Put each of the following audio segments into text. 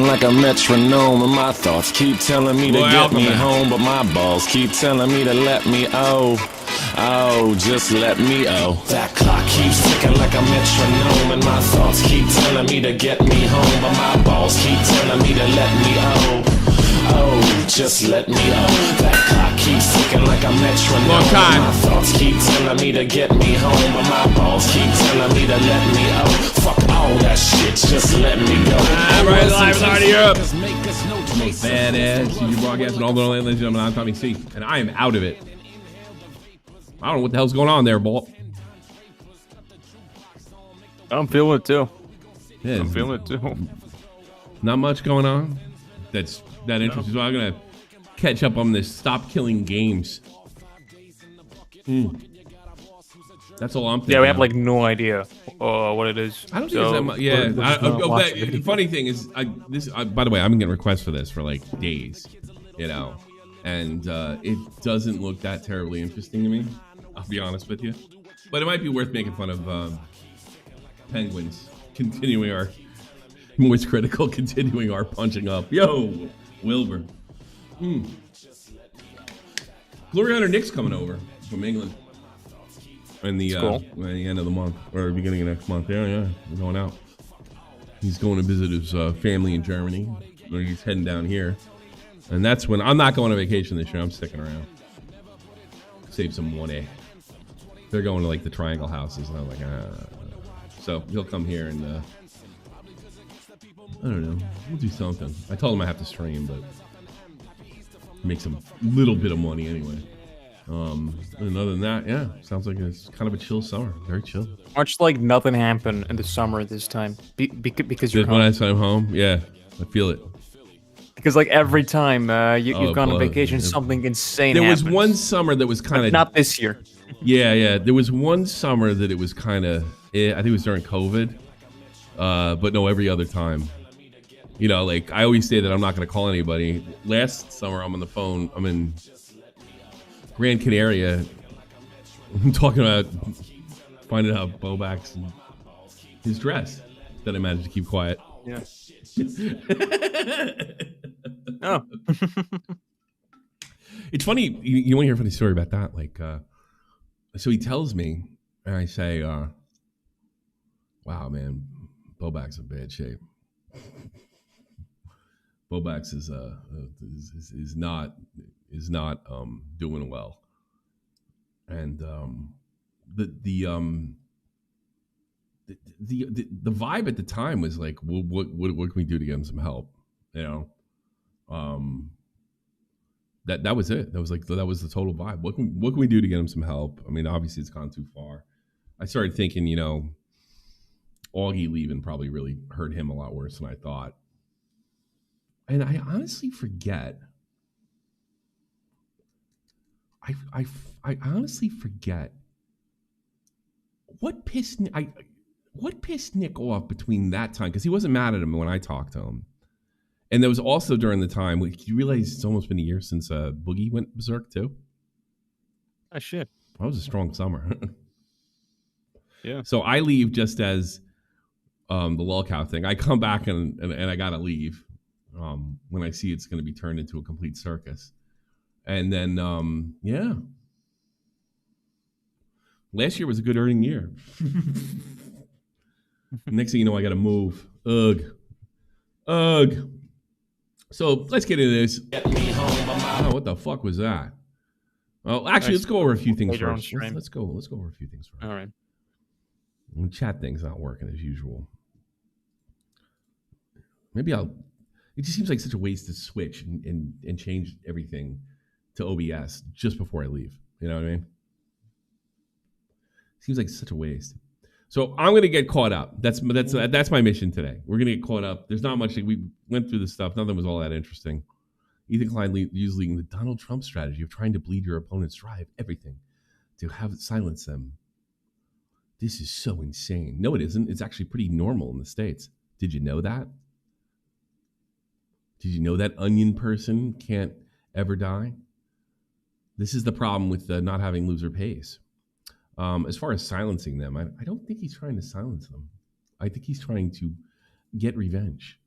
like a metronome, and my thoughts keep telling me to get me home, but my balls keep telling me to let me just let me That clock keeps ticking like a metronome, and my thoughts keep telling me to get me home, but my balls keep telling me to let me just let me That clock keeps ticking like a metronome. Long time. My thoughts keep telling me to get me home, but my balls keep telling me to let me Fuck all that shit, just let me go. Right, live out of Europe. Most badass TV broadcast and all the ladies and gentlemen. I'm Tommy C, and I am out of it. I don't know what the hell's going on there, Bolt. I'm feeling it too. Yeah, I'm feeling it too. Not much going on. That's that interesting. So I'm gonna catch up on this. Stop killing games. That's all I'm thinking. Yeah, we have like no idea what it is. I don't think it's that much. Yeah. The funny thing is, by the way, I've been getting requests for this for like days, you know, and it doesn't look that terribly interesting to me. I'll be honest with you, but it might be worth making fun of Penguinz continuing our Moistcritikal, continuing our punching up. Yo, Wilbur. Glory Hunter Nick's coming over from England. In the end of the month or beginning of next month. Yeah, we're going out. He's going to visit his family in Germany. Or he's heading down here, and that's when I'm not going on vacation this year. I'm sticking around, save some money. They're going to like the Triangle houses, and I'm like, So he'll come here and I don't know. We'll do something. I told him I have to stream, but make some little bit of money anyway. And other than that, yeah, sounds like it's kind of a chill summer. Very chill. Much like nothing happened in the summer this time. Because you're home. When I said I'm home, yeah, I feel it. Because like every time you've gone on vacation, something insane happens. There was one summer that was kind of... Not this year. Yeah. There was one summer that it was kind of... I think it was during COVID. But no, every other time. You know, like, I always say that I'm not going to call anybody. Last summer, I'm on the phone. I'm in Gran Canaria. I'm talking about finding out Bobak's and his dress that I managed to keep quiet. Yeah. Oh. It's funny. You want to hear a funny story about that? Like, so he tells me, and I say, wow, man, Bobak's in bad shape. Bobak's is not doing well, and the vibe at the time was like, well, what can we do to get him some help? You know, that was it. That was the total vibe. What can we do to get him some help? I mean, obviously it's gone too far. I started thinking, you know, Augie leaving probably really hurt him a lot worse than I thought. And I honestly forget. I honestly forget what pissed Nick off between that time, because he wasn't mad at him when I talked to him, and there was also during the time. You realize it's almost been a year since Boogie went berserk too. Oh shit! That was a strong summer. Yeah. So I leave just as the lolcow thing. I come back and I gotta leave. When I see it's going to be turned into a complete circus. And then, yeah. Last year was a good earning year. Next thing you know, I got to move. Ugh. So let's get into this. Oh, what the fuck was that? Well, actually, let's go over a few things first. Let's go over a few things first. All right. Chat thing's not working as usual. Maybe it just seems like such a waste to switch and change everything to OBS just before I leave. You know what I mean? Seems like such a waste. So I'm going to get caught up. That's my mission today. We're going to get caught up. There's not much. We went through this stuff. Nothing was all that interesting. Ethan Klein using the Donald Trump strategy of trying to bleed your opponent's drive, everything, to have it silence them. This is so insane. No, it isn't. It's actually pretty normal in the States. Did you know that? Did you know that onion person can't ever die? This is the problem with not having loser pays. As far as silencing them, I don't think he's trying to silence them. I think he's trying to get revenge.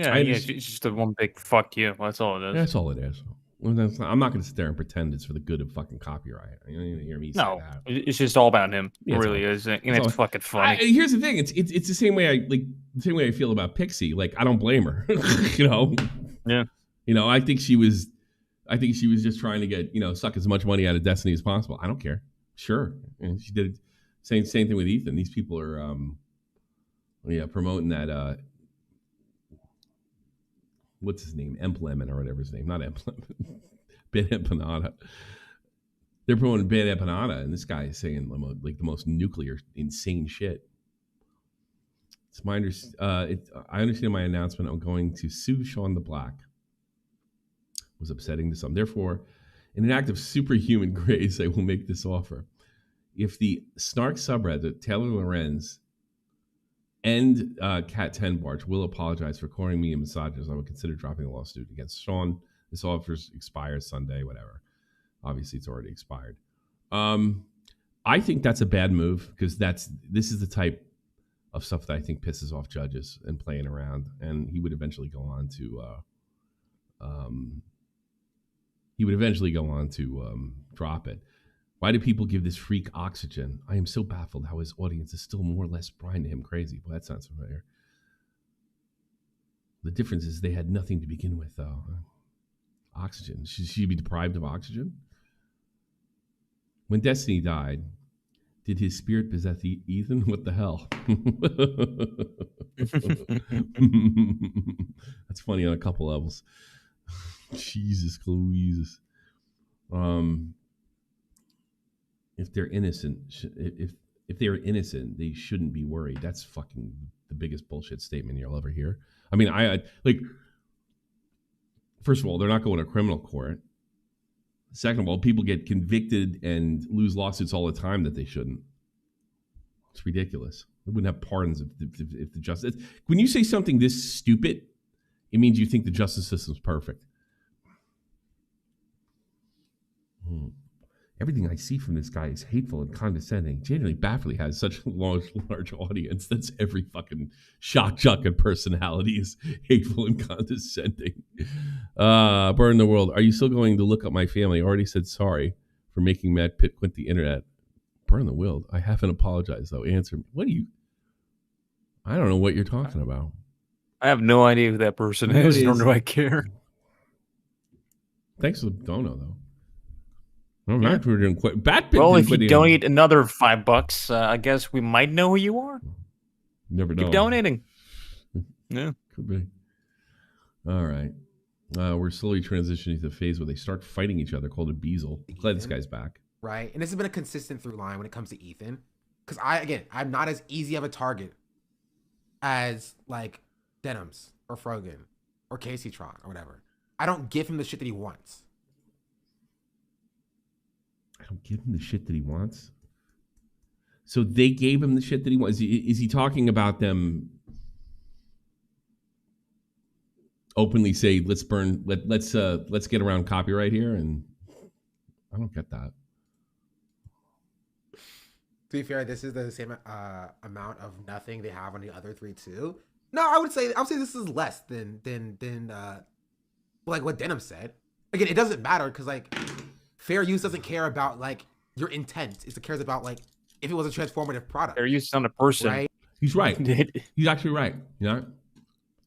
Yeah, it's just a one big fuck you. That's all it is. That's all it is. I'm not going to sit there and pretend it's for the good of fucking copyright. You don't even hear me say that. It's just all about him. It really is, and it's fucking funny. Here's the thing: it's the same way I feel about Pixie. Like, I don't blame her. You know. Yeah. You know, I think she was just trying to get suck as much money out of Destiny as possible. I don't care. Sure, and she did same thing with Ethan. These people are promoting that. What's his name? Emplemon or whatever his name. Not Emplemon. Ben Empanada. They're promoting Ben Empanada, and this guy is saying the most nuclear, insane shit. It's my I understand my announcement. I'm going to sue Sean the Black. Was upsetting to some. Therefore, in an act of superhuman grace, I will make this offer. If the Snark subreddit, Taylor Lorenz, and Cat 10 Barge will apologize for calling me a misogynist, I would consider dropping the lawsuit against Sean. This offer expires Sunday, whatever. Obviously, it's already expired. I think that's a bad move because this is the type of stuff that I think pisses off judges and playing around. And he would eventually go on to drop it. Why do people give this freak oxygen? I am so baffled how his audience is still more or less blind to him crazy. Well, that sounds familiar. The difference is they had nothing to begin with, though. Oxygen. Should she be deprived of oxygen? When Destiny died, did his spirit possess Ethan? What the hell? That's funny on a couple levels. Jesus Louise. If they're innocent, if they are innocent, they shouldn't be worried. That's fucking the biggest bullshit statement you'll ever hear. I mean, I first of all, they're not going to criminal court. Second of all, people get convicted and lose lawsuits all the time that they shouldn't. It's ridiculous. They wouldn't have pardons if the justice. When you say something this stupid, it means you think the justice system's perfect. Everything I see from this guy is hateful and condescending. Generally, Bafferly has such a large audience. That's every fucking shock jock and personality is hateful and condescending. Burn the world. Are you still going to look up my family? I already said sorry for making Matt Pitt quit the internet. Burn the world. I haven't apologized, though. Answer me. I don't know what you're talking about. I have no idea who that person is, nor do I care. Thanks for the dono, though. I'm not sure we're doing quite. Well, if you donate another $5, I guess we might know who you are. Never know. Keep donating. Yeah, could be. All right, we're slowly transitioning to the phase where they start fighting each other, called a Beazle. Glad this guy's back. Right, and this has been a consistent through line when it comes to Ethan, because I'm not as easy of a target as like Denims or Frogan or Kaceytron or whatever. I don't give him the shit that he wants. I don't give him the shit that he wants. So they gave him the shit that he wants. Is he talking about them openly say, let's get around copyright here? And I don't get that. To be fair, this is the same amount of nothing they have on the other three too. No, I would say this is less than like what Denim said. Again, it doesn't matter because like fair use doesn't care about like your intent. It cares about like if it was a transformative product. Fair use on a person. Right? He's right. He's actually right. You know?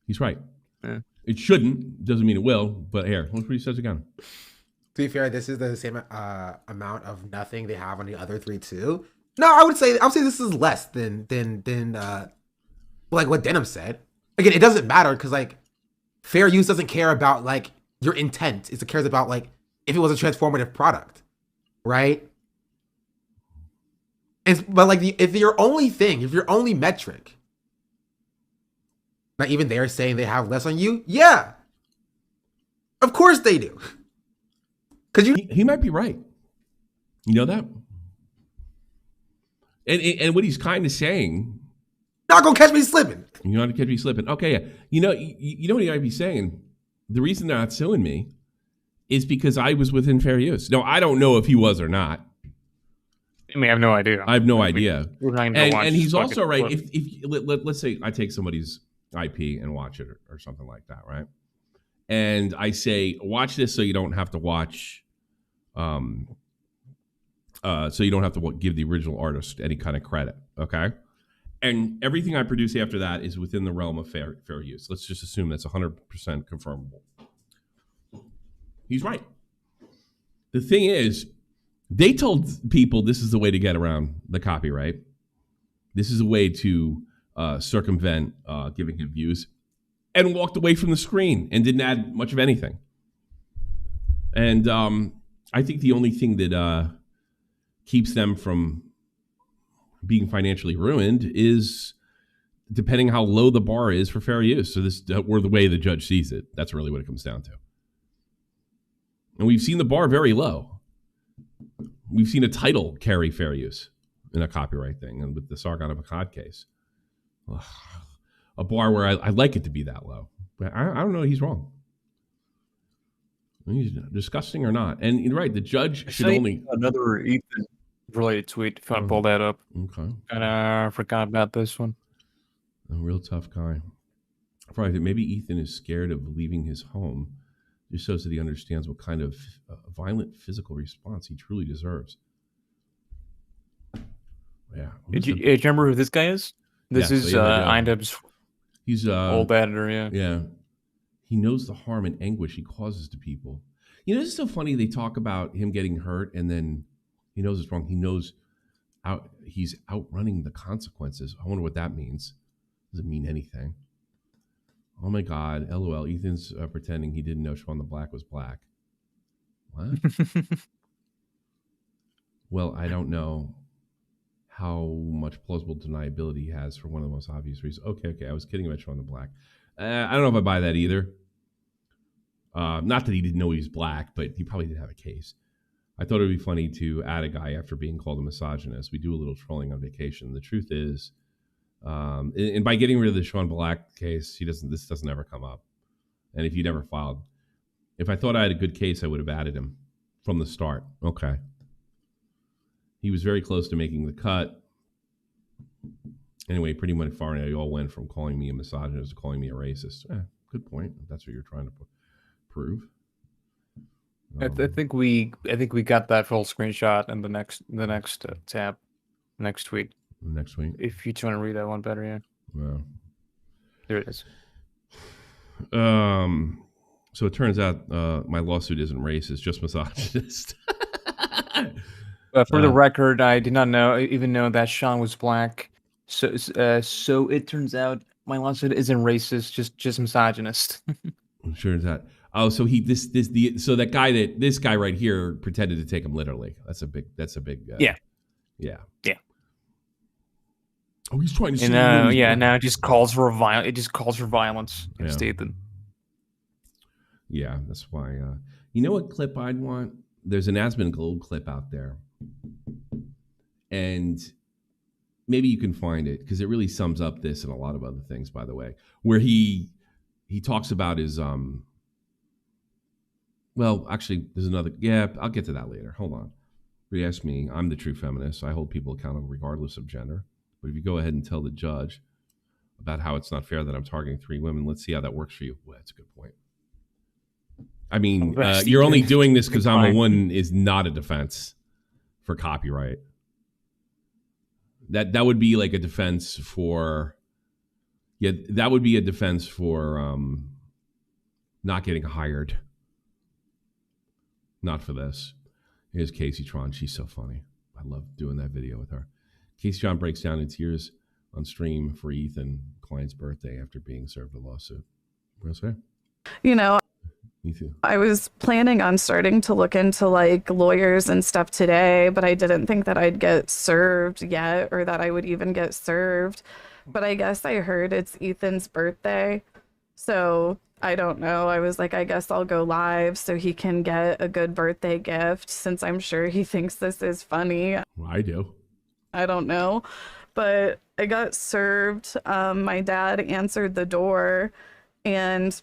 He's right. Yeah. It shouldn't. Doesn't mean it will. But here, look what he says again. To be fair, this is the same amount of nothing they have on the other three too. No, I would say this is less than like what Denim said. Again, it doesn't matter because like fair use doesn't care about like your intent. It cares about like if it was a transformative product, right? But like if your only metric, not even they're saying they have less on you, yeah, of course they do. Because he might be right. You know that? And what he's kind of saying, not gonna catch me slipping. You're not gonna catch me slipping. Okay, yeah. You know what he might be saying? The reason they're not suing me is because I was within fair use. No, I don't know if he was or not. I mean, I have no idea. I have no idea. We're not and he's also right. If let's say I take somebody's IP and watch it or something like that, right? And I say, watch this so you don't have to watch, so you don't have to give the original artist any kind of credit, okay? And everything I produce after that is within the realm of fair use. Let's just assume that's 100% confirmable. He's right. The thing is, they told people this is the way to get around the copyright. This is a way to circumvent giving him views, and walked away from the screen and didn't add much of anything. And I think the only thing that keeps them from being financially ruined is depending how low the bar is for fair use. So this, or the way the judge sees it. That's really what it comes down to. And we've seen the bar very low. We've seen a title carry fair use in a copyright thing, and with the Sargon of Akkad case. Ugh. A bar where I'd like it to be that low. But I don't know, he's wrong. He's disgusting or not. And you're right, the judge should only... Another Ethan related tweet, if I pull that up. Okay. And I forgot about this one. A real tough guy. Probably maybe Ethan is scared of leaving his home. Just shows that he understands what kind of violent physical response he truly deserves. Yeah. Do you remember who this guy is? This is Eindeb's he's old editor, yeah. Yeah. He knows the harm and anguish he causes to people. You know, it's so funny they talk about him getting hurt and then he knows it's wrong. He knows he's outrunning the consequences. I wonder what that means. Doesn't mean anything. Oh my God, LOL. Ethan's pretending he didn't know Sean the Black was black. What? Well, I don't know how much plausible deniability he has for one of the most obvious reasons. Okay. I was kidding about Sean the Black. I don't know if I buy that either. Not that he didn't know he was black, but he probably did have a case. I thought it would be funny to add a guy after being called a misogynist. We do a little trolling on vacation. The truth is, and by getting rid of the Sean Black case, this doesn't ever come up. And if you never filed, if I thought I had a good case, I would have added him from the start. Okay. He was very close to making the cut. Anyway, pretty much far now, you all went from calling me a misogynist to calling me a racist. Good point. If that's what you're trying to prove. I think we got that full screenshot in the next tab, next tweet. Next week. If you want to read that one better, yeah. Wow. There it is. So it turns out my lawsuit isn't racist, just misogynist. For the record, I did not even know that Sean was black. So it turns out my lawsuit isn't racist, just misogynist. Turns out. Oh, so this guy right here pretended to take him literally. That's a big. Yeah. Oh, he's trying to say. Now it just calls for violence against Ethan. Yeah, that's why. You know what clip I'd want? There's an Asmongold clip out there, and maybe you can find it because it really sums up this and a lot of other things. By the way, where he talks about his Well, actually, there's another. Yeah, I'll get to that later. Hold on. But you ask me, I'm the true feminist. I hold people accountable regardless of gender. But if you go ahead and tell the judge about how it's not fair that I'm targeting 3 women, let's see how that works for you. Well, that's a good point. I mean, you're only doing this because I'm a woman is not a defense for copyright. That would be like a defense for. Yeah, that would be a defense for not getting hired. Not for this. Here's Kaceytron. She's so funny. I love doing that video with her. Kaceytron breaks down in tears on stream for Ethan Klein's birthday after being served a lawsuit. What do I say? You know, Me too. I was planning on starting to look into like lawyers and stuff today, but I didn't think that I'd get served yet or that I would even get served. But I guess I heard it's Ethan's birthday. So I don't know. I was like, I guess I'll go live so he can get a good birthday gift since I'm sure he thinks this is funny. Well, I do. I don't know. But I got served. My dad answered the door and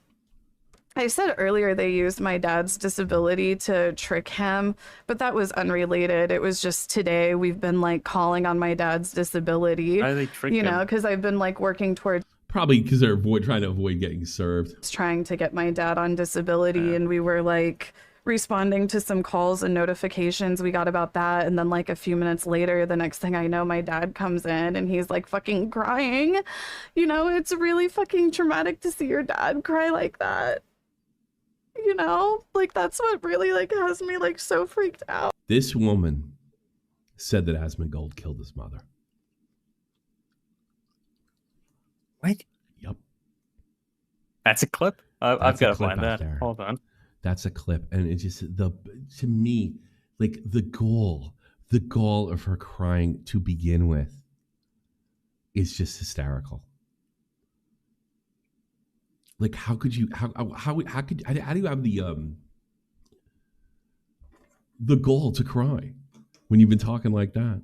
I said earlier they used my dad's disability to trick him, but that was unrelated. It was just today we've been like calling on my dad's disability, Why did they trick him? because I've been like working towards. Probably because they're trying to avoid getting served. I was trying to get my dad on disability, and we were like responding to some calls and notifications we got about that. And then like a few minutes later, the next thing I know, my dad comes in and he's like fucking crying. You know, it's really fucking traumatic to see your dad cry like that. You know, like that's what really like has me like so freaked out. This woman said that Asmongold killed his mother. What? Yep. That's a clip? I've got to find that. There. Hold on. That's a clip. And it's just to me, like the gall of her crying to begin with is just hysterical. Like, how do you have the gall to cry when you've been talking like that?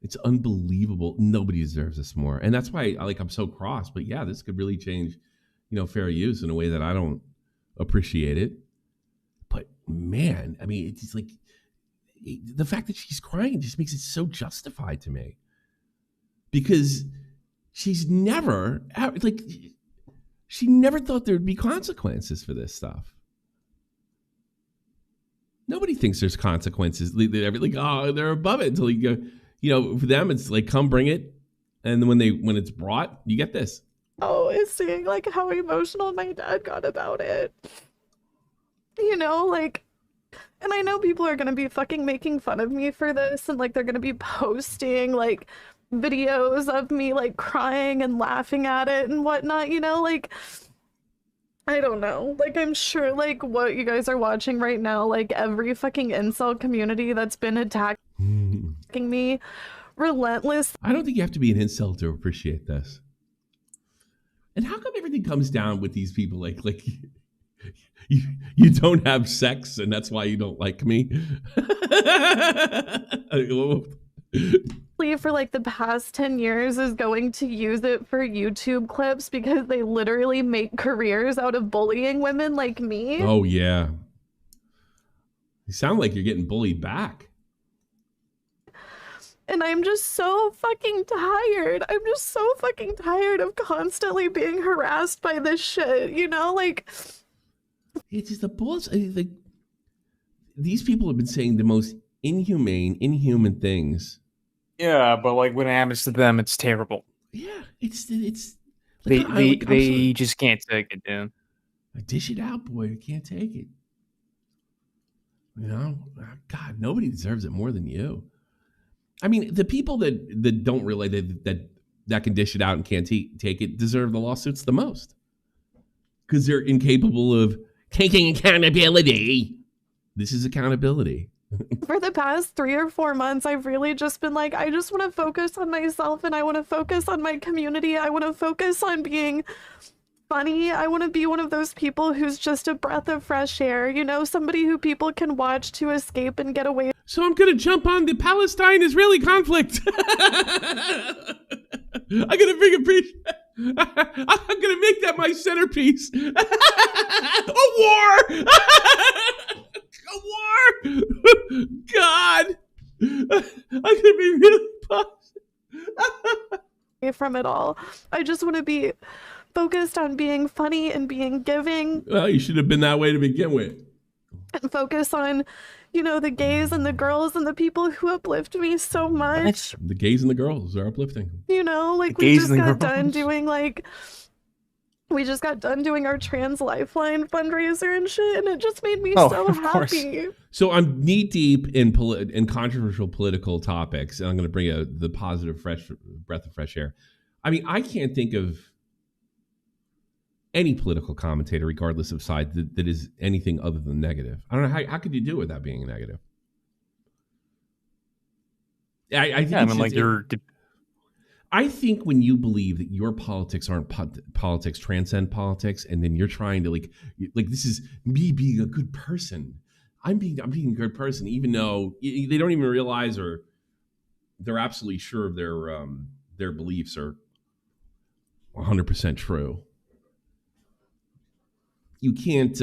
It's unbelievable. Nobody deserves this more. And that's why I'm so cross. But yeah, this could really change, fair use in a way that I don't appreciate it. But man, I mean, it's like the fact that she's crying just makes it so justified to me. Because she's never she never thought there would be consequences for this stuff. Nobody thinks there's consequences. They're like, oh, they're above it until you go. For them, it's like, come bring it. And then when it's brought, you get this. Oh, is seeing like how emotional my dad got about it. And I know people are going to be fucking making fun of me for this. And like, they're going to be posting like videos of me like crying and laughing at it and whatnot, I don't know. Like, I'm sure like what you guys are watching right now, like every fucking incel community that's been attacking me relentless. I don't think you have to be an incel to appreciate this. And how come everything comes down with these people like you don't have sex and that's why you don't like me? For like the past 10 years is going to use it for YouTube clips because they literally make careers out of bullying women like me. Oh yeah. You sound like you're getting bullied back. And I'm just so fucking tired. I'm just so fucking tired of constantly being harassed by this shit, It's just the bullshit. Like, these people have been saying the most inhuman things. Yeah, but like when it happens to them, it's terrible. Yeah, it's. They just can't take it, dude. Dish it out, boy. You can't take it. God, nobody deserves it more than you. I mean, the people that don't realize that can dish it out and can't take it deserve the lawsuits the most because they're incapable of taking accountability. This is accountability. For the past 3 or 4 months, I've really just been like, I just want to focus on myself and I want to focus on my community. I want to focus on being funny. I want to be one of those people who's just a breath of fresh air, somebody who people can watch to escape and get away. So I'm going to jump on the Palestine-Israeli conflict. I'm going to bring a piece. I'm going to make that my centerpiece. A war! A war! God! I'm going to be really positive. From it all. I just want to be focused on being funny and being giving. Well, you should have been that way to begin with. And focus on, the gays and the girls and the people who uplift me so much. The gays and the girls are uplifting. We just got done doing we just got done doing our Trans Lifeline fundraiser and shit, and it just made me so happy. So I'm knee deep in controversial political topics, and I'm going to bring the positive breath of fresh air. I mean, I can't think of any political commentator, regardless of side, that is anything other than negative. I don't know how could you do it without being negative. I think when you believe that your politics aren't politics, transcend politics, and then you're trying to like this is me being a good person. I'm being a good person, even though they don't even realize or they're absolutely sure of their beliefs are 100% true. You can't.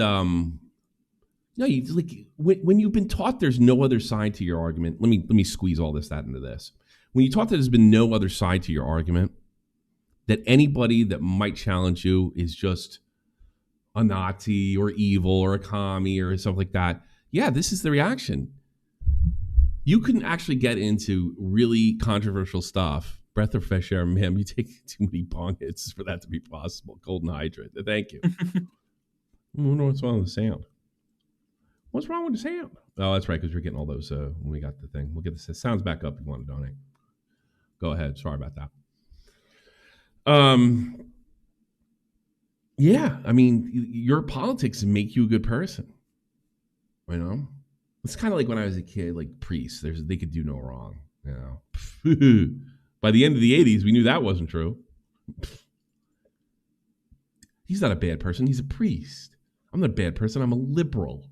When you've been taught there's no other side to your argument. Let me squeeze all that into this. When you taught that there's been no other side to your argument, that anybody that might challenge you is just a Nazi or evil or a commie or something like that, yeah, this is the reaction. You can actually get into really controversial stuff. Breath of fresh air, ma'am. You take too many bong hits for that to be possible. Cold and hydrate. Thank you. I wonder what's wrong with the sound. What's wrong with the sound? Oh, that's right, because we're getting all those when we got the thing. We'll get the sounds back up if you want to donate. Go ahead. Sorry about that. Yeah, I mean, your politics make you a good person. You know? It's kind of like when I was a kid, like priests. They could do no wrong. You know? By the end of the 80s, we knew that wasn't true. He's not a bad person. He's a priest. I'm not a bad person. I'm a liberal.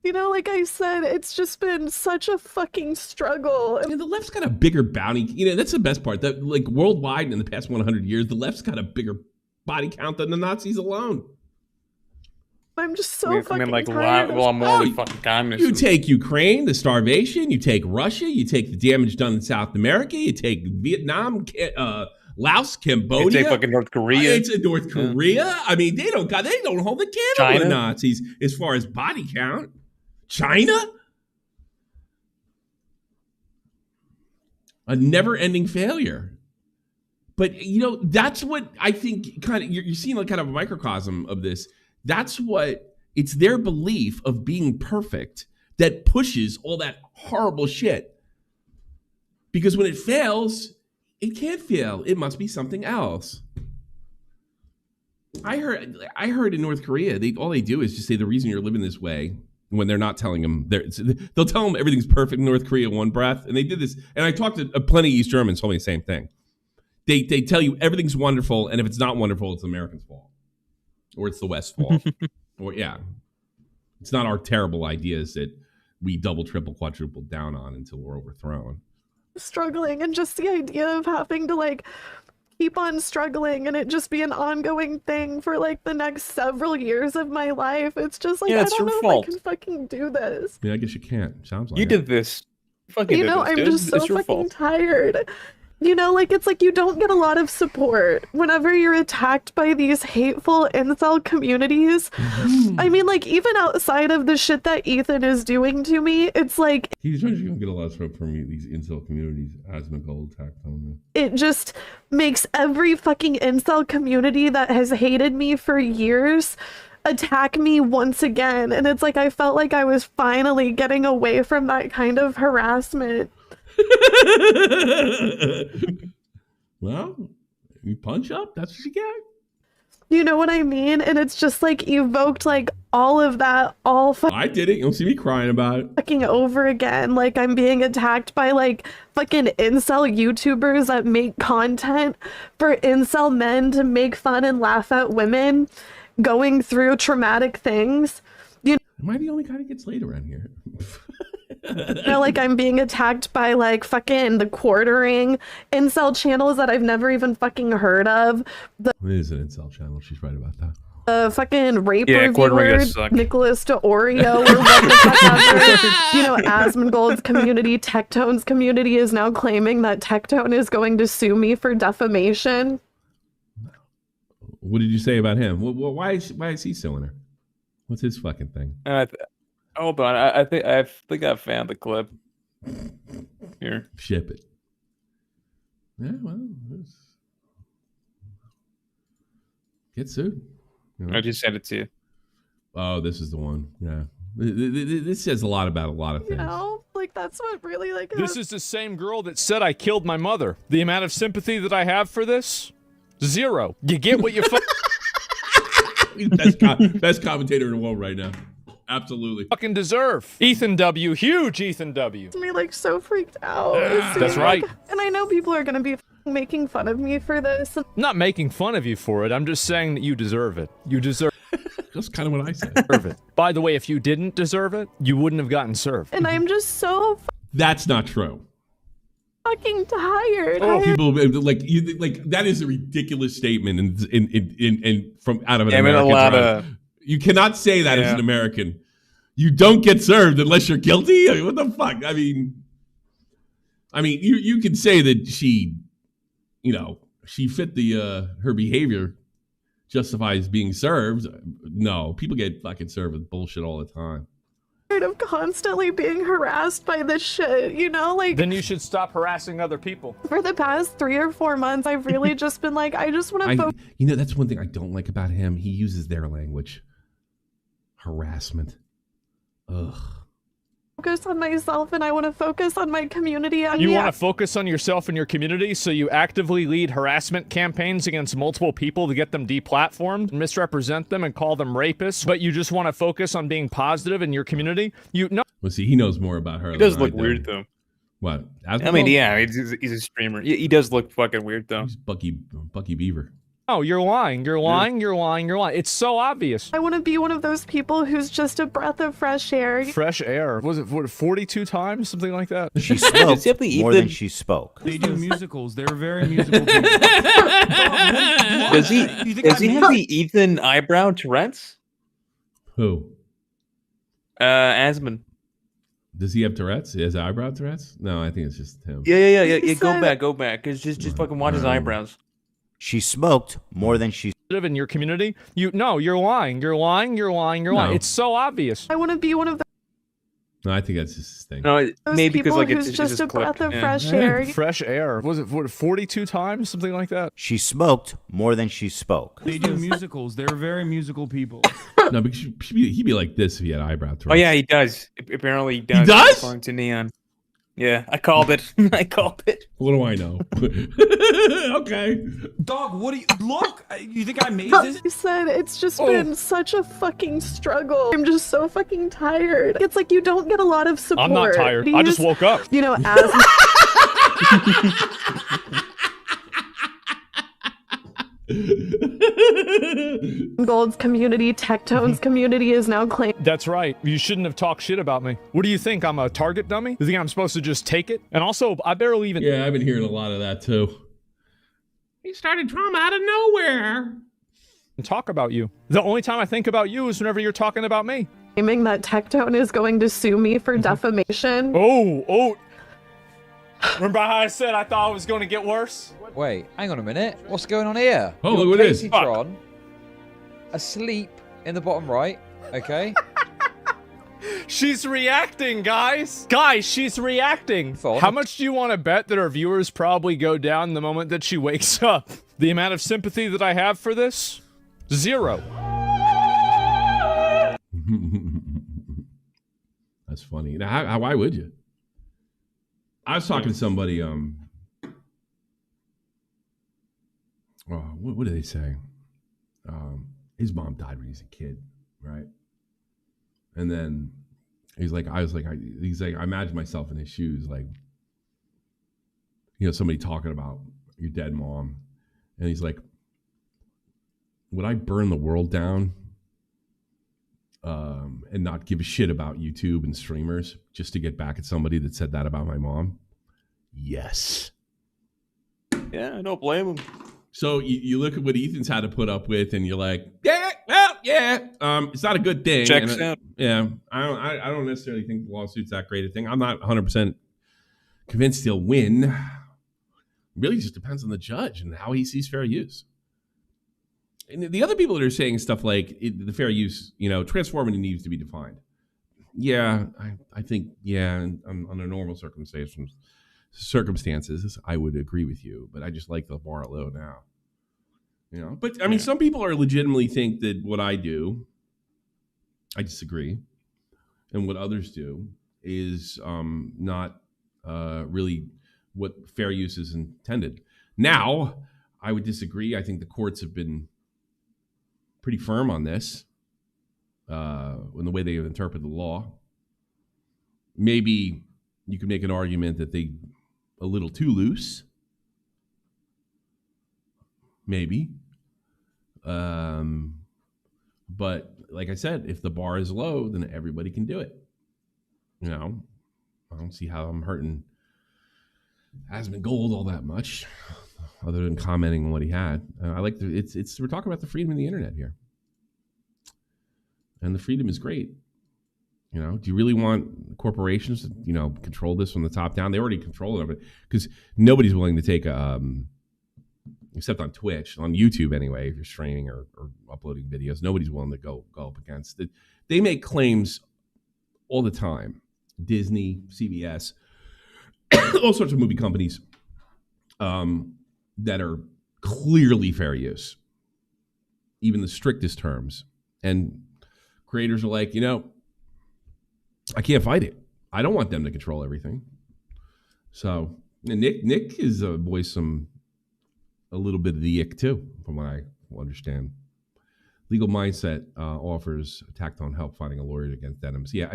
You know, like I said, it's just been such a fucking struggle. And the left's got a bigger bounty. You know, that's the best part. That, like, worldwide in the past 100 years, the left's got a bigger body count than the Nazis alone. I'm just so fucking like, tired. well, I'm more fucking communist. You take Ukraine, the starvation. You take Russia. You take the damage done in South America. You take Vietnam, Laos, Cambodia. You take fucking North Korea. It's in North Korea. I mean, they don't hold the candle to the Nazis as far as body count. China? A never-ending failure. But, you know, that's what I think kind of, you're seeing like kind of a microcosm of this. That's what, it's their belief of being perfect that pushes all that horrible shit. Because when it fails, it can't fail. It must be something else. I heard in North Korea, all they do is just say the reason you're living this way, when they're not telling them, they'll tell them everything's perfect in North Korea in one breath. And they did this. And I talked to plenty of East Germans told me the same thing. They tell you everything's wonderful. And if it's not wonderful, it's the Americans' fault. Or it's the West's fault. Or yeah. It's not our terrible ideas that we double, triple, quadruple down on until we're overthrown. Struggling, and just the idea of having to like keep on struggling and it just be an ongoing thing for like the next several years of my life. It's just like, I don't know if I can fucking do this. Yeah, I guess you can't. Sounds like you did this. You know, I'm just so fucking tired. You know, like, it's like you don't get a lot of support whenever you're attacked by these hateful incel communities. I mean, like, even outside of the shit that Ethan is doing to me, it's like... He's trying to get a lot of support from these incel communities, as Nicole attacked on me. It just makes every fucking incel community that has hated me for years attack me once again. And it's like, I felt like I was finally getting away from that kind of harassment. Well, you punch up, that's what you get. You know what I mean? And it's just like evoked like all of that I did it. You don't see me crying about it. Fucking over again. Like I'm being attacked by like fucking incel YouTubers that make content for incel men to make fun and laugh at women going through traumatic things. Am I the only guy that gets laid around here? You know, like I'm being attacked by like fucking the quartering incel channels that I've never even fucking heard of. It is an incel channel. She's right about that. The fucking rape reviewer, Nicholas DeOrio, or what the fuck ever. You know, Asmongold's community, Tectone's community is now claiming that Tectone is going to sue me for defamation. What did you say about him? Why is he suing her? What's his fucking thing? Hold on, I think I found the clip. Here, ship it. Yeah, well, get sued. You know? I just sent it to you. Oh, this is the one. Yeah, this says a lot about a lot of things. You know, like that's what really like. This is the same girl that said I killed my mother. The amount of sympathy that I have for this, 0. You get what you. Best commentator in the world right now. Absolutely. Fucking deserve. Ethan W. Huge Ethan W. Me like so freaked out. That's right. And I know people are gonna be making fun of me for this. I'm not making fun of you for it. I'm just saying that you deserve it. You deserve That's kind of what I said. Deserve it. By the way, if you didn't deserve it, you wouldn't have gotten served. And I'm just so That's not true. Fucking tired. People like you like that is a ridiculous statement in from out of an American. You cannot say that as an American. You don't get served unless you're guilty. I mean, what the fuck? I mean, I mean, you could say that she, she fit the her behavior justifies being served. No, people get fucking served with bullshit all the time. Of constantly being harassed by this shit, like Then you should stop harassing other people. for the past 3 or 4 months, I've really just been like, I just want to That's one thing I don't like about him. He uses their language. Harassment. Ugh. focus on myself, and I want to focus on my community. You want to focus on yourself and your community, so you actively lead harassment campaigns against multiple people to get them deplatformed, misrepresent them, and call them rapists, but you just want to focus on being positive in your community? Well, see, he knows more about her. He does look weird, though. What? I mean, yeah, he's a streamer. He does look fucking weird, though. He's Bucky Beaver. Oh, you're lying. You're lying. You're lying. You're lying. It's so obvious. I want to be one of those people who's just a breath of fresh air. Fresh air. Was it 42 times? Something like that? She smoked more than she spoke. They do musicals. They're very musical people. Does he have the Ethan eyebrow Tourette's? Who? Asmund. Does he have Tourette's? He has eyebrow Tourette's? No, I think it's just him. Yeah. Go back. Just fucking watch his eyebrows. She smoked more than she in your community? You're lying. You're lying. You're lying. You're lying. It's so obvious. I want to be one of No, I think that's just his thing. No, maybe because like it's just a breath of fresh air. Fresh air. Was it 42 times? Something like that? She smoked more than she spoke. They do musicals. They're very musical people. No, because he'd be like this if he had eyebrow Tourette's. Oh yeah, he does. Apparently he does. He does? According to Neon. Yeah, I called it. I called it. What do I know? Okay. Dog, what do you look? You think I made this? I said it's just been such a fucking struggle. I'm just so fucking tired. It's like you don't get a lot of support. I'm not tired. I just woke up. As Gold's community, Tectone's community is now claimed. That's right. You shouldn't have talked shit about me. What do you think? I'm a target dummy? You think I'm supposed to just take it? And also, I barely even... Yeah, I've been hearing a lot of that, too. He started drama out of nowhere. Talk about you. The only time I think about you is whenever you're talking about me. Claiming that Tectone is going to sue me for defamation. Oh. Remember how I said I thought it was going to get worse? Wait, hang on a minute. What's going on here? Oh, look at this. Kaceytron, asleep in the bottom right. Okay. She's reacting, guys. Guys, she's reacting. How much do you want to bet that our viewers probably go down the moment that she wakes up? The amount of sympathy that I have for this? 0. That's funny. Now, why would you? I was talking to somebody, what did they say? His mom died when he was a kid, right? And then he's like, I imagine myself in his shoes, like, somebody talking about your dead mom. And he's like, would I burn the world down and not give a shit about YouTube and streamers just to get back at somebody that said that about my mom? Yes. Yeah, I don't blame him. So you look at what Ethan's had to put up with, and you're like, it's not a good thing. Checks out. Yeah, I don't necessarily think the lawsuit's that great a thing. I'm not 100% convinced he'll win. It really just depends on the judge and how he sees fair use. And the other people that are saying stuff like the fair use, transformative needs to be defined. Yeah, I think, under normal circumstances, I would agree with you, but I just like the bar low now. But I mean, some people are legitimately think that what I do, I disagree, and what others do is not really what fair use is intended. Now, I would disagree. I think the courts have been pretty firm on this, in the way they have interpreted the law. Maybe you could make an argument that they a little too loose. Maybe. But like I said, if the bar is low, then everybody can do it. I don't see how I'm hurting Asmund Gold all that much, other than commenting on what he had. We're talking about the freedom of the internet here. And the freedom is great. You know, do you really want corporations to, you know, control this from the top down? They already control it, because nobody's willing to take except on Twitch, on YouTube anyway, if you're streaming or uploading videos, nobody's willing to go up against it. They make claims all the time. Disney, CBS, all sorts of movie companies that are clearly fair use, even the strictest terms. And creators are like, you know, I can't fight it. I don't want them to control everything. So Nick is voiced a little bit of the ick too, from what I understand. Legal Mindset offers tact-on help finding a lawyer against Denims. Yeah,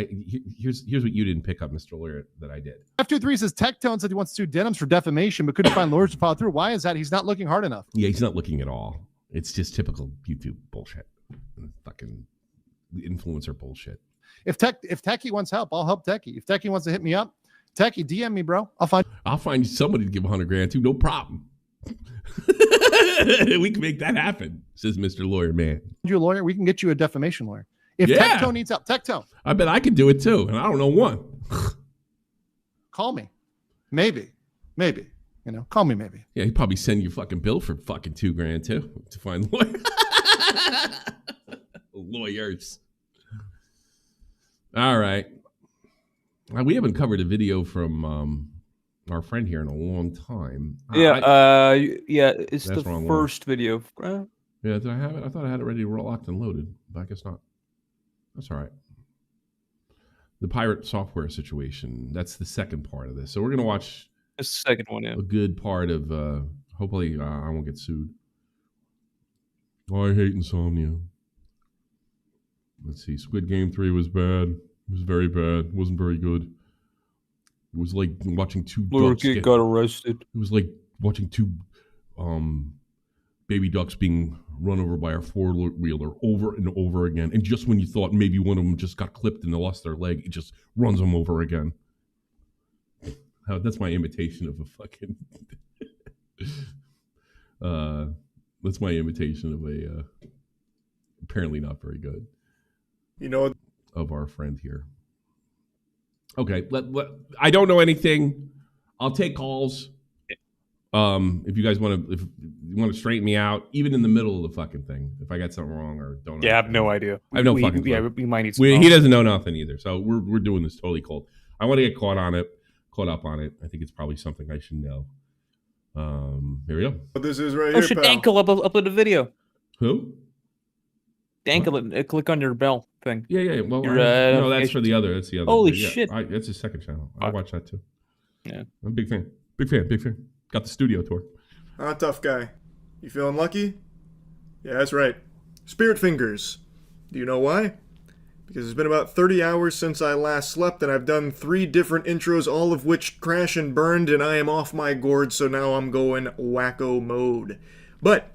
here's what you didn't pick up, Mr. Lawyer, that I did. F23 says Tectone said he wants to sue Denims for defamation, but couldn't find lawyers to follow through. Why is that? He's not looking hard enough. Yeah, he's not looking at all. It's just typical YouTube bullshit. Fucking influencer bullshit. If Techie wants help, I'll help Techie. If Techie wants to hit me up, Techie, DM me, bro. I'll find somebody to give $100,000 to. No problem. We can make that happen, says Mr. Lawyer Man. You a lawyer? We can get you a defamation lawyer. If Tectone needs help, Tectone. I bet I could do it too, and I don't know one. Call me. Maybe. You know, call me maybe. Yeah, he'd probably send you a fucking bill for fucking $2,000 too to find lawyers. All right. We haven't covered a video from our friend here in a long time. It's the first video. Yeah, did I have it? I thought I had it ready, locked and loaded, but I guess not. That's all right. The pirate software situation. That's the second part of this. So we're gonna watch. That's the second one. Yeah. A good part of. Hopefully, I won't get sued. Oh, I hate insomnia. Let's see. Squid Game 3 was bad. It was very bad. It wasn't very good. It was like watching two ducks got arrested. It was like watching two baby ducks being run over by a four-wheeler over and over again. And just when you thought maybe one of them just got clipped and they lost their leg, it just runs them over again. That's my imitation of a fucking... that's my imitation of a apparently not very good. You know, of our friend here. Okay, I don't know anything. I'll take calls. If you guys want to straighten me out, even in the middle of the fucking thing, if I got something wrong or don't know. Yeah, I have no idea. I have no fucking clue. Yeah, we might need some he doesn't know nothing either. So we're doing this totally cold. I want to get caught up on it. I think it's probably something I should know. Here we go. What this is right here, should pal. Dankel upload a video? Who? Dankel it. Click on your bell thing. Yeah. Well, no, that's for the other. That's the other. Holy shit! That's his second channel. I watch that too. Yeah, I'm a big fan. Big fan. Got the studio tour. Tough guy. You feeling lucky? Yeah, that's right. Spirit fingers. Do you know why? Because it's been about 30 hours since I last slept, and I've done 3 different intros, all of which crash and burned, and I am off my gourd, so now I'm going wacko mode. But,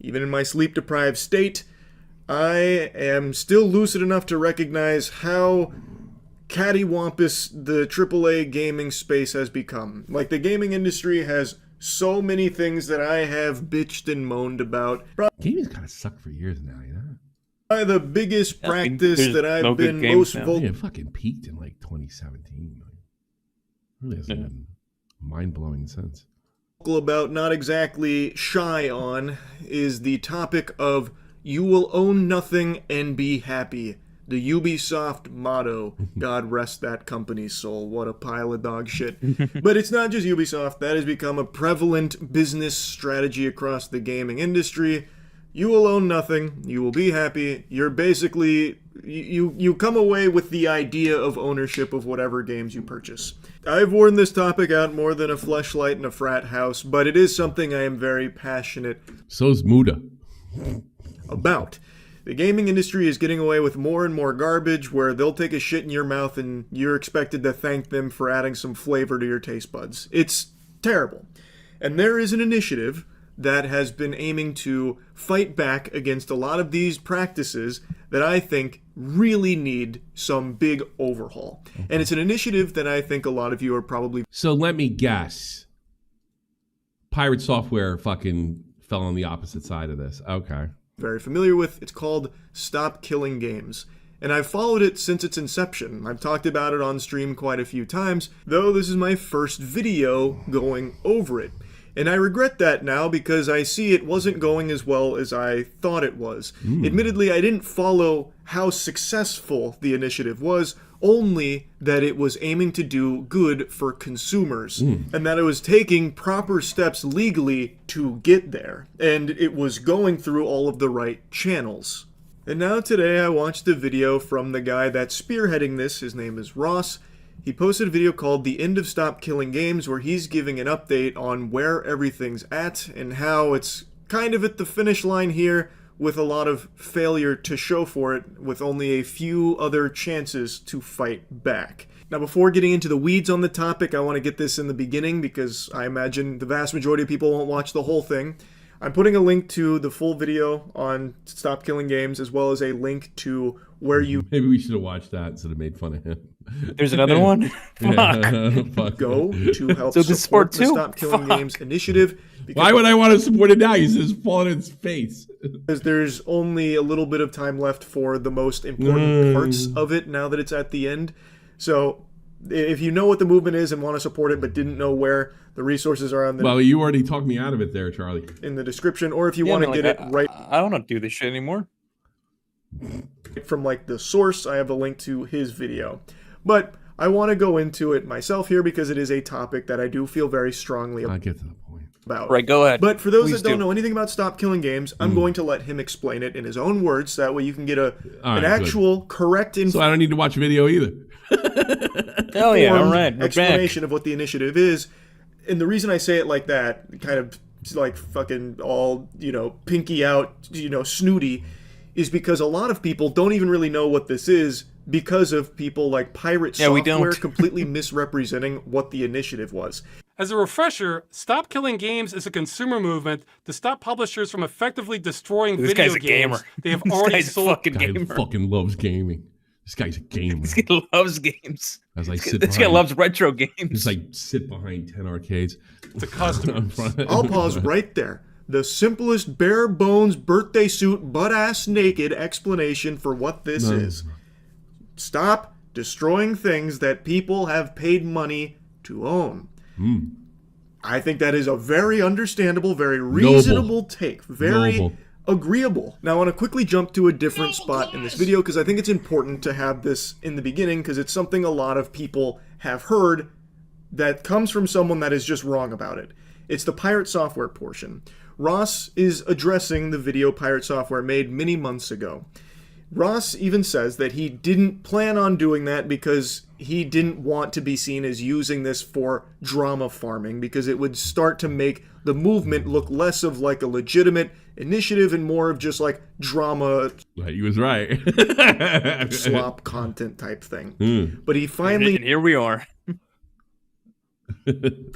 even in my sleep-deprived state, I am still lucid enough to recognize how cattywampus the AAA gaming space has become. Like, the gaming industry has so many things that I have bitched and moaned about. Gaming's kind of sucked for years now, you know? By the biggest practice that I've been most vocal. It fucking peaked in like 2017. Like, really hasn't been mind-blowing since. About, not exactly shy on, is the topic of you will own nothing and be happy. The Ubisoft motto. God rest that company's soul. What a pile of dog shit. But it's not just Ubisoft. That has become a prevalent business strategy across the gaming industry. You will own nothing. You will be happy. You're basically... You come away with the idea of ownership of whatever games you purchase. I've worn this topic out more than a fleshlight in a frat house, but it is something I am very passionate... So's Muda. ...about. The gaming industry is getting away with more and more garbage where they'll take a shit in your mouth and you're expected to thank them for adding some flavor to your taste buds. It's terrible. And there is an initiative that has been aiming to fight back against a lot of these practices that I think really need some big overhaul. And it's an initiative that I think a lot of you are probably... So let me guess. Pirate Software fucking fell on the opposite side of this. Okay. Very familiar with. It's called Stop Killing Games. and I've followed it since its inception. I've talked about it on stream quite a few times, though this is my first video going over it. And I regret that now because I see it wasn't going as well as I thought it was. Admittedly, I didn't follow how successful the initiative was, only that it was aiming to do good for consumers, and that it was taking proper steps legally to get there, and it was going through all of the right channels. And now today I watched a video from the guy that's spearheading this. His name is Ross. He posted a video called The End of Stop Killing Games, where he's giving an update on where everything's at and how it's kind of at the finish line here with a lot of failure to show for it, with only a few other chances to fight back. Now, before getting into the weeds on the topic, I want to get this in the beginning because I imagine the vast majority of people won't watch the whole thing. I'm putting a link to the full video on Stop Killing Games, as well as a link to where you... Maybe we should have watched that instead of made fun of him. There's another one? Fuck. Go to help So this support the too? Stop Killing Games initiative. Why would I want to support it now? He's just falling in his face. Because there's only a little bit of time left for the most important parts of it now that it's at the end. So if you know what the movement is and want to support it but didn't know where, the resources are on the... Well, you already talked me out of it there, Charlie. In the description, or if you want to get it right... I don't want to do this shit anymore. From like the source, I have a link to his video. But I want to go into it myself here because it is a topic that I do feel very strongly I'll get to the point. about. Right, go ahead. But for those Please that don't do. know anything about Stop Killing Games, I'm going to let him explain it in his own words, so that way you can get an right, actual correct So I don't need to watch a video either. Hell yeah, all right, we're explanation back. of what the initiative is. And the reason I say it like that, kind of like fucking all, pinky out, snooty, is because a lot of people don't even really know what this is because of people like Pirate we Software don't. completely misrepresenting what the initiative was. As a refresher, Stop Killing Games is a consumer movement to stop publishers from effectively destroying This video guy's a games gamer. they have This already guy's a sold. fucking Guy who gamer. fucking loves gaming. This guy's a gamer. This guy loves games. As I sit This guy behind- loves retro games. Just like sit behind 10 arcades. It's a customer. I'll pause right there. The simplest bare bones birthday suit butt ass naked explanation for what this is. Stop destroying things that people have paid money to own. I think that is a very understandable, very reasonable take. Very Noble. agreeable. Now I want to quickly jump to a different spot in this video because I think it's important to have this in the beginning because it's something a lot of people have heard that comes from someone that is just wrong about it. It's the Pirate Software portion. Ross is addressing the video Pirate Software made many months ago. Ross even says that he didn't plan on doing that because he didn't want to be seen as using this for drama farming because it would start to make the movement look less of like a legitimate initiative and more of just like drama He was right. slop content type thing. But he finally... And here we are.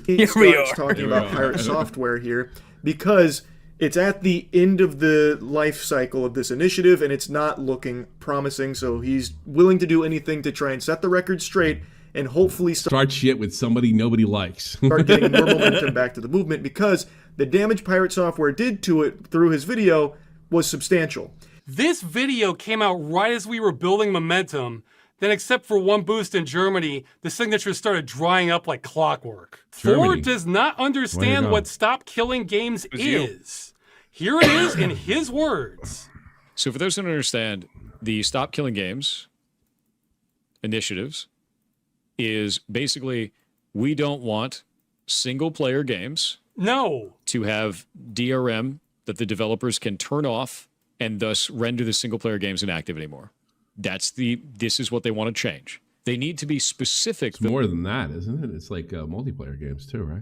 He starts talking about Pirate Software here because it's at the end of the life cycle of this initiative and it's not looking promising, so he's willing to do anything to try and set the record straight and hopefully Start shit with somebody nobody likes. start getting more momentum back to the movement because the damage Pirate Software did to it through his video was substantial. This video came out right as we were building momentum. Then, except for one boost in Germany, the signatures started drying up like clockwork. Germany. Ford does not understand go. what Stop Killing Games you. is. Here it is in his words. So for those who don't understand, the Stop Killing Games initiatives is basically we don't want single-player games No. to have DRM that the developers can turn off and thus render the single-player games inactive anymore. This is what they want to change. They need to be specific. It's more than that, isn't it? It's like multiplayer games too, right?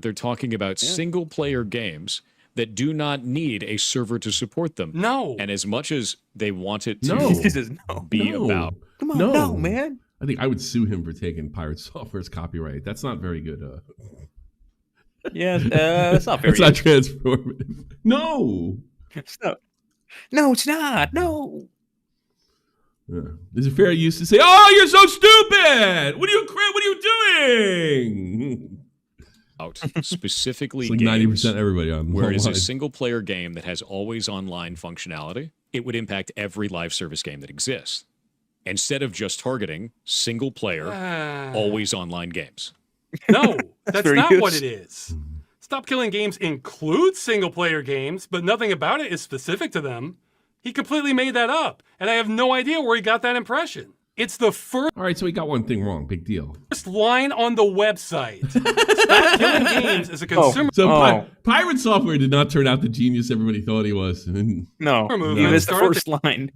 They're talking about single-player games that do not need a server to support them. No. And as much as they want it to No. be No. about... Come on, No. no, man. I think I would sue him for taking Pirate Software's copyright. That's not very good. Yeah, that's not very It's not transformative. No. No, it's not. No. Yeah. Is it fair use to say, "Oh, you're so stupid! What are you doing?" Out specifically It's like games 90% everybody on where it is a online. single-player game that has always online functionality. It would impact every live service game that exists. instead of just targeting single player, always online games. No, that's Very not good. what it is. Stop Killing Games includes single-player games, but nothing about it is specific to them. He completely made that up, and I have no idea where he got that impression. It's the first All right, so he got one thing wrong. Big deal. line on the website. Stop Killing Games is a consumer Pirate Software did not turn out the genius everybody thought he was. No, movement you missed the started first line.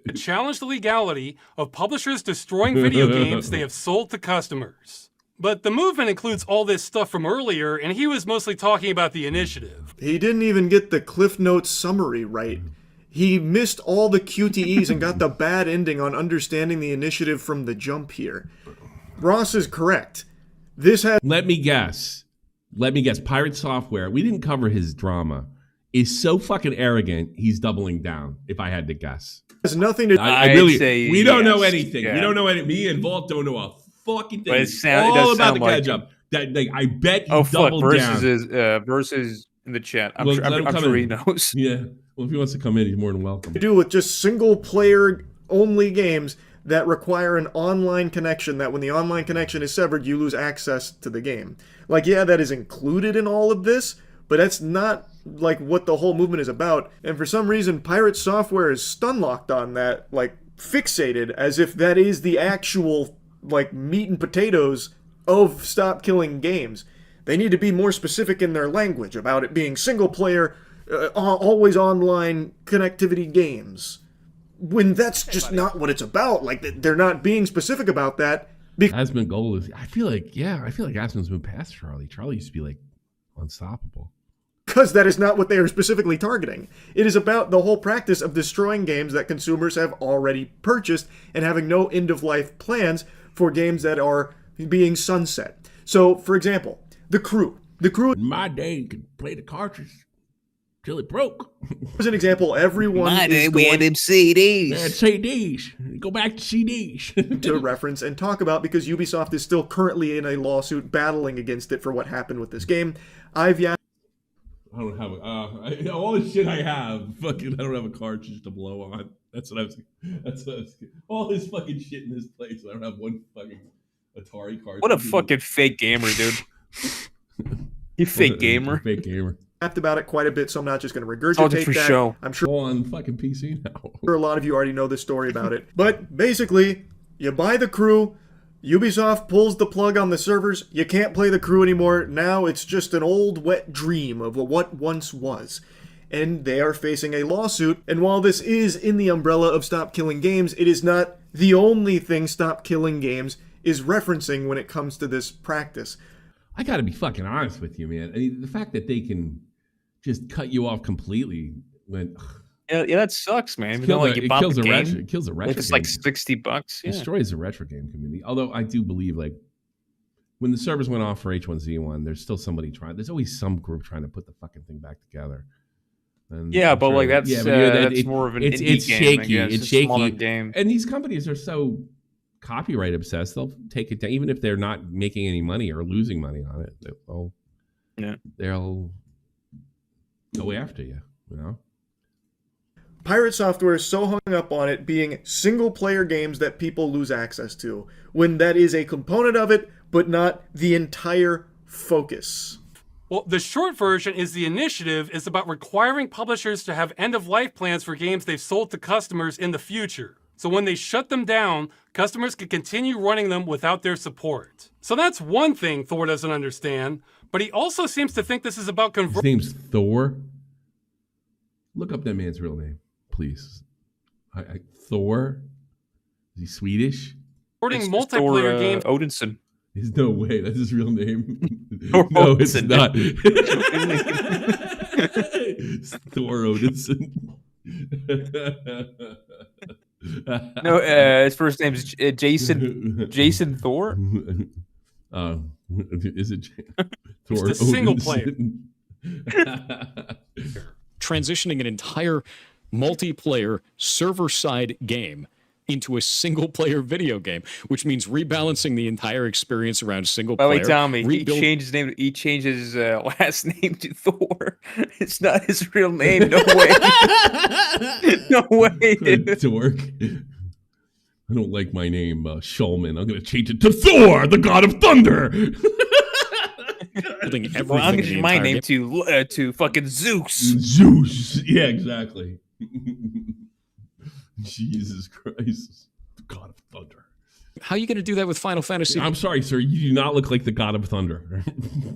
to challenge the legality of publishers destroying video games they have sold to customers. But the movement includes all this stuff from earlier, and he was mostly talking about the initiative. He didn't even get the Cliff Notes summary right. He missed all the QTEs and got the bad ending on understanding the initiative from the jump here. Ross is correct. This has... Let me guess. Pirate Software, we didn't cover his drama, is so fucking arrogant, he's doubling down, if I had to guess. Has nothing to... I really... say We don't know yes, anything. yeah. We don't know anything. Me and Vault don't know a fucking thing. But it All does about sound the like catch-up. I bet he Oh, fuck. doubled Versus down. is versus in the chat. I'm Well, sure, let I'm, him I'm come sure in. he knows. Yeah. Well, if he wants to come in, he's more than welcome. do with just single player only games that require an online connection, that when the online connection is severed, you lose access to the game. Like, yeah, that is included in all of this, but that's not like what the whole movement is about. And for some reason, Pirate Software is stun-locked on that, like fixated as if that is the actual like meat and potatoes of Stop Killing Games. They need to be more specific in their language about it being single player, always online connectivity games. When that's just not what it's about. Like, they're not being specific about that. Asmund goal is, I feel like Asmund's moved past Charlie. Charlie used to be like unstoppable. Because that is not what they are specifically targeting. It is about the whole practice of destroying games that consumers have already purchased and having no end-of-life plans for games that are being sunset. So, for example, The Crew. The Crew... In my day, you could play the cartridge till it broke. As an example, everyone is we had them CDs. Yeah, CDs. Go back to CDs. to reference and talk about because Ubisoft is still currently in a lawsuit battling against it for what happened with this game. I don't have all the shit I have. Fucking, I don't have a cartridge to blow on. That's what I was. All this fucking shit in this place. I don't have one fucking Atari cartridge. What a fucking fake gamer, dude. You fake gamer. Fake gamer. About it quite a bit, so I'm not just going to All just regurgitate for that. show. I'm sure on fucking PC now. a lot of you already know this story about it. But basically, you buy The Crew, Ubisoft pulls the plug on the servers, you can't play The Crew anymore, now it's just an old wet dream of what once was. And they are facing a lawsuit, and while this is in the umbrella of Stop Killing Games, it is not the only thing Stop Killing Games is referencing when it comes to this practice. I gotta be fucking honest with you, man. I mean, the fact that they can just cut you off completely when Yeah, that sucks, man. it Kills kills a retro It's like game. $60. Yeah. Destroys the retro game community. Although I do believe, like, when the servers went off for H1Z1, there's still somebody trying. There's always some group trying to put the fucking thing back together. And Yeah, I'm but sure like that- that's more of an it's indie game, shaky. I guess. It's It's a smaller shaky. game. And these companies are so copyright obsessed. They'll take it down, even if they're not making any money or losing money on it. They'll go after you. You know. Pirate Software is so hung up on it being single-player games that people lose access to, when that is a component of it, but not the entire focus. Well, the short version is the initiative is about requiring publishers to have end-of-life plans for games they've sold to customers in the future. So when they shut them down, customers can continue running them without their support. So that's one thing Thor doesn't understand, but he also seems to think this is about His name's Thor. Look up that man's real name, please. Thor? Is he Swedish? converting multiplayer games. Odinson. There's no way. That's his real name. Thor No, it's Odinson. not. It's Thor Odinson. No, his first name's Jason. Jason Thor. Is it It's Thor the single Odinson? Transitioning an entire multiplayer server-side game into a single-player video game, which means rebalancing the entire experience around single By the player. way, Tommy, he rebuild- changed his name. He changed his last name to Thor. It's not his real name. No way. No way, dude. To work. I don't like my name, Shulman. I'm going to change it to Thor, the god of thunder. Well, I'm gonna change my name to fucking Zeus. Zeus. Yeah, exactly. Jesus Christ. The god of thunder. How are you going to do that with Final Fantasy? I'm sorry, sir. You do not look like the god of thunder.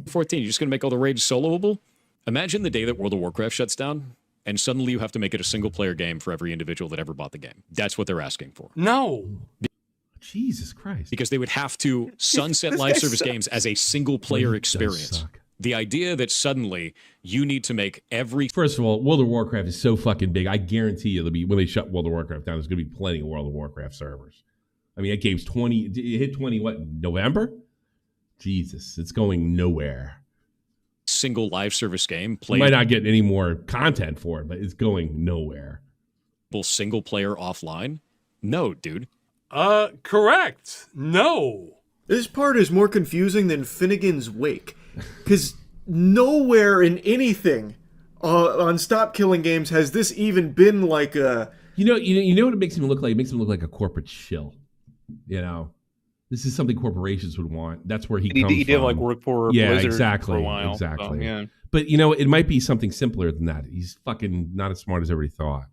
14. You're just going to make all the raids soloable? Imagine the day that World of Warcraft shuts down, and suddenly you have to make it a single-player game for every individual that ever bought the game. That's what they're asking for. No. Jesus Christ. Because they would have to sunset live service games as a single-player experience. The idea that suddenly you need to make every... First of all, World of Warcraft is so fucking big. I guarantee you, when they shut World of Warcraft down, there's going to be plenty of World of Warcraft servers. I mean, that game's 20... It hit 20, what, November? Jesus, it's going nowhere. Single live service game. You might not get any more content for it, but it's going nowhere. Single player offline? No, dude. Correct. No. This part is more confusing than Finnegan's Wake, because nowhere in anything on Stop Killing Games has this even been like a... You know what it makes him look like? It makes him look like a corporate shill. You know? This is something corporations would want. That's where he comes from. He did like work for Blizzard exactly, for a while. Exactly. So, yeah. But it might be something simpler than that. He's fucking not as smart as everybody thought.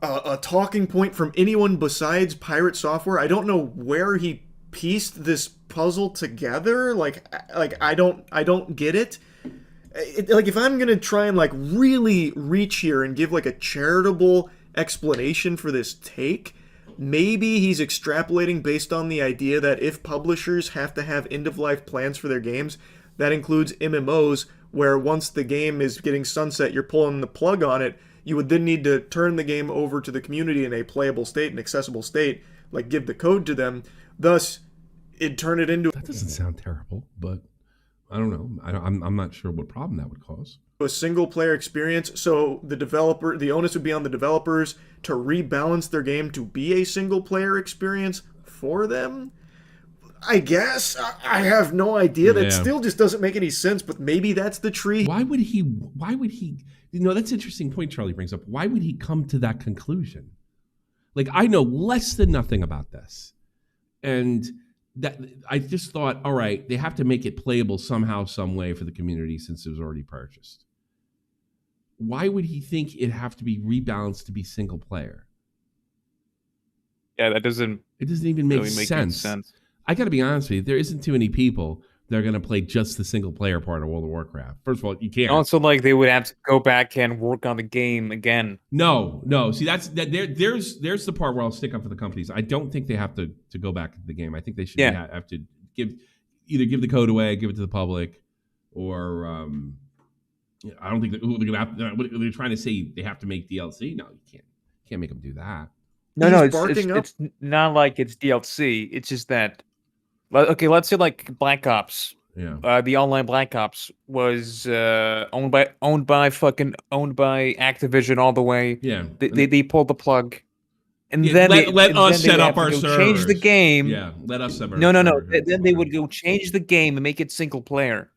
A talking point from anyone besides Pirate Software. I don't know where he pieced this puzzle together. Like I don't get it. Like if I'm gonna try and like really reach here and give like a charitable explanation for this take, maybe he's extrapolating based on the idea that if publishers have to have end-of-life plans for their games, that includes MMOs, where once the game is getting sunset, you're pulling the plug on it, you would then need to turn the game over to the community in a playable state, an accessible state, like give the code to them. Thus, it'd turn it into... That doesn't sound terrible, but I don't know. I'm not sure what problem that would cause. A single-player experience, so the onus would be on the developers to rebalance their game to be a single-player experience for them. I guess I have no idea. That still just doesn't make any sense. But maybe that's the tree. Why would he? That's an interesting point Charlie brings up. Why would he come to that conclusion? Like, I know less than nothing about this, and that I just thought, all right, they have to make it playable somehow, some way for the community since it was already purchased. Why would he think it'd have to be rebalanced to be single player? Yeah, that doesn't. It doesn't even make sense. I got to be honest with you. There isn't too many people that are going to play just the single player part of World of Warcraft. First of all, you can't. Also, like they would have to go back and work on the game again. No. See, there's the part where I'll stick up for the companies. I don't think they have to go back to the game. I think they should have to either give the code away, give it to the public, or I don't think they're going to have. They're trying to say they have to make DLC. No, you can't make them do that. No, it's not like it's DLC. It's just that. Okay, let's say like Black Ops. Yeah. The online Black Ops was owned by Activision all the way. Yeah. They pulled the plug, and then let us set up our servers. Change the game. Yeah. Let us set up. No. Then they would go change the game and make it single player.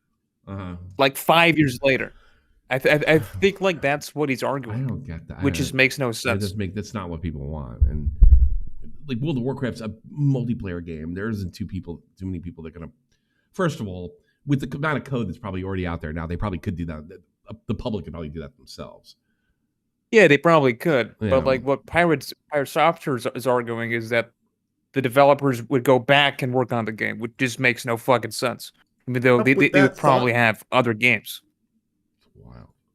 Like 5 years later. I think like that's what he's arguing. I don't get that. Which just makes no sense. That's not what people want. And like World of Warcraft's a multiplayer game. There isn't too many people that are gonna. First of all, with the amount of code that's probably already out there now, they probably could do that. The public could probably do that themselves. Yeah, they probably could. Yeah. But like what Pirate Software is arguing is that the developers would go back and work on the game, which just makes no fucking sense. I mean, they would probably have other games.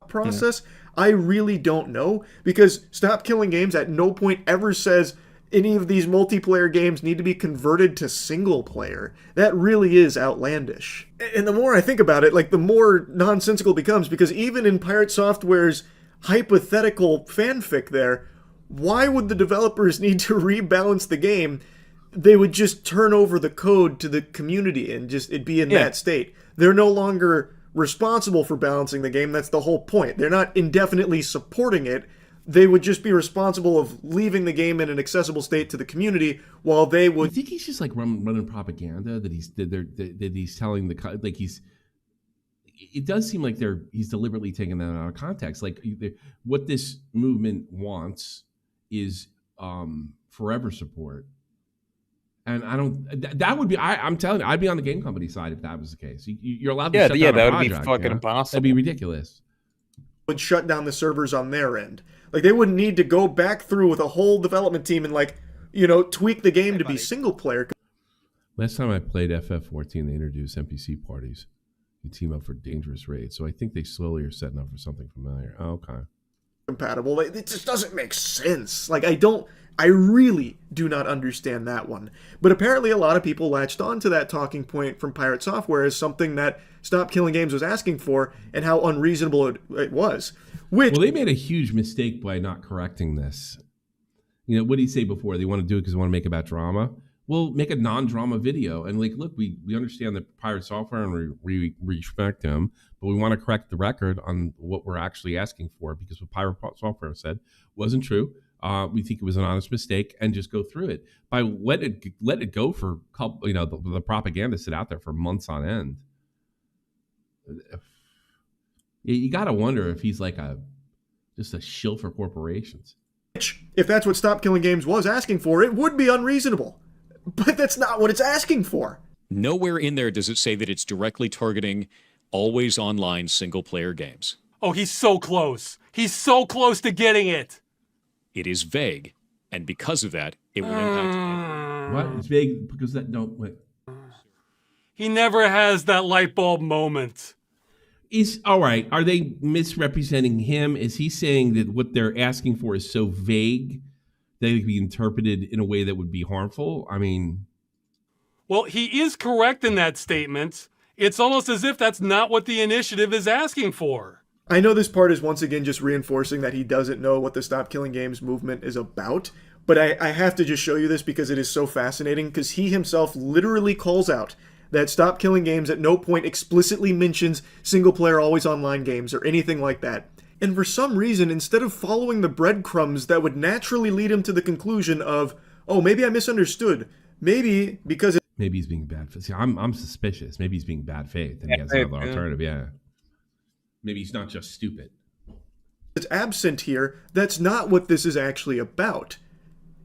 Process, I really don't know, because Stop Killing Games at no point ever says any of these multiplayer games need to be converted to single player. That really is outlandish. And the more I think about it, like the more nonsensical it becomes, because even in Pirate Software's hypothetical fanfic there, why would the developers need to rebalance the game? They would just turn over the code to the community and just it'd be in that state. They're no longer responsible for balancing the game. That's the whole point. They're not indefinitely supporting it. They would just be responsible of leaving the game in an accessible state to the community, while they would. I think he's just like running propaganda that he's telling the like he's. It does seem like he's deliberately taking that out of context. Like what this movement wants is forever support And I don't. That would be. I'm telling you, I'd be on the game company side if that was the case. You're allowed to. Yeah, shut yeah, down a that would be project, fucking you know? impossible. That'd be ridiculous. Would shut down the servers on their end. Like they wouldn't need to go back through with a whole development team and tweak the game to be single player. Last time I played FF14, they introduced NPC parties. You team up for dangerous raids. So I think they slowly are setting up for something familiar. Oh, okay. Compatible. It just doesn't make sense. I really do not understand that one. But apparently a lot of people latched on to that talking point from Pirate Software as something that Stop Killing Games was asking for and how unreasonable it was. Well, they made a huge mistake by not correcting this. You know, what did he say before? They want to do it because they want to make about drama. Well, make a non-drama video. And look, we understand that Pirate Software and we respect them, but we want to correct the record on what we're actually asking for because what Pirate Software said wasn't true. We think it was an honest mistake and just go through it. By let it go for the propaganda sit out there for months on end. You got to wonder if he's like just a shill for corporations. If that's what Stop Killing Games was asking for, it would be unreasonable. But that's not what it's asking for. Nowhere in there does it say that it's directly targeting always online single player games. Oh, he's so close. He's so close to getting it. It is vague, and because of that, it will impact. What? It's vague because that don't wait. He never has that light bulb moment. Is all right. Are they misrepresenting him? Is he saying that what they're asking for is so vague that it could be interpreted in a way that would be harmful? I mean, well, he is correct in that statement. It's almost as if that's not what the initiative is asking for. I know this part is once again just reinforcing that he doesn't know what the Stop Killing Games movement is about, but I have to just show you this because it is so fascinating, because he himself literally calls out that Stop Killing Games at no point explicitly mentions single-player always-online games or anything like that. And for some reason, instead of following the breadcrumbs that would naturally lead him to the conclusion of, oh, maybe I misunderstood, maybe because... Maybe he's being bad faith. See, I'm suspicious. Maybe he's being bad faith and he has another alternative, yeah. Maybe he's not just stupid. It's absent here. That's not what this is actually about.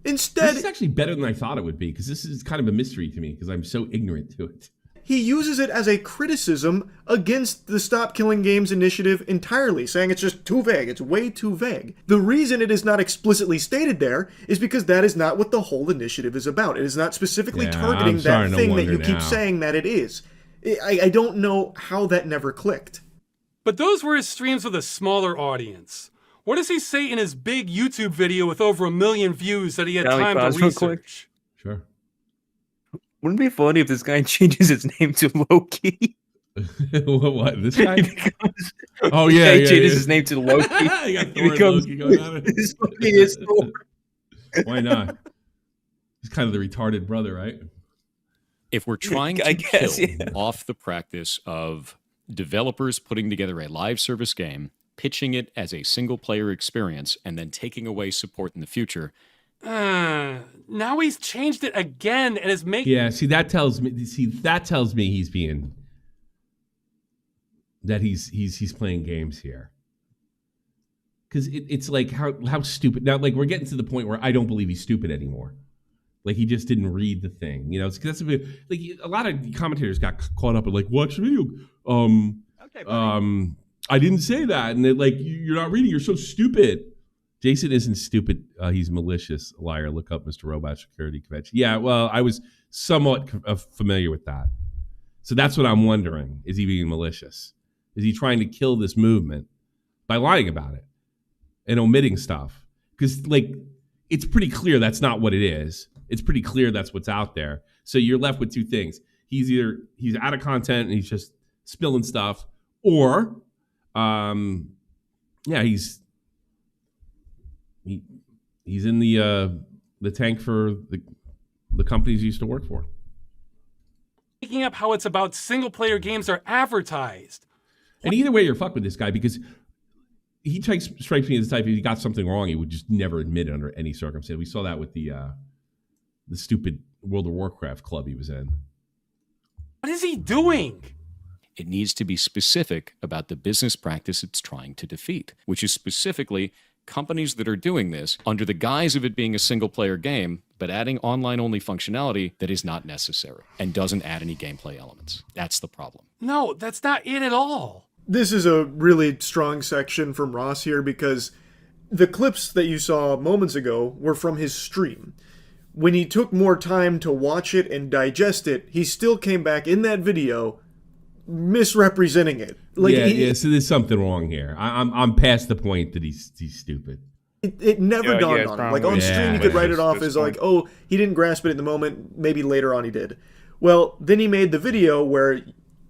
Instead, this is actually better than I thought it would be, because this is kind of a mystery to me, because I'm so ignorant to it. He uses it as a criticism against the Stop Killing Games initiative entirely, saying it's just too vague. It's way too vague. The reason it is not explicitly stated there is because that is not what the whole initiative is about. It is not specifically targeting that thing that you keep saying that it is. I don't know how that never clicked. But those were his streams with a smaller audience. What does he say in his big YouTube video with over 1 million views that he had time to research? Sure. Wouldn't it be funny if this guy changes his name to Loki? What? This guy? Oh yeah, he changes his name to Loki. He becomes Loki. Why not? He's kind of the retarded brother, right? If we're trying to kill off the practice of developers putting together a live service game, pitching it as a single-player experience, and then taking away support in the future. Now he's changed it again and is making... Yeah, that tells me he's being... that he's playing games here. Because it's like, how stupid... Now, like, we're getting to the point where I don't believe he's stupid anymore. Like, he just didn't read the thing. You know, that's like a lot of commentators got caught up in, like, watch the video. I didn't say that. And they're like, you're not reading. You're so stupid. Jason isn't stupid. He's malicious. Liar. Look up Mr. Robot Security Convention. Yeah, well, I was somewhat familiar with that. So that's what I'm wondering. Is he being malicious? Is he trying to kill this movement by lying about it and omitting stuff? Because, like, it's pretty clear that's not what it is. It's pretty clear that's what's out there. So you're left with two things. He's out of content and he's just spilling stuff, or he's in the tank for the companies he used to work for. Picking up how it's about single-player games are advertised. And either way, you're fucked with this guy, because he strikes me as the type, if he got something wrong, he would just never admit it under any circumstance. We saw that with the stupid World of Warcraft club he was in. What is he doing? It needs to be specific about the business practice it's trying to defeat, which is specifically companies that are doing this under the guise of it being a single-player game, but adding online-only functionality that is not necessary and doesn't add any gameplay elements. That's the problem. No, that's not it at all. This is a really strong section from Ross here because the clips that you saw moments ago were from his stream. When he took more time to watch it and digest it, he still came back in that video misrepresenting it. Like so there's something wrong here. I'm past the point that he's stupid. It never dawned on him. Like on stream, you could write it off as like, oh, he didn't grasp it at the moment. Maybe later on he did. Well, then he made the video where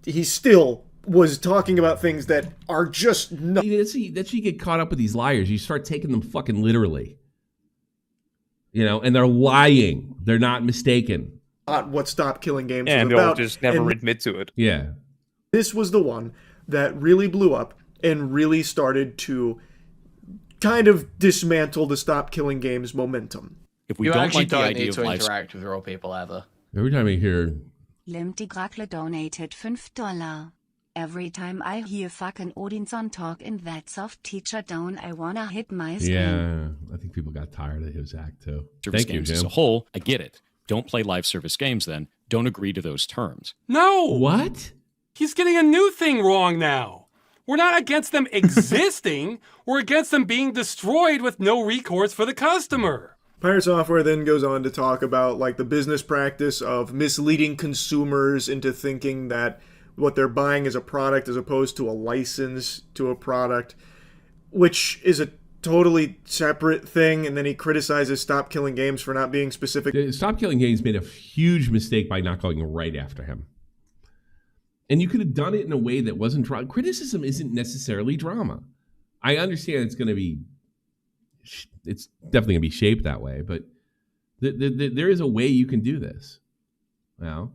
he still was talking about things that are just not. That's how you get caught up with these liars. You start taking them fucking literally. You know, and they're lying. They're not mistaken. Not what Stop Killing Games was and about. they'll just never admit to it. Yeah. This was the one that really blew up and really started to kind of dismantle the Stop Killing Games momentum. If we don't like the idea of interact with real people ever. Every time I hear Limty Grakle donated $5. Every time I hear fucking Odinson talk in that soft teacher tone, I wanna hit my screen. Yeah, I think people got tired of his act too. Service Thank you, games Jim. as a whole, I get it. Don't play live service games then. Don't agree to those terms. No! What? He's getting a new thing wrong now. We're not against them existing. We're against them being destroyed with no recourse for the customer. Pirate Software then goes on to talk about like the business practice of misleading consumers into thinking that what they're buying is a product as opposed to a license to a product, which is a totally separate thing. And then he criticizes Stop Killing Games for not being specific. Stop Killing Games made a huge mistake by not going right after him. And you could have done it in a way that wasn't drama. Criticism isn't necessarily drama. I understand it's definitely going to be shaped that way, but there is a way you can do this. Well,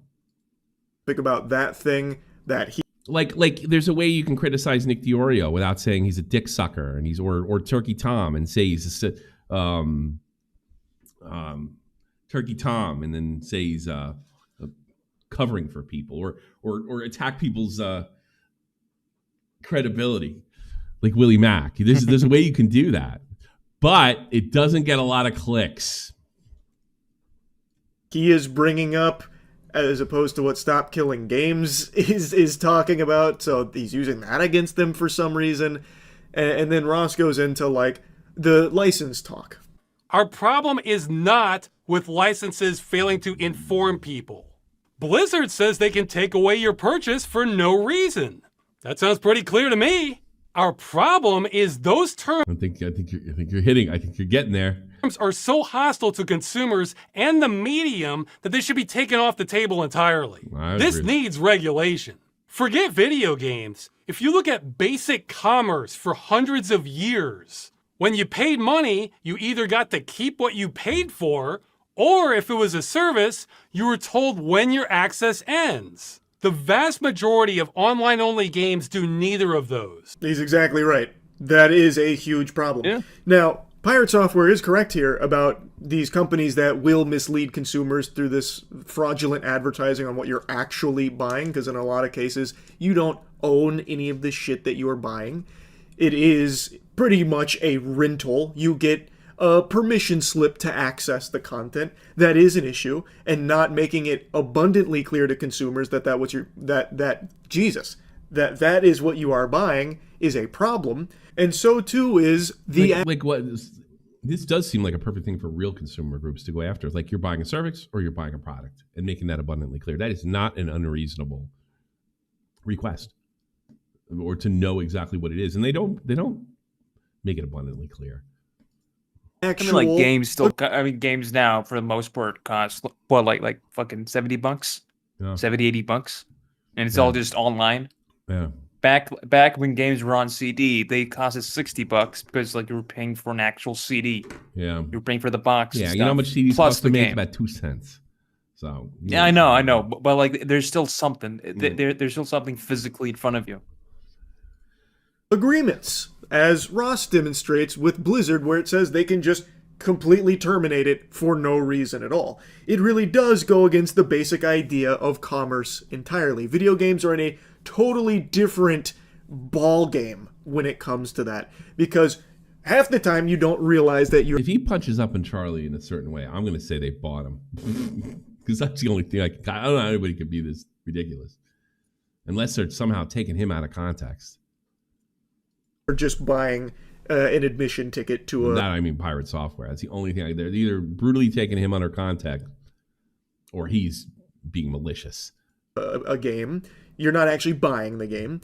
think about that thing that he like there's a way you can criticize Nick DiOrio without saying he's a dick sucker and he's or Turkey Tom and say he's Turkey Tom and then say he's covering for people or attack people's credibility like Willie Mack. There's a way you can do that, but it doesn't get a lot of clicks. He is bringing up as opposed to what Stop Killing Games is talking about. So he's using that against them for some reason. And then Ross goes into like the license talk. Our problem is not with licenses failing to inform people. Blizzard says they can take away your purchase for no reason. That sounds pretty clear to me. Our problem is those terms. I think you're hitting. I think you're getting there. Are so hostile to consumers and the medium that they should be taken off the table entirely. This needs regulation. Forget video games. If you look at basic commerce for hundreds of years, when you paid money, you either got to keep what you paid for, or if it was a service, you were told when your access ends. The vast majority of online-only games do neither of those. He's exactly right. That is a huge problem. Yeah. Now, Pirate Software is correct here about these companies that will mislead consumers through this fraudulent advertising on what you're actually buying, because in a lot of cases, you don't own any of the shit that you are buying. It is pretty much a rental. You get a permission slip to access the content. That is an issue, and not making it abundantly clear to consumers that that is what you are buying is a problem. And so too is the this does seem like a perfect thing for real consumer groups to go after. Like you're buying a service or you're buying a product, and making that abundantly clear. That is not an unreasonable request, or to know exactly what it is, and they don't make it abundantly clear. Games games now for the most part cost like fucking $70, yeah. $70-$80, and it's all just online. Yeah. Back when games were on CD, they costed $60 because like you were paying for an actual CD. Yeah. You were paying for the box. Yeah, and you know how much CDs plus cost the to make? game. About 2 cents. So yeah, I know, but like there's still something. There's still something physically in front of you. Agreements, as Ross demonstrates with Blizzard, where it says they can just completely terminate it for no reason at all. It really does go against the basic idea of commerce entirely. Video games are in a totally different ball game when it comes to that, because half the time you don't realize that you're. If he punches up on Charlie in a certain way, I'm going to say they bought him. Because that's the only thing I don't know how anybody could be this ridiculous. Unless they're somehow taking him out of context. Or just buying an admission ticket to a. That I mean pirate software. That's the only thing. They're either brutally taking him under context or he's being malicious. A game. You're not actually buying the game.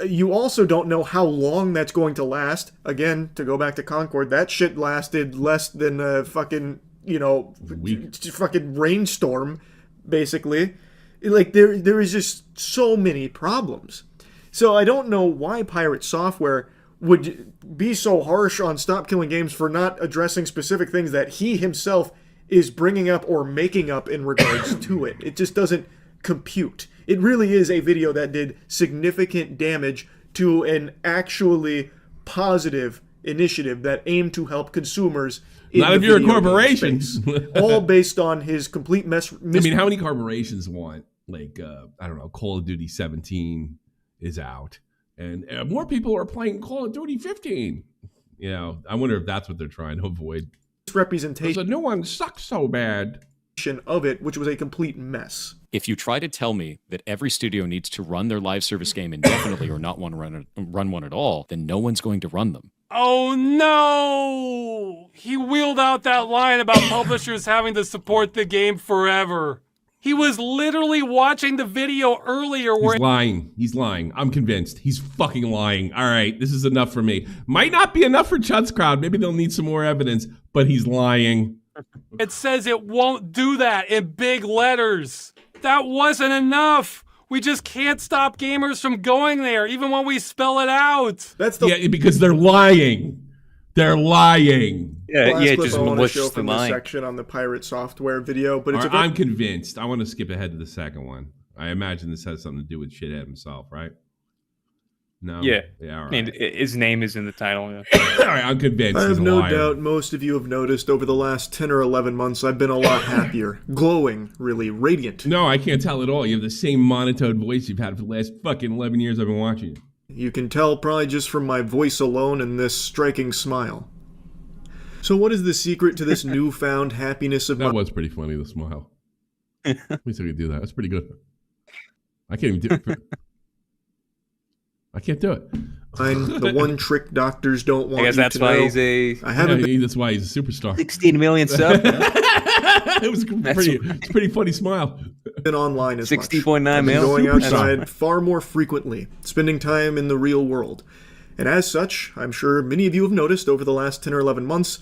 You also don't know how long that's going to last. Again, to go back to Concord, that shit lasted less than a fucking, fucking rainstorm, basically. Like, there is just so many problems. So I don't know why Pirate Software would be so harsh on Stop Killing Games for not addressing specific things that he himself is bringing up or making up in regards to it. It just doesn't compute. It really is a video that did significant damage to an actually positive initiative that aimed to help consumers. Not if you're a corporation. All based on his complete mess. I mean, how many corporations want, like, I don't know, Call of Duty 17 is out, and more people are playing Call of Duty 15. You know, I wonder if that's what they're trying to avoid. Representation. So no one sucks so bad. Of it, which was a complete mess. If you try to tell me that every studio needs to run their live service game indefinitely or not want to run one at all, then no one's going to run them. Oh no! He wheeled out that line about publishers having to support the game forever. He was literally watching the video earlier where— He's lying. He's lying. I'm convinced. He's fucking lying. All right, this is enough for me. Might not be enough for Chud's crowd. Maybe they'll need some more evidence, but he's lying. it says it won't do that in big letters. That wasn't enough. We just can't stop gamers from going there, even when we spell it out. Yeah, because they're lying. They're lying. Just malicious from the section on the Pirate Software video, but it's. I'm convinced. I want to skip ahead to the second one. I imagine this has something to do with Shithead himself, right? No. Yeah. Yeah. All right. I mean, his name is in the title. Yeah. All right, I'm convinced. I have he's a no liar. doubt most of you have noticed over the last 10 or 11 months I've been a lot happier. Glowing, really, radiant. No, I can't tell at all. You have the same monotone voice you've had for the last fucking 11 years I've been watching you. You can tell probably just from my voice alone and this striking smile. So what is the secret to this newfound happiness of mine? That was pretty funny, the smile. At least I could do that. That's pretty good. I can't even do it. I can't do it. The one trick doctors don't want. I guess that's why he's a. I haven't. That's why he's a superstar. 16 million subs. It was it's a pretty funny smile. Been online as 60.9 much. million. Going outside far more frequently, spending time in the real world, and as such, I'm sure many of you have noticed over the last 10 or 11 months,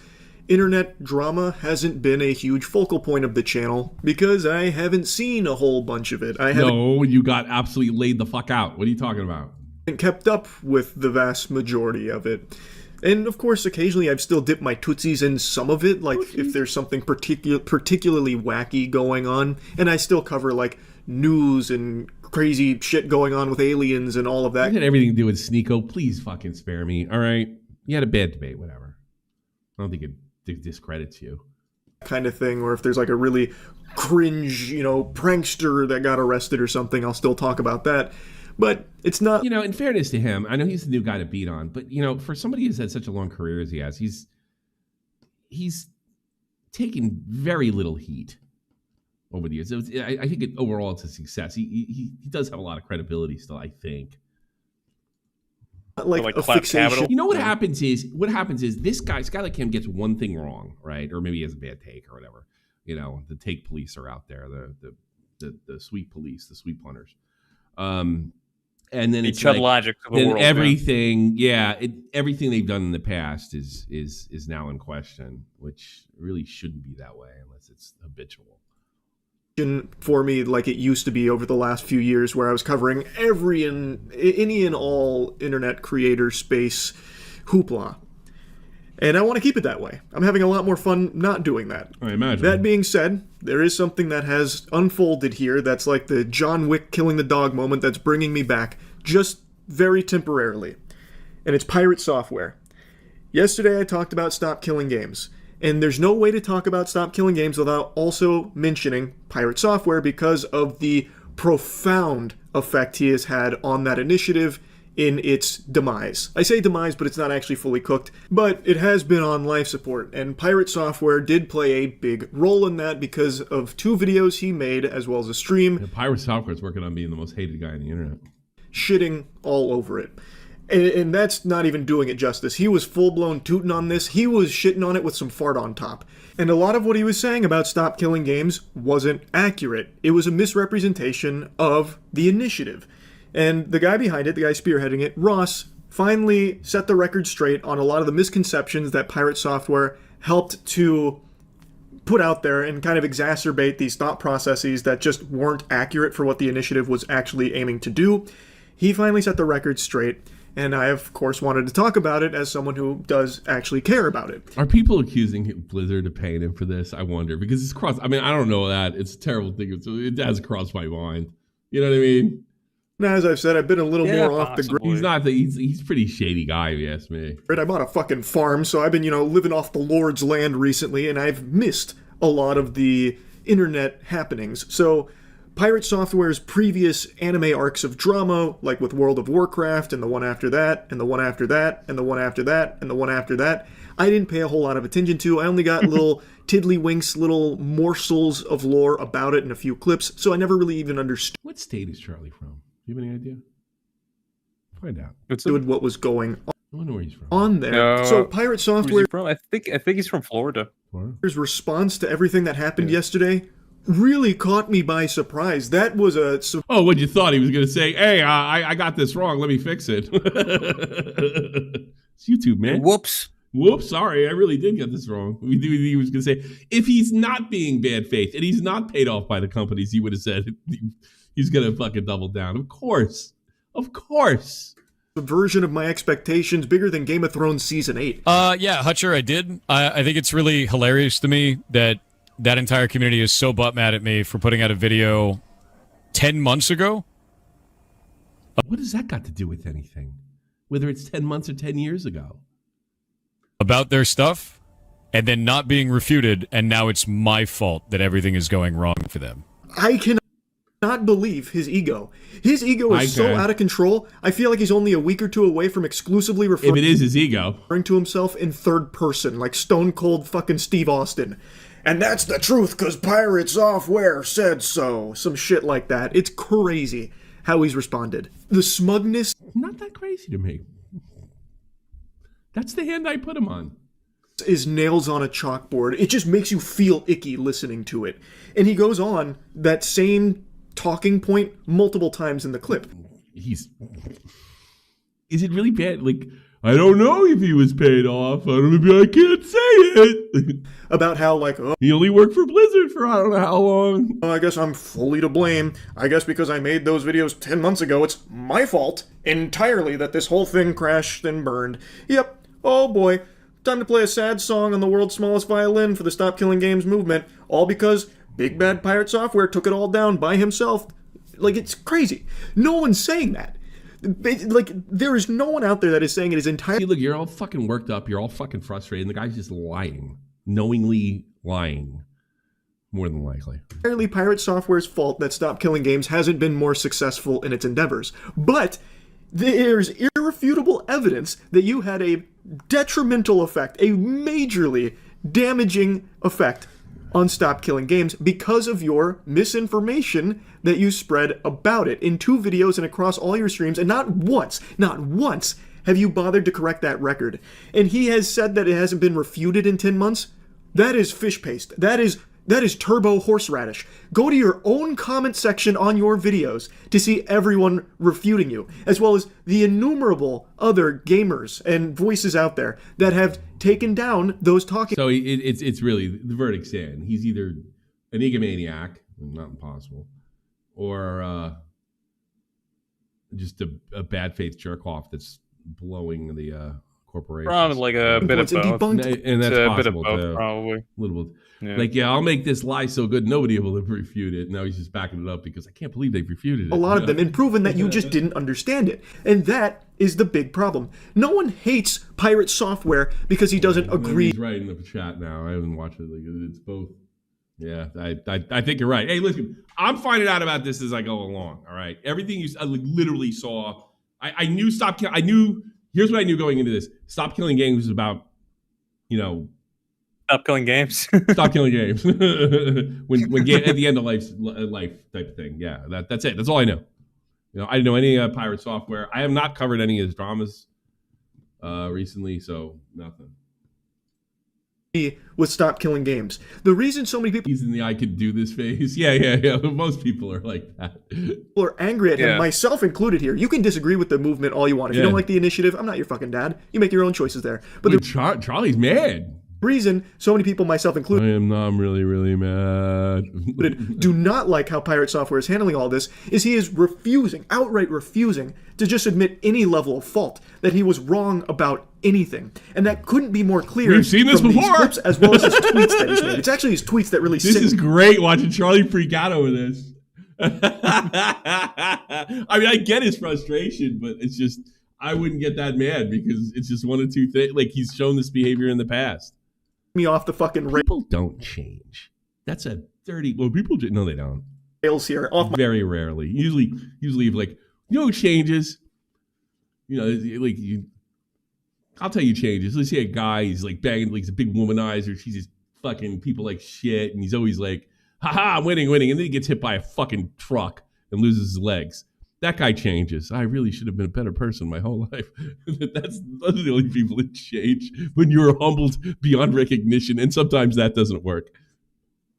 internet drama hasn't been a huge focal point of the channel because I haven't seen a whole bunch of it. No, you got absolutely laid the fuck out. What are you talking about? Kept up with the vast majority of it. And of course, occasionally I've still dipped my tootsies in some of it, like if there's something particularly wacky going on, and I still cover like news and crazy shit going on with aliens and all of that. It had everything to do with Sneeko. Please fucking spare me, all right? You had a bad debate, whatever. I don't think it discredits you. Kind of thing, or if there's like a really cringe, prankster that got arrested or something, I'll still talk about that. But it's not... in fairness to him, I know he's the new guy to beat on, but, for somebody who's had such a long career as he has, he's taken very little heat over the years. I think overall it's a success. He does have a lot of credibility still, I think. Like a fixation. What happens is this guy like him gets one thing wrong, right? Or maybe he has a bad take or whatever. The take police are out there, the sweep police, the sweep hunters. And then it's like, logic to the then world, everything, everything they've done in the past is now in question, which really shouldn't be that way unless it's habitual. For me, like it used to be over the last few years, where I was covering any and all internet creator space hoopla, and I want to keep it that way. I'm having a lot more fun not doing that. I imagine. That being said, there is something that has unfolded here that's like the John Wick killing the dog moment that's bringing me back, just very temporarily. And it's Pirate Software. Yesterday I talked about Stop Killing Games. And there's no way to talk about Stop Killing Games without also mentioning Pirate Software because of the profound effect he has had on that initiative in its demise. I say demise, but it's not actually fully cooked, but it has been on life support, and Pirate Software did play a big role in that because of 2 videos he made, as well as a stream. Yeah, Pirate Software is working on being the most hated guy on the internet. Shitting all over it. And that's not even doing it justice. He was full-blown tooting on this. He was shitting on it with some fart on top. And a lot of what he was saying about Stop Killing Games wasn't accurate. It was a misrepresentation of the initiative. And the guy behind it, the guy spearheading it, Ross, finally set the record straight on a lot of the misconceptions that Pirate Software helped to put out there and kind of exacerbate these thought processes that just weren't accurate for what the initiative was actually aiming to do. He finally set the record straight. And I, of course, wanted to talk about it as someone who does actually care about it. Are people accusing Blizzard of paying him for this? I wonder, because it's crossed. I mean, I don't know that. It's a terrible thing. It has crossed my mind. You know what I mean? Now, as I've said, I've been a little more off the grid. He's not. He's a pretty shady guy, if you ask me. I bought a fucking farm, so I've been, living off the Lord's land recently, and I've missed a lot of the internet happenings. So Pirate Software's previous anime arcs of drama, like with World of Warcraft, and the one after that, and the one after that, and the one after that, and the one after that, I didn't pay a whole lot of attention to. I only got little tiddlywinks, little morsels of lore about it in a few clips, so I never really even understood. What state is Charlie from? Do you have any idea? Find out. What was going on. I wonder where he's from. On there. So Pirate Software. I think he's from Florida. His response to everything that happened yesterday really caught me by surprise. That was a... Oh, what you thought he was going to say? Hey, I got this wrong. Let me fix it. It's YouTube, man. Whoops. Sorry, I really did get this wrong. He was going to say, if he's not being bad faith and he's not paid off by the companies, he would have said he's going to fucking double down. Of course. Version of my expectations, bigger than Game of Thrones Season 8. Yeah, Hutcher, I did. I think it's really hilarious to me that entire community is so butt mad at me for putting out a video 10 months ago. What does that got to do with anything? Whether it's 10 months or 10 years ago. About their stuff, and then not being refuted, and now it's my fault that everything is going wrong for them. I cannot believe his ego. His ego is so out of control, I feel like he's only a week or two away from exclusively referring... If it is his ego. ...referring to himself in third person, like Stone Cold fucking Steve Austin. And that's the truth, because Pirate Software said so. Some shit like that. It's crazy how he's responded. The smugness... Not that crazy to me. That's the hand I put him on. ...is nails on a chalkboard. It just makes you feel icky listening to it. And he goes on that same talking point multiple times in the clip. Is it really bad? Like... I don't know if he was paid off. I can't say it. About how, like, he only worked for Blizzard for I don't know how long. I guess I'm fully to blame. I guess because I made those videos 10 months ago, it's my fault entirely that this whole thing crashed and burned. Yep. Oh boy. Time to play a sad song on the world's smallest violin for the Stop Killing Games movement. All because Big Bad Pirate Software took it all down by himself. Like, it's crazy. No one's saying that. Like, there is no one out there that is saying it is entirely... See, look, you're all fucking worked up. You're all fucking frustrated. And the guy's just lying. Knowingly lying. More than likely. Entirely Pirate Software's fault that Stop Killing Games hasn't been more successful in its endeavors. But there's irrefutable evidence that you had a detrimental effect, a majorly damaging effect on Stop Killing Games because of your misinformation that you spread about it in 2 videos and across all your streams, and not once have you bothered to correct that record. And he has said that it hasn't been refuted in 10 months. That is fish paste. That is turbo horseradish. Go to your own comment section on your videos to see everyone refuting you, as well as the innumerable other gamers and voices out there that have taken down those talking... So it's really, the verdict's in. He's either an egomaniac, not impossible, or just a bad faith jerk off that's blowing the corporation. Probably like a bit of both. And that's a possible bit of both, too. probably. A little bit. Yeah. Like, I'll make this lie so good nobody will refute it. Now he's just backing it up because I can't believe they've refuted it. A lot of them, and proven that you just didn't understand it. And that is the big problem. No one hates Pirate Software because he doesn't agree. He's writing the chat now. I haven't watched it. Like, it's both. Yeah, I think you're right. Hey, listen, I'm finding out about this as I go along, all right? Everything I literally saw I knew I knew. Here's what I knew going into this: Stop Killing Games was about, Stop killing games. Stop killing games. when at the end of life type of thing. Yeah, that's it. That's all I know. I didn't know any Pirate Software. I have not covered any of his dramas recently, so nothing. With Stop Killing Games. The reason so many people... He's in the I could do this phase. Yeah. Most people are like that. People are angry at him, myself included here. You can disagree with the movement all you want. If you don't like the initiative, I'm not your fucking dad. You make your own choices there. But Charlie's mad. Reason so many people, myself included, I'm really, really mad. do not like how Pirate Software is handling all this is he is outright refusing to just admit any level of fault, that he was wrong about anything. And that couldn't be more clear. We've seen this from before. These clips, as well as his tweets that he's made. It's actually his tweets that really This is great watching Charlie freak out over this. I mean, I get his frustration, but it's just, I wouldn't get that mad because it's just one of two things. Like, he's shown this behavior in the past. Me off the fucking people don't change. That's a dirty. Well, people do. No, they don't. Rails here. Very rarely. Usually, like, who changes? Like I'll tell you changes. Let's say a guy, he's like banging, like he's a big womanizer. She's just fucking people like shit, and he's always like, "Ha I'm winning," and then he gets hit by a fucking truck and loses his legs. That guy changes. I really should have been a better person my whole life. Those are the only people that change when you're humbled beyond recognition, and sometimes that doesn't work.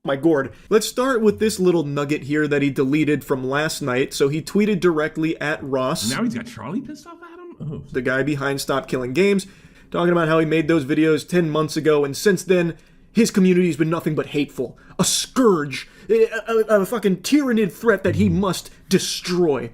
My gourd. Let's start with this little nugget here that he deleted from last night. So he tweeted directly at Ross. Now he's got Charlie pissed off at him? Oh. The guy behind Stop Killing Games, talking about how he made those videos 10 months ago, and since then, his community has been nothing but hateful. A scourge. A fucking tyrannid threat that he must destroy.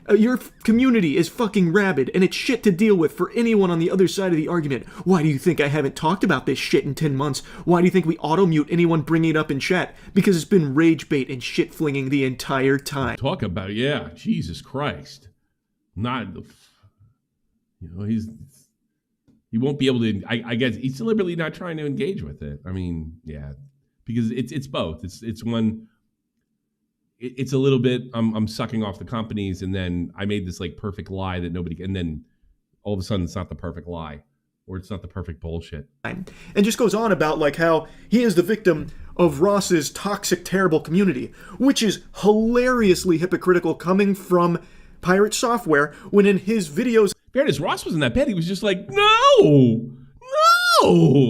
Your community is fucking rabid, and it's shit to deal with for anyone on the other side of the argument. Why do you think I haven't talked about this shit in 10 months? Why do you think we auto-mute anyone bringing it up in chat? Because it's been rage bait and shit flinging the entire time. Talk about it, yeah. Jesus Christ. Not, he won't be able to, I guess, he's deliberately not trying to engage with it. I mean, yeah, because it's both. It's one... It's a little bit, I'm sucking off the companies, and then I made this like perfect lie that nobody, and then all of a sudden it's not the perfect lie, or it's not the perfect bullshit. And just goes on about like how he is the victim of Ross's toxic, terrible community, which is hilariously hypocritical coming from Pirate Software, when in his videos... Fairness, Ross wasn't that bad. He was just like, no,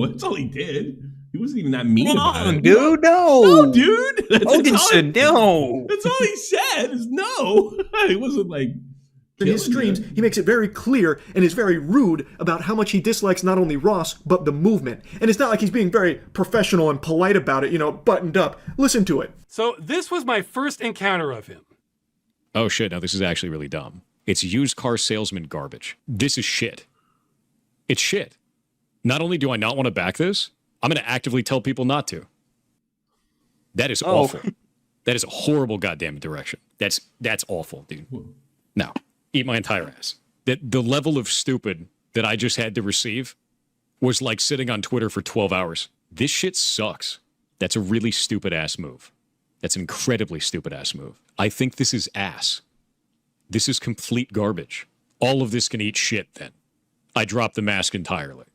that's all he did. He wasn't even that mean about it. Dude, no. No, dude. Hogan said no. That's all he said is no. It wasn't like... In his streams, he makes it very clear and is very rude about how much he dislikes not only Ross, but the movement. And it's not like he's being very professional and polite about it, buttoned up. Listen to it. So this was my first encounter of him. Oh shit, now this is actually really dumb. It's used car salesman garbage. This is shit. It's shit. Not only do I not want to back this, I'm going to actively tell people not to. That is awful. That is a horrible goddamn direction. That's awful, dude. No, eat my entire ass. The level of stupid that I just had to receive was like sitting on Twitter for 12 hours. This shit sucks. That's a really stupid ass move. That's an incredibly stupid ass move. I think this is ass. This is complete garbage. All of this can eat shit then. I drop the mask entirely.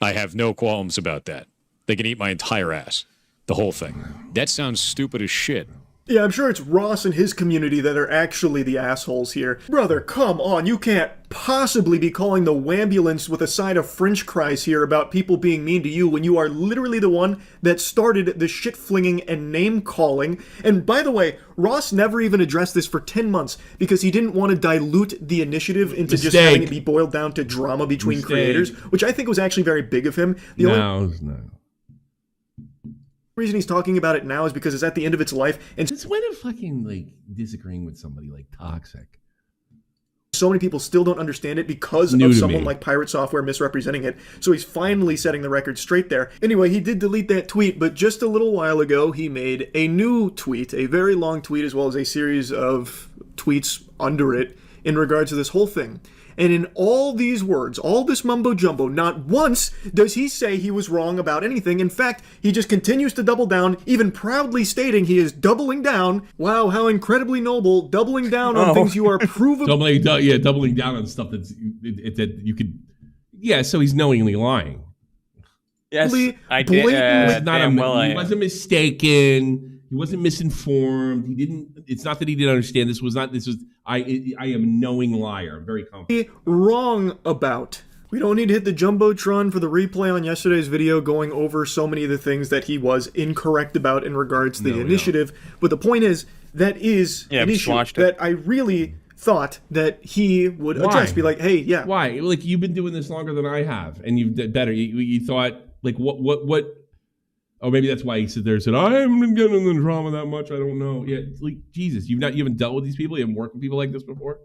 I have no qualms about that. They can eat my entire ass. The whole thing. That sounds stupid as shit. Yeah, I'm sure it's Ross and his community that are actually the assholes here. Brother, come on, you can't possibly be calling the wambulance with a side of French fries here about people being mean to you when you are literally the one that started the shit-flinging and name-calling. And by the way, Ross never even addressed this for 10 months because he didn't want to dilute the initiative into just having it be boiled down to drama between creators, which I think was actually very big of him. No. The reason he's talking about it now is because it's at the end of its life, and since when are fucking like disagreeing with somebody like toxic? So many people still don't understand it because of someone like Pirate Software misrepresenting it. So he's finally setting the record straight there. Anyway, he did delete that tweet, but just a little while ago, he made a new tweet, a very long tweet, as well as a series of tweets under it in regards to this whole thing. And in all these words, all this mumbo jumbo, not once does he say he was wrong about anything. In fact, he just continues to double down, even proudly stating he is doubling down. Wow, how incredibly noble, doubling down on things you are provable. Doubling down on stuff that you could. Yeah, so he's knowingly lying. Yes, I did. He wasn't mistaken. He wasn't misinformed. He didn't. It's not that he didn't understand. This was. I am a knowing liar. I'm very confident. Wrong about. We don't need to hit the jumbotron for the replay on yesterday's video going over so many of the things that he was incorrect about in regards to the initiative. But the point is, that is an issue that I really thought that he would address. Be like, hey, yeah. Why? Like, you've been doing this longer than I have, and you've done better. You thought, like, what? Oh, maybe that's why he said I haven't been getting in the drama that much. I don't know. Yeah, like, Jesus, you haven't dealt with these people. You haven't worked with people like this before.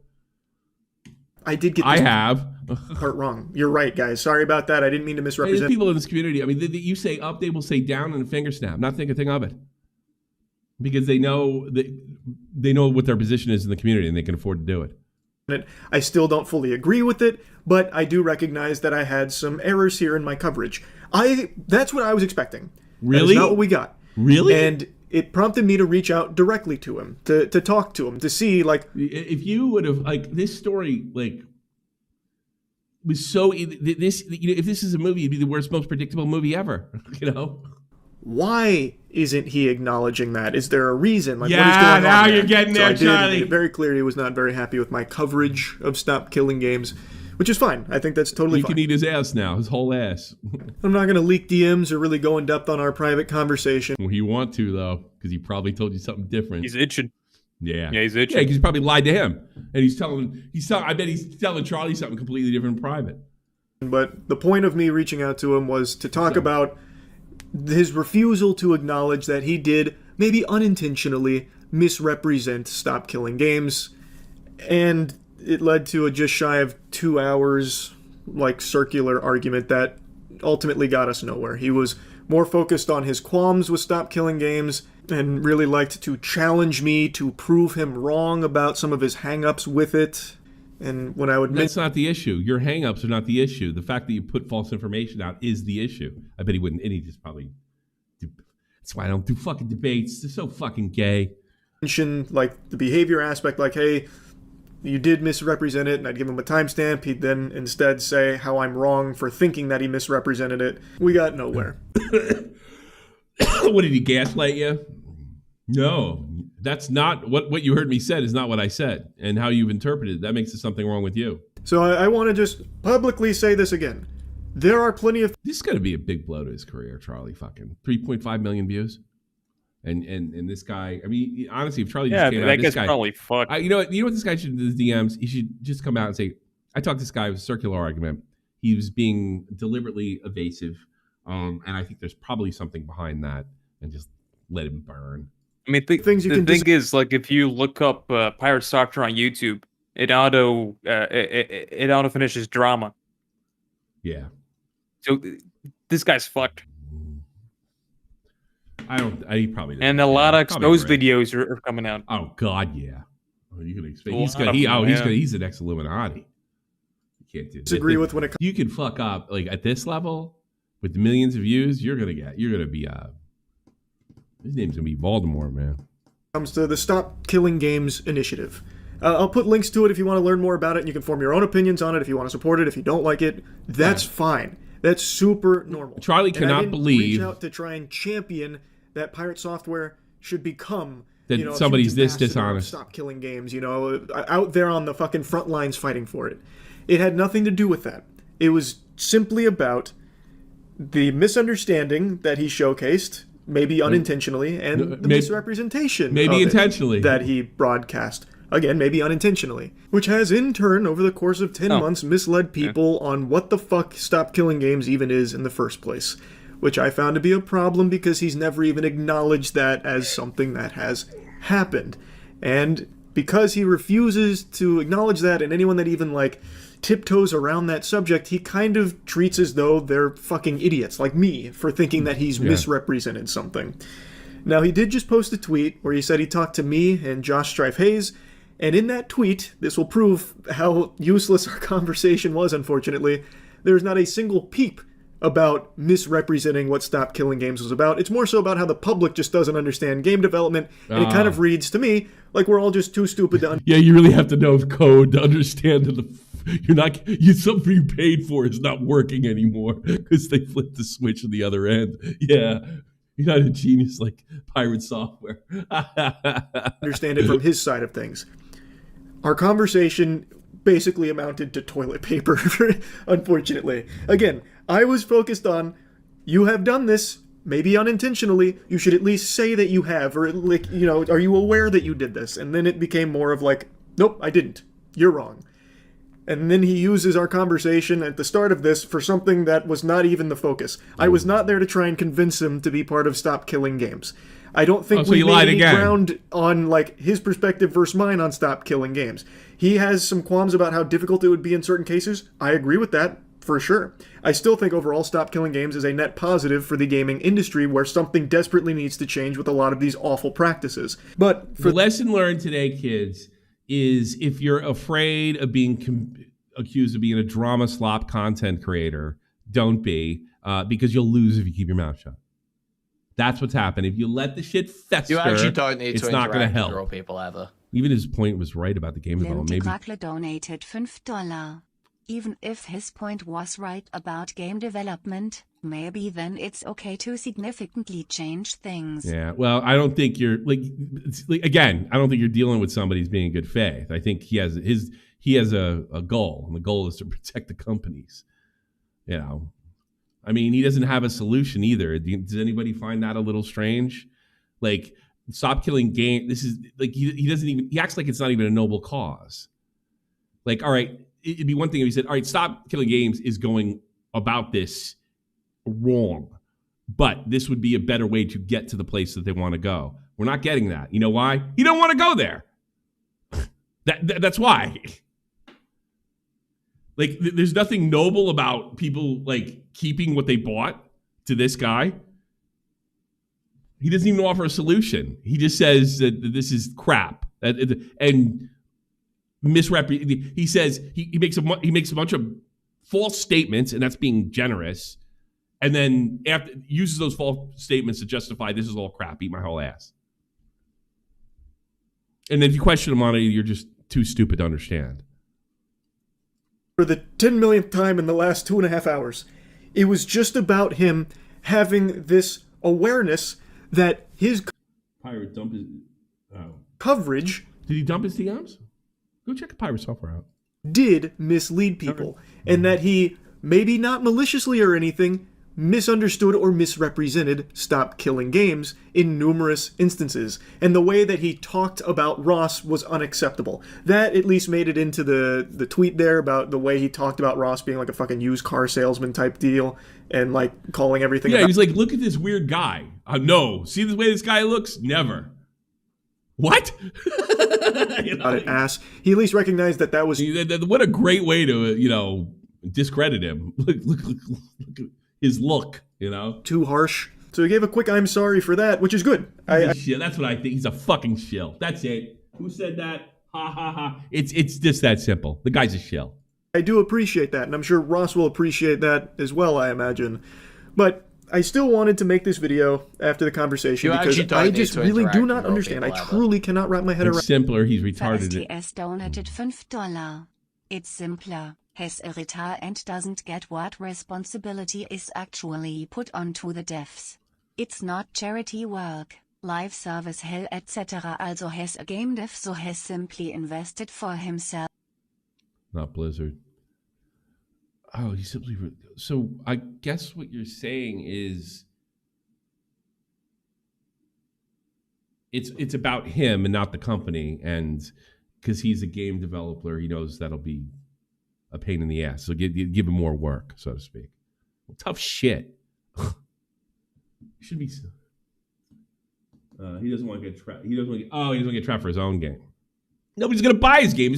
I did get this part wrong. You're right, guys. Sorry about that. I didn't mean to misrepresent. Hey, people in this community. I mean, you say up, they will say down in a finger snap. Not think a thing of it, because they know what their position is in the community and they can afford to do it. I still don't fully agree with it, but I do recognize that I had some errors here in my coverage. That's what I was expecting. Really? That is not what we got. Really? And it prompted me to reach out directly to him, to talk to him, to see, like... If you would have, like, this story, like, was so... if this is a movie, it'd be the worst, most predictable movie ever, you know? Why isn't he acknowledging that? Is there a reason? Like, yeah, what is going now on there? You're getting there, so Charlie. I made it very clear he was not very happy with my coverage of Stop Killing Games, which is fine. I think that's totally fine. He can eat his ass now, his whole ass. I'm not going to leak DMs or really go in depth on our private conversation. Well, you want to, though, because he probably told you something different. He's itching. Yeah. Yeah, he's itching. Yeah, because you probably lied to him. And I bet he's telling Charlie something completely different in private. But the point of me reaching out to him was to talk about his refusal to acknowledge that he did, maybe unintentionally, misrepresent Stop Killing Games. And it led to a just shy of 2 hours, like, circular argument that ultimately got us nowhere. He was more focused on his qualms with Stop Killing Games and really liked to challenge me to prove him wrong about some of his hang-ups with it. And when I would... That's not the issue. Your hang-ups are not the issue. The fact that you put false information out is the issue. I bet he wouldn't... And he just probably... That's why I don't do fucking debates. They're so fucking gay. Mention, like, the behavior aspect, like, hey, you did misrepresent it, and I'd give him a timestamp. He'd then instead say how I'm wrong for thinking that he misrepresented it. We got nowhere. What, did he gaslight you? No, that's not what you heard me said is not what I said, and how you've interpreted it. That makes it something wrong with you. So I want to just publicly say this again. There are plenty of... This is going to be a big blow to his career, Charlie. Fucking 3.5 million views. And this guy, I mean, honestly, if Charlie just came out, that this guy's probably fucked. You know what this guy should do? The DMs. He should just come out and say, "I talked to this guy. It was a circular argument. He was being deliberately evasive, and I think there's probably something behind that." And just let him burn. I mean, the thing is, like, if you look up Pirate Software on YouTube, it auto finishes drama. Yeah. So this guy's fucked. He probably doesn't. And a lot of exposed videos are coming out. Oh God, yeah. You can expect he's an ex-Illuminati. You can't do disagree with when it comes. You can fuck up like at this level with millions of views. You're gonna be his name's gonna be Voldemort, man. Comes to the Stop Killing Games initiative. I'll put links to it if you want to learn more about it, and you can form your own opinions on it if you want to support it. If you don't like it, that's fine. That's super normal. Charlie cannot believe reach out to try and champion that Pirate Software should become that somebody's this dishonest. Stop Killing Games, out there on the fucking front lines fighting for it. It had nothing to do with that. It was simply about the misunderstanding that he showcased, maybe unintentionally, and the misrepresentation maybe intentionally that he broadcast. Again, maybe unintentionally. Which has, in turn, over the course of 10 months, misled people on what the fuck Stop Killing Games even is in the first place. Which I found to be a problem because he's never even acknowledged that as something that has happened. And because he refuses to acknowledge that, and anyone that even, tiptoes around that subject, he kind of treats as though they're fucking idiots, like me, for thinking that he's misrepresented something. Now, he did just post a tweet where he said he talked to me and Josh Strife Hayes, And in that tweet, this will prove how useless our conversation was, unfortunately, there's not a single peep about misrepresenting what Stop Killing Games was about. It's more so about how the public just doesn't understand game development, and it kind of reads to me like we're all just too stupid to Yeah, you really have to know code to understand that something you paid for is not working anymore because they flipped the switch at the other end. Yeah, you're not a genius like Pirate Software. understand it from his side of things. Our conversation basically amounted to toilet paper, unfortunately. Again, I was focused on, you have done this, maybe unintentionally, you should at least say that you have, or like, you know, are you aware that you did this? And then it became more of like, nope, I didn't. You're wrong. And then he uses our conversation at the start of this for something that was not even the focus. I was not there to try and convince him to be part of Stop Killing Games. I don't think we made any ground on like his perspective versus mine on Stop Killing Games. He has some qualms about how difficult it would be in certain cases. I agree with that, for sure. I still think overall Stop Killing Games is a net positive for the gaming industry where something desperately needs to change with a lot of these awful practices. But the lesson learned today, kids, is if you're afraid of being accused of being a drama slop content creator, don't be, because you'll lose if you keep your mouth shut. That's what's happened. If you let the shit fester, you actually don't need it's to not going to interact with help. real people ever. Even his point was right about the game development. Maybe Lentikrakle donated $5. Even if his point was right about game development, maybe then it's okay to significantly change things. Yeah, well, I don't think you're again, I don't think you're dealing with somebody who's being in good faith. I think he has a goal, and the goal is to protect the companies. You know, I mean, he doesn't have a solution either. Does anybody find that a little strange? Like, Stop Killing Game. This is like he doesn't even. He acts like it's not even a noble cause. Like, all right, it'd be one thing if he said, all right, Stop Killing Games is going about this wrong, but this would be a better way to get to the place that they want to go. We're not getting that. You know why? You don't want to go there. That's why. Like, there's nothing noble about people like keeping what they bought to this guy. He doesn't even offer a solution. He just says that this is crap and misrepresent. He says he makes a bunch of false statements, and that's being generous. And then after uses those false statements to justify this is all crap. Eat my whole ass. And then if you question him on it, you're just too stupid to understand. For the 10 millionth time in the last 2.5 hours, it was just about him having this awareness that his Pirate dump his coverage. Did he dump his DMs? Go check Pirate Software out. Did mislead people, and that he, maybe not maliciously or anything, misunderstood or misrepresented Stop Killing Games in numerous instances. And the way that he talked about Ross was unacceptable. That at least made it into the tweet there about the way he talked about Ross being like a fucking used car salesman type deal and like calling everything. Yeah, he was like, look at this weird guy. No, see the way this guy looks? Never. What? You know, an ass. He at least recognized that was. What a great way to, discredit him. Look at his look, Too harsh. So he gave a quick I'm sorry for that, which is good. That's what I think. He's a fucking shill. That's it. Who said that? Ha ha ha. It's just that simple. The guy's a shill. I do appreciate that, and I'm sure Ross will appreciate that as well, I imagine. But I still wanted to make this video after the conversation because I just really do not understand. I truly cannot wrap my head around. It's simpler. He's retarded. STS donated $5. It's simpler. Has a retard and doesn't get what responsibility is actually put onto the devs. It's not charity work, live service hell etc. Also has a game dev so has simply invested for himself. Not Blizzard. Oh, he simply. So I guess what you're saying is it's about him and not the company, and because he's a game developer, he knows that'll be a pain in the ass. So give him more work, so to speak. Well, tough shit. Should be. He doesn't want to get trapped. He doesn't want to get trapped for his own game. Nobody's gonna buy his game.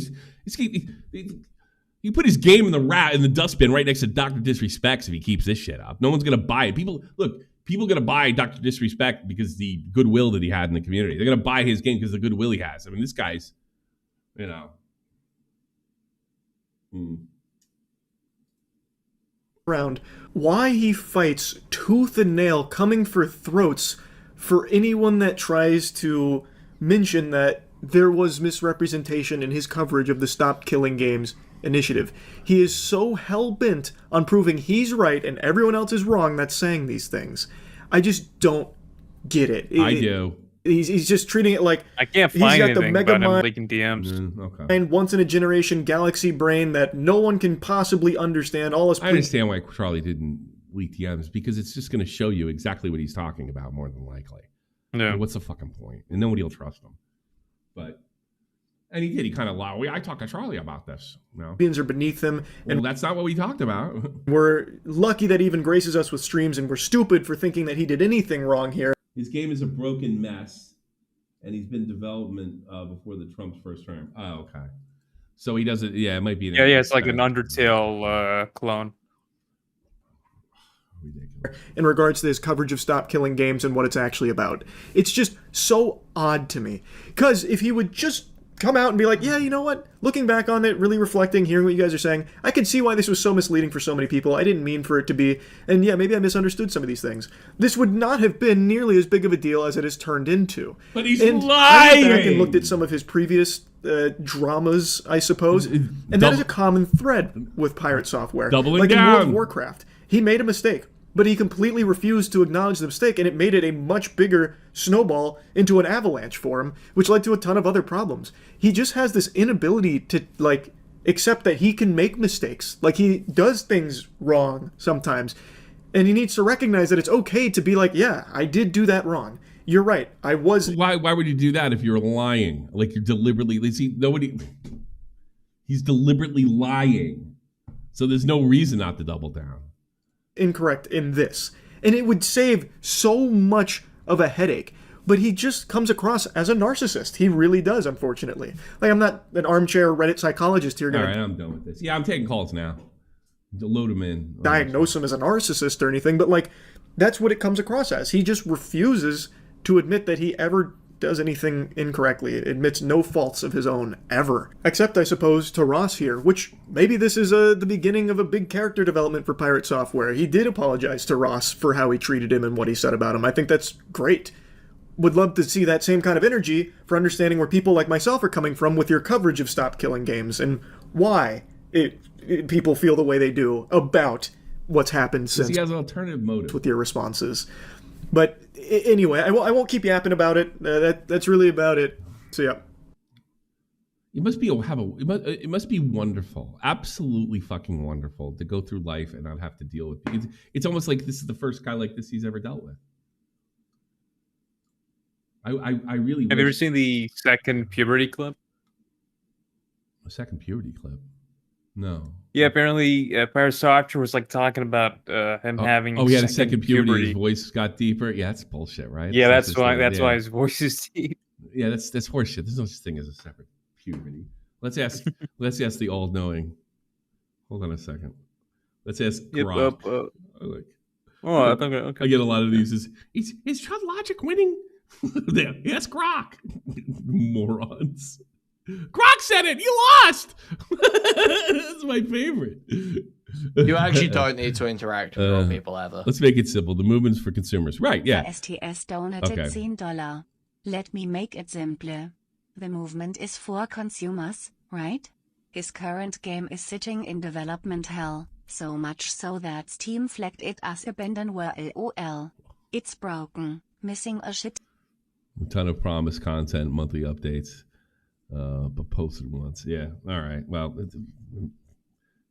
You put his game in the dustbin right next to Dr. Disrespect's if he keeps this shit up. No one's gonna buy it. People are gonna buy Dr. Disrespect because the goodwill that he had in the community. They're gonna buy his game because of the goodwill he has. I mean, this guy's You know. Around why he fights tooth and nail, coming for throats for anyone that tries to mention that there was misrepresentation in his coverage of the Stop Killing Games initiative. He is so hell-bent on proving he's right and everyone else is wrong that's saying these things. I just don't get it. I do. He's just treating it like I can't find anything about him leaking DMs. Okay. Once in a generation galaxy brain that no one can possibly understand. All his I understand why Charlie didn't leak DMs, because it's just going to show you exactly what he's talking about more than likely. Yeah. And what's the fucking point? And nobody will trust him. And he did. He kind of lied. I talked to Charlie about this. No. Are beneath him, and that's not what we talked about. We're lucky that he even graces us with streams, and we're stupid for thinking that he did anything wrong here. His game is a broken mess, and he's been in development before the Trump's first term. Oh, okay. So he doesn't. Yeah, it might be. Yeah, it's like an Undertale clone. In regards to his coverage of Stop Killing Games and what it's actually about, it's just so odd to me. Because if he would just come out and be like, yeah, you know what? Looking back on it, really reflecting, hearing what you guys are saying, I can see why this was so misleading for so many people. I didn't mean for it to be, and yeah, maybe I misunderstood some of these things. This would not have been nearly as big of a deal as it has turned into. But he's lying! I went back and looked at some of his previous dramas, I suppose, and that is a common thread with pirate software. Doubling like down. in World of Warcraft. He made a mistake, but he completely refused to acknowledge the mistake, and it made it a much bigger snowball into an avalanche for him, which led to a ton of other problems. He just has this inability to, accept that he can make mistakes. He does things wrong sometimes, and he needs to recognize that it's okay to be like, yeah, I did do that wrong. You're right. I was... Why would you do that if you're lying? You're deliberately... He's deliberately lying. So there's no reason not to double down. Incorrect in this, and it would save so much of a headache, but he just comes across as a narcissist. He really does, unfortunately. I'm not an armchair Reddit psychologist here. All right, I'm done with this. Yeah, I'm taking calls now. Load him in. Diagnose him as a narcissist or anything, but that's what it comes across as. He just refuses to admit that he ever does anything incorrectly. It admits no faults of his own, ever. Except, I suppose, to Ross here, which maybe this is the beginning of a big character development for Pirate Software. He did apologize to Ross for how he treated him and what he said about him. I think that's great. Would love to see that same kind of energy for understanding where people like myself are coming from with your coverage of Stop Killing Games and why people feel the way they do about what's happened since. He has an alternative motive with your responses. But anyway, I won't keep yapping about it. That's really about it. So yeah. It must be wonderful, absolutely fucking wonderful to go through life and not have to deal with it. It's almost like this is the first guy like this he's ever dealt with. I really. Have you ever seen the second puberty clip? A second puberty clip? No. Yeah, apparently Pirate Software was talking about him having. Oh, he had a second puberty. His voice got deeper. Yeah, that's bullshit, right? Yeah, that's why. That's why his voice is deep. Yeah, that's horseshit. There's no such thing as a separate puberty. Let's ask the all-knowing. Hold on a second. Let's ask Grok. Okay. I get a lot of these. Is Chud Logic winning? There, yes, Grok. Morons. Grok said it. You lost. That's my favorite. You actually don't need to interact with real people ever. Let's make it simple. The movement's for consumers, right? Yeah. STS donated $10. Let me make it simple. The movement is for consumers, right? His current game is sitting in development hell, so much so that Steam flagged it as abandonware LOL. It's broken, missing a shit. A ton of promised content, monthly updates, but posted once. Yeah, all right. Well,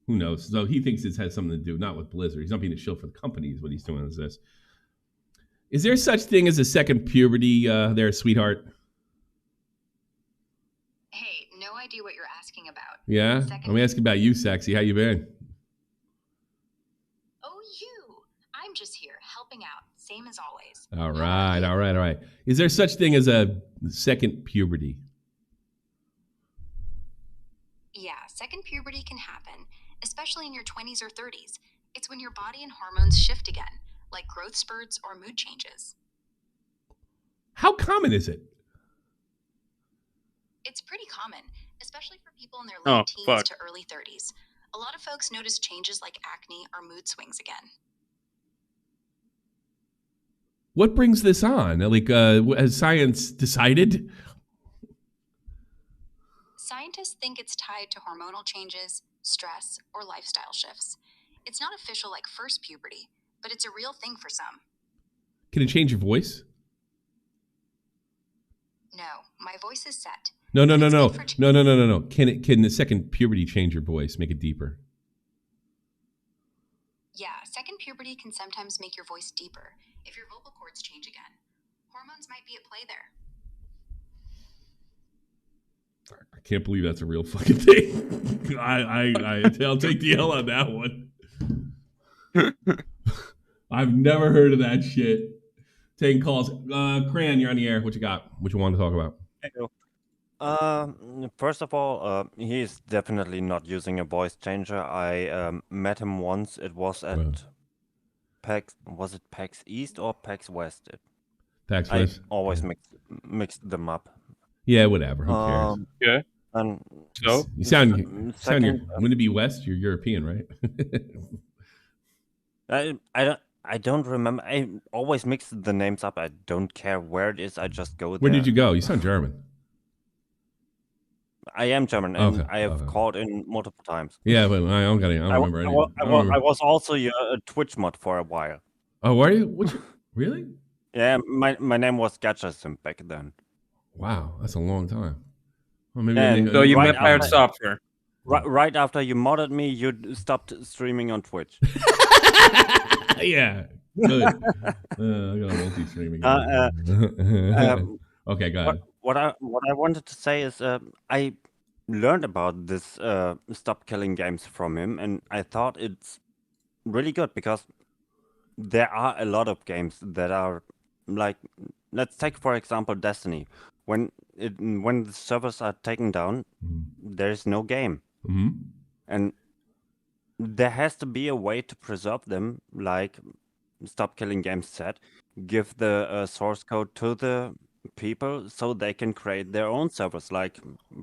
who knows? So he thinks this has something to do, not with Blizzard. He's not being a shill for the companies. What he's doing is this. Is there such thing as a second puberty there, sweetheart? Hey, no idea what you're asking about. Yeah? I'm asking about you, sexy. How you been? Oh, you. I'm just here, helping out. Same as always. All right. Is there such thing as a second puberty? Yeah, second puberty can happen, especially in your 20s or 30s. It's when your body and hormones shift again, like growth spurts or mood changes. How common is it? It's pretty common. especially for people in their Oh, late teens fuck. to early 30s. A lot of folks notice changes like acne or mood swings again. What brings this on? Like, has science decided? Scientists think it's tied to hormonal changes, stress, or lifestyle shifts. It's not official like first puberty, but it's a real thing for some. Can it change your voice? No, my voice is set. No. Can the second puberty change your voice, make it deeper? Yeah, second puberty can sometimes make your voice deeper if your vocal cords change again. Hormones might be at play there. I can't believe that's a real fucking thing. I'll take the L on that one. I've never heard of that shit. Taking calls. Cran, you're on the air. What you got? What you want to talk about? First of all, he's definitely not using a voice changer. I met him once. It was at PAX. Was it PAX East or PAX West? PAX I West. always mixed them up. Yeah, whatever. Who cares? Yeah. And so you sound. Wouldn't it be West? You're European, right? I don't remember. I always mix the names up. I don't care where it is. I just go there. Where did you go? You sound German. I am German, and Okay, I have called in multiple times. Yeah, but I don't remember any. I was also a Twitch mod for a while. Oh, were you? Really? Yeah, my name was Kaceytron back then. Wow, that's a long time. Well, So you met Pirate Software. Right after you modded me, you stopped streaming on Twitch. Yeah, good. I got multi-streaming. Okay, go ahead. What I wanted to say is I learned about this stop killing games from him, and I thought it's really good because there are a lot of games that are like, let's take for example Destiny. When the servers are taken down, there is no game, and there has to be a way to preserve them, like Stop Killing Games said, give the source code to the people so they can create their own servers, like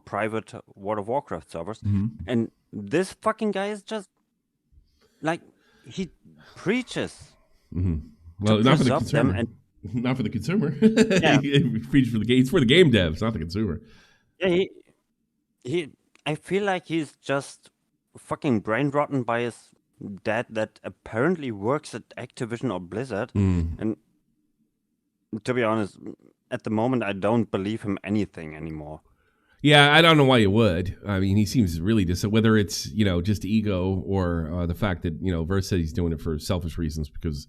private World of Warcraft servers. And this fucking guy is just like, he preaches. Well, not for the consumer. Not for the consumer. Yeah. He preaches for the game. It's for the game devs, not the consumer. Yeah, I feel like he's just fucking brain rotten by his dad that apparently works at Activision or Blizzard. And to be honest, at the moment, I don't believe him anything anymore. Yeah, I don't know why you would. I mean, he seems really whether it's, just ego or the fact that, Verse said he's doing it for selfish reasons because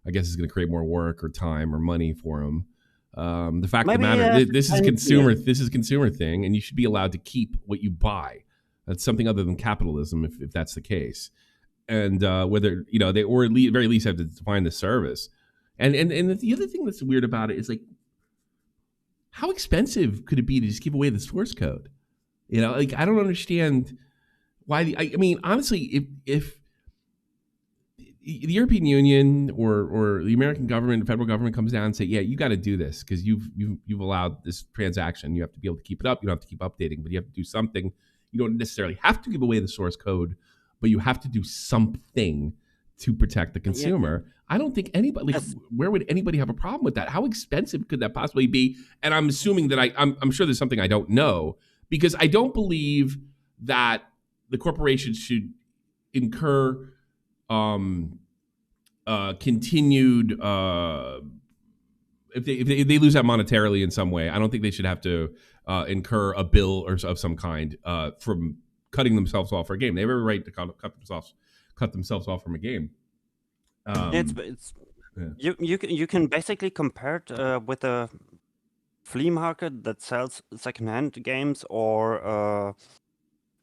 I guess it's going to create more work or time or money for him. The fact of the matter, this is a consumer thing, and you should be allowed to keep what you buy. That's something other than capitalism, if that's the case. And whether, they or at very least have to define the service. And the other thing that's weird about it is like, how expensive could it be to just give away the source code? I don't understand why. I mean, honestly, if the European Union or the American government, the federal government comes down and say, yeah, you got to do this because you've allowed this transaction. You have to be able to keep it up. You don't have to keep updating, but you have to do something. You don't necessarily have to give away the source code, but you have to do something to protect the consumer. Yeah. I don't think anybody, where would anybody have a problem with that? How expensive could that possibly be? And I'm assuming that I'm sure there's something I don't know, because I don't believe that the corporations should incur continued if they lose out monetarily in some way. I don't think they should have to incur a bill or of some kind from cutting themselves off for a game. They have every right to cut themselves off from a game. You can basically compare it with a flea market that sells secondhand games or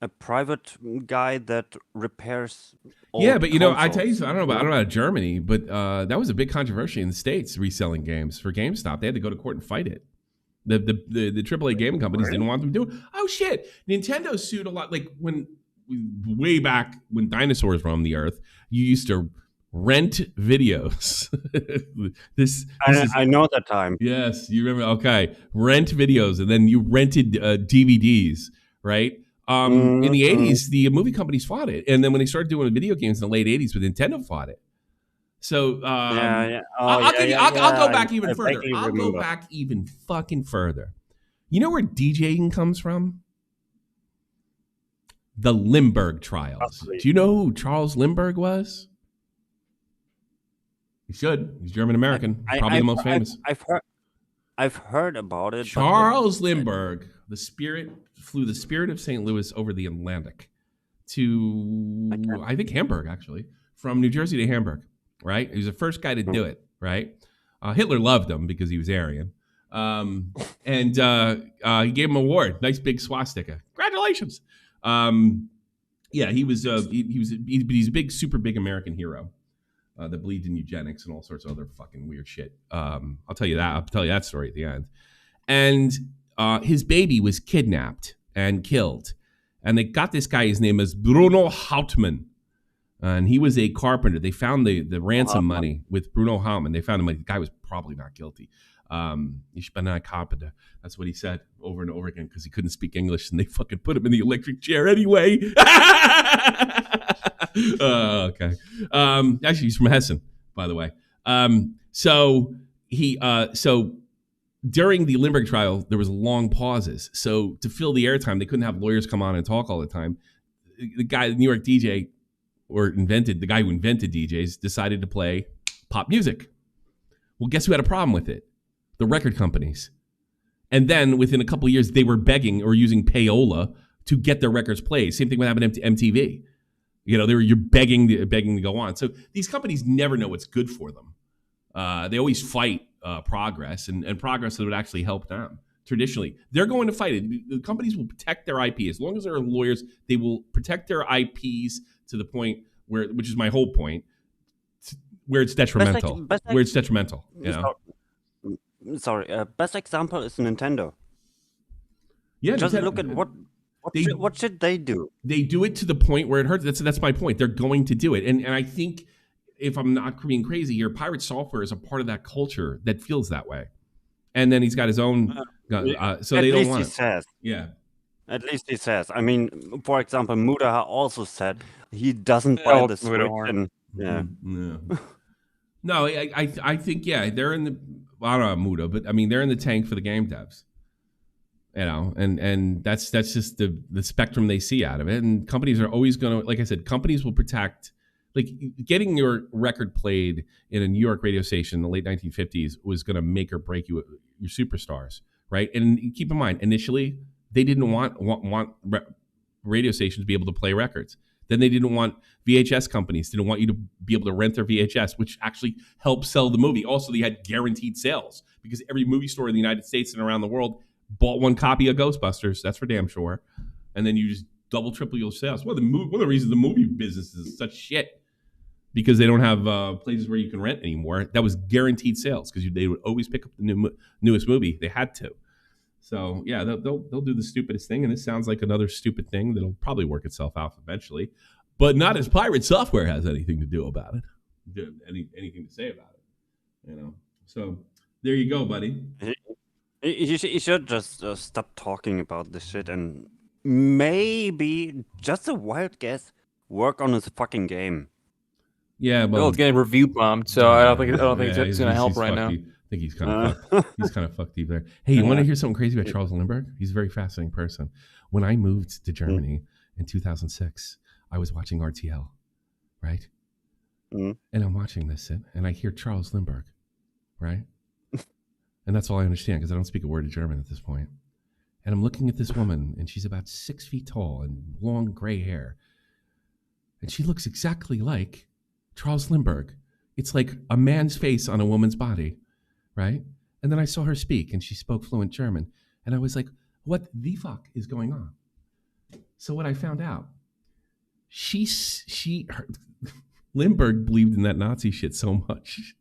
a private guy that repairs. Yeah, but I tell you, I don't know about Germany, but that was a big controversy in the States reselling games for GameStop. They had to go to court and fight it. The AAA gaming companies didn't want them to do it. Oh shit! Nintendo sued a lot. Like way back when dinosaurs roamed the earth, you used to rent videos. I know that time. Yes, you remember? Okay, rent videos, and then you rented DVDs, right? In the 80s, the movie companies fought it. And then when they started doing video games in the late 80s, with Nintendo fought it. So I'll go back even further. I'll go back even fucking further. You know where DJing comes from? The Limburg trials. Do you know who Charles Limburg was? You should. He's German American, probably the most famous. I've heard about it. Charles Limburg, flew the Spirit of St. Louis over the Atlantic to, I think, Hamburg, actually, from New Jersey to Hamburg, right? He was the first guy to do it, right? Hitler loved him because he was Aryan. And he gave him an award, nice big swastika. Congratulations. He's a big, super big American hero that believed in eugenics and all sorts of other fucking weird shit. I'll tell you that story at the end. And his baby was kidnapped and killed. And they got this guy, his name is Bruno Hauptmann. And he was a carpenter. They found the ransom money with Bruno Hauptmann. They found the money. The guy was probably not guilty. Ich bin ein carpenter. That's what he said over and over again because he couldn't speak English and they fucking put him in the electric chair anyway. Okay. Actually, he's from Hessen, by the way. So during the Limburg trial, there was long pauses. So to fill the airtime, they couldn't have lawyers come on and talk all the time. The guy, the New York DJ, the guy who invented DJs, decided to play pop music. Well, guess who had a problem with it? The record companies. And then within a couple of years, they were begging or using payola to get their records played. Same thing would happen to MTV. You're begging to go on. So these companies never know what's good for them. They always fight progress and progress that would actually help them. Traditionally, they're going to fight it. The companies will protect their IP. As long as there are lawyers, they will protect their IPs to the point which is my whole point, where it's detrimental. Where it's detrimental, Sorry, best example is Nintendo. Yeah, just Nintendo, look at what should they do? They do it to the point where it hurts. That's my point. They're going to do it, and I think if I'm not being crazy here, Pirate Software is a part of that culture that feels that way. And then he's got his own, so they don't want it. Says. Yeah. At least he says. I mean, for example, Muda also said he doesn't buy the Switch. Yeah. No, I think they're in the. I don't know Muda, but I mean they're in the tank for the game devs. And that's just the spectrum they see out of it. And companies are always going to, like I said, companies will protect. Like getting your record played in a New York radio station in the late 1950s was going to make or break your superstars, right? And keep in mind, initially they didn't want radio stations to be able to play records. Then they didn't want VHS companies, didn't want you to be able to rent their VHS, which actually helped sell the movie. Also, they had guaranteed sales because every movie store in the United States and around the world bought one copy of Ghostbusters. That's for damn sure. And then you just double, triple your sales. One of the reasons the movie business is such shit because they don't have places where you can rent anymore. That was guaranteed sales because they would always pick up the newest movie. They had to. So yeah, they'll do the stupidest thing, and this sounds like another stupid thing that'll probably work itself out eventually, but not as Pirate Software has anything to do about it, anything to say about it, So there you go, buddy. You should just stop talking about this shit and maybe, just a wild guess, work on his fucking game. Yeah, well, it's getting review bombed, so I don't think it's gonna help right now. I think he's kind of fucked either. Hey, you want to hear something crazy about Charles Limburg? He's a very fascinating person. When I moved to Germany in 2006, I was watching RTL, right? And I'm watching this and I hear Charles Limburg, right? And that's all I understand because I don't speak a word of German at this point. And I'm looking at this woman, and she's about 6 feet tall and long gray hair. And she looks exactly like Charles Limburg. It's like a man's face on a woman's body, right? And then I saw her speak, and she spoke fluent German. And I was like, what the fuck is going on? So what I found out, Limburg believed in that Nazi shit so much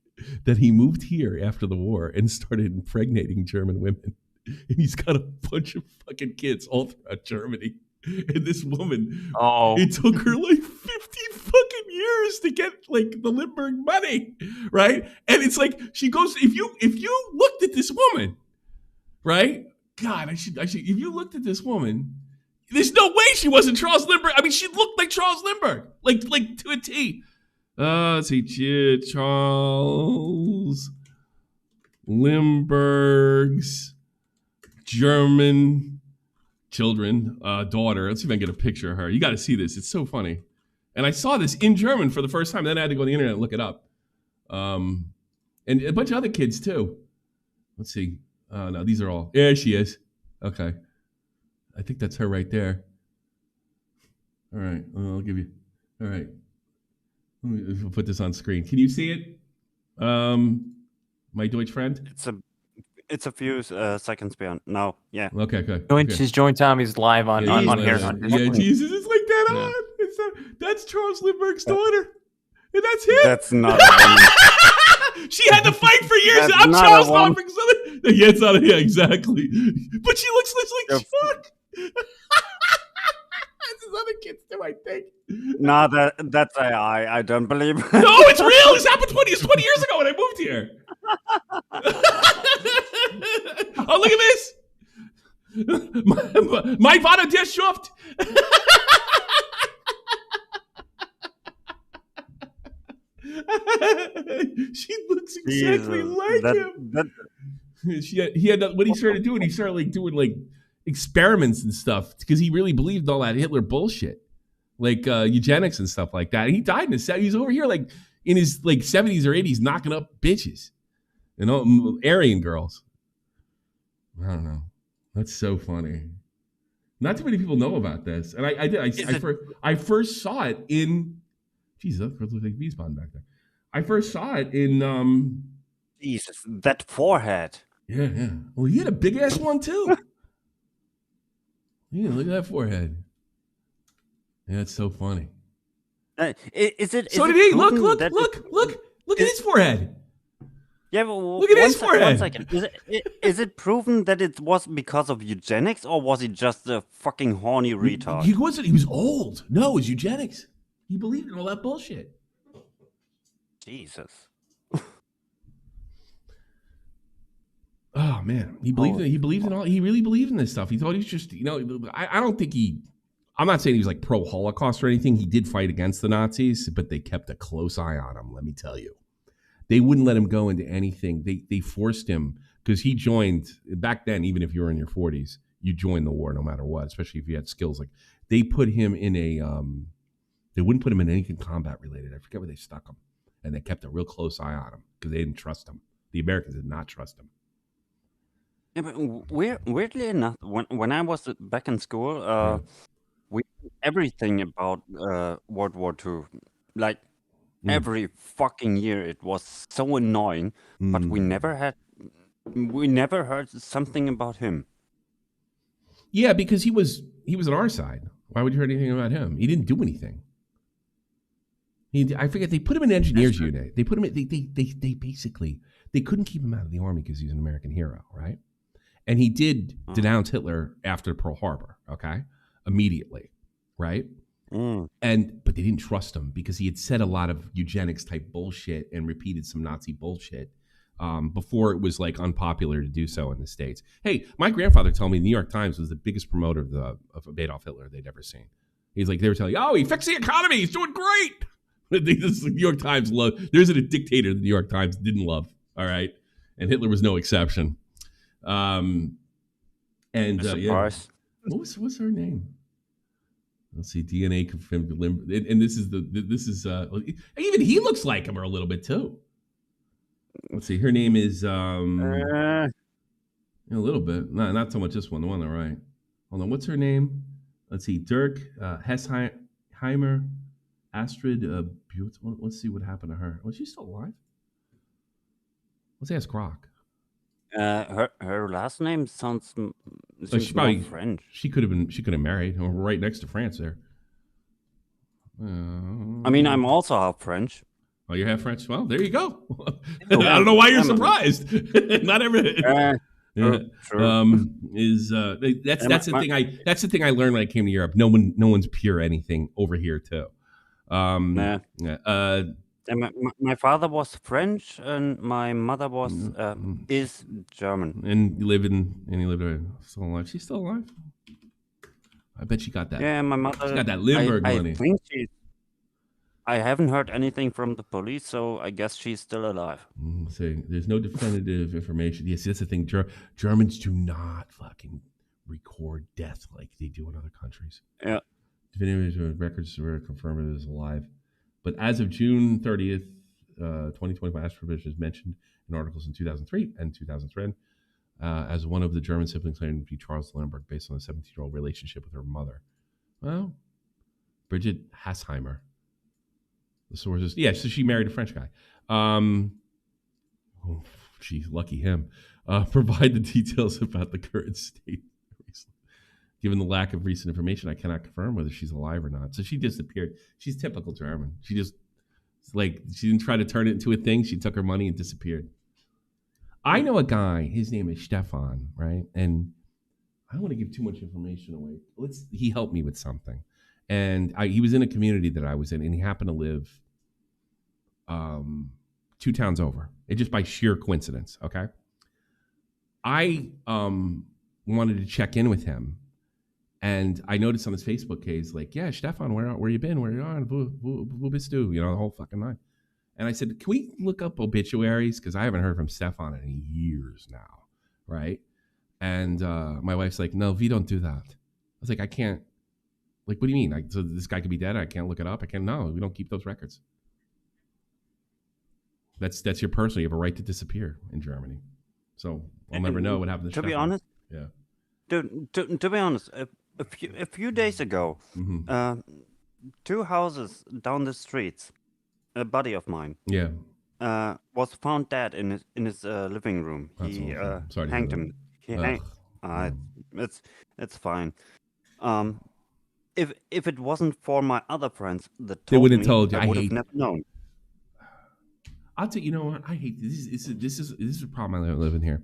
that he moved here after the war and started impregnating German women. And he's got a bunch of fucking kids all throughout Germany. And this woman, it took her like 50 fucking years to get like the Limburg money, right? And it's like she goes, if you looked at this woman, right? God, I should. If you looked at this woman, There's no way she wasn't Charles Lindbergh. I mean, she looked like Charles Lindbergh, like to a T. Let's see, Charles Lindbergh's German children, daughter. Let's see if I can get a picture of her. You got to see this. It's so funny. And I saw this in German for the first time. Then I had to go on the internet and look it up. And a bunch of other kids too. Let's see. No, these are all. There she is. Okay. I think that's her right there. All right. I'll give you. All right. Let me put this on screen. Can you see it? My Deutsch friend? It's a few seconds beyond. No. Yeah. Okay, good. His joint time is live on here. Yeah, Jesus, it's like that on. That's Charles Lindbergh's daughter. And that's him. That's not a woman. She had to fight for years. That's I'm not Charles a woman. Lindbergh's daughter. Yeah, it's not. Yeah, exactly. But she looks like fuck. That's his other kids too, I think. No, that's AI. I don't believe. No, it's real. This happened 20 years ago when I moved here. Oh, look at this. My Vater der Schuft. She looks exactly like him. He had what he started doing. He started like doing like experiments and stuff because he really believed all that Hitler bullshit, like eugenics and stuff like that. And he died in his 70s. He's over here like in his like 70s or 80s knocking up bitches, you know, Aryan girls. I don't know. That's so funny. Not too many people know about this, and I first saw it in. Jesus, that looks like bee spawn back there. I first saw it in. Jesus, that forehead. Yeah. Well, he had a big ass one too. Yeah, look at that forehead. Yeah, it's so funny. Is it? So did he? Look at his forehead. Yeah, but look at his forehead. 1 second. Is it proven that it was because of eugenics, or was he just a fucking horny retard? He wasn't. He was old. No, it was eugenics. He believed in all that bullshit. Jesus. Oh man, he believed in. He believed in all. He really believed in this stuff. He thought he was just. You know, I don't think he. I'm not saying he was like pro Holocaust or anything. He did fight against the Nazis, but they kept a close eye on him. Let me tell you. They wouldn't let him go into anything. They forced him because he joined back then. Even if you were in your 40s, you joined the war no matter what. Especially if you had skills. Like they put him in a. They wouldn't put him in anything combat related. I forget where they stuck him, and they kept a real close eye on him because they didn't trust him. The Americans did not trust him. Yeah, but weirdly enough, when I was back in school, we knew everything about World War II. Like every fucking year, it was so annoying. But we never heard something about him. Yeah, because he was on our side. Why would you hear anything about him? He didn't do anything. I forget. They put him in engineers unit. They put him in. They basically they couldn't keep him out of the army because he was an American hero, right? And he did denounce Hitler after Pearl Harbor, okay? Immediately, right? But they didn't trust him because he had said a lot of eugenics type bullshit and repeated some Nazi bullshit before it was like unpopular to do so in the States. Hey, my grandfather told me the New York Times was the biggest promoter of Adolf Hitler they'd ever seen. He's like, they were telling you, oh, he fixed the economy. He's doing great. This New York Times love. There's a dictator the New York Times didn't love, all right? And Hitler was no exception. Yeah. What's her name? Let's see, DNA confirmed. And this is even he looks like him or a little bit too. Let's see, her name is a little bit, not so much this one, the one on the right. Hold on, what's her name? Let's see, Dirk Hesheimer, Astrid. Let's see what happened to her. Was she still alive? Let's ask Grok. Her last name sounds She's probably French. She could have married. We're right next to France there. I mean, I'm also half French. Oh, you're half French? Well, there you go. I don't know why you're surprised. Not every. True. That's the thing that's the thing I learned when I came to Europe. No one's pure anything over here too. My father was French and my mother was is German. And he lived still alive. She's still alive. I bet she got that. Yeah, my mother. She got that Lindbergh money. I think I haven't heard anything from the police, so I guess she's still alive. See, there's no definitive information. Yes, that's the thing. Germans do not fucking record death like they do in other countries. Yeah. Definitive records were confirmed as alive. But as of June 30th, 2020, last provision is mentioned in articles in 2003 and 2003 as one of the German siblings claimed to be Charles Lindbergh based on a 17-year-old relationship with her mother. Well, Bridget Hassheimer. The sources, yeah, so she married a French guy. Oh, geez, lucky him. Provide the details about the current state. Given the lack of recent information, I cannot confirm whether she's alive or not. So she disappeared. She's typical German. She just, she didn't try to turn it into a thing. She took her money and disappeared. I know a guy, his name is Stefan, right? And I don't want to give too much information away. He helped me with something. And he was in a community that I was in, and he happened to live 2 towns over. It just by sheer coincidence, okay? I wanted to check in with him, and I noticed on his Facebook page, like, yeah, Stefan, where you been? Where you on? Wo bist du? You know, the whole fucking night. And I said, can we look up obituaries? Because I haven't heard from Stefan in years now, right? And my wife's like, no, we don't do that. I was like, I can't. Like, what do you mean? So this guy could be dead? I can't look it up? I can't. No, we don't keep those records. That's your personal. You have a right to disappear in Germany. So I'll never know what happened to Stefan. Be honest, yeah. To be honest, a few days ago, 2 houses down the streets, a buddy of mine, was found dead in his living room. That's he Sorry to hanged hear him. He hanged. It's fine. If it wasn't for my other friends that they wouldn't have told you. I would have never known. I'll tell you, know what? I hate this. This is a problem I live in here.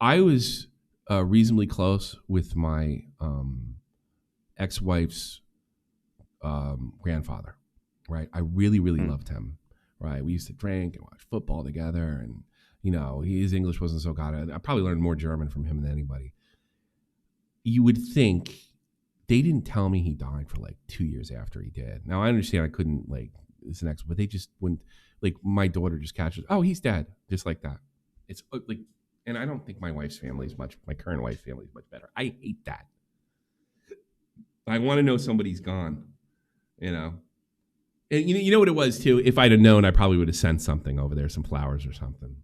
I was reasonably close with my ex-wife's grandfather, right? I really, really loved him, right? We used to drink and watch football together, and you know, his English wasn't so good. I probably learned more German from him than anybody. You would think they didn't tell me he died for like 2 years after he did. Now I understand I couldn't it's an ex, but they just wouldn't. Like my daughter just catches, oh, he's dead, just like that. It's like, and I don't think my wife's family is much. My current wife's family is much better. I hate that. I want to know somebody's gone, you know. And you know what it was too. If I'd have known, I probably would have sent something over there, some flowers or something.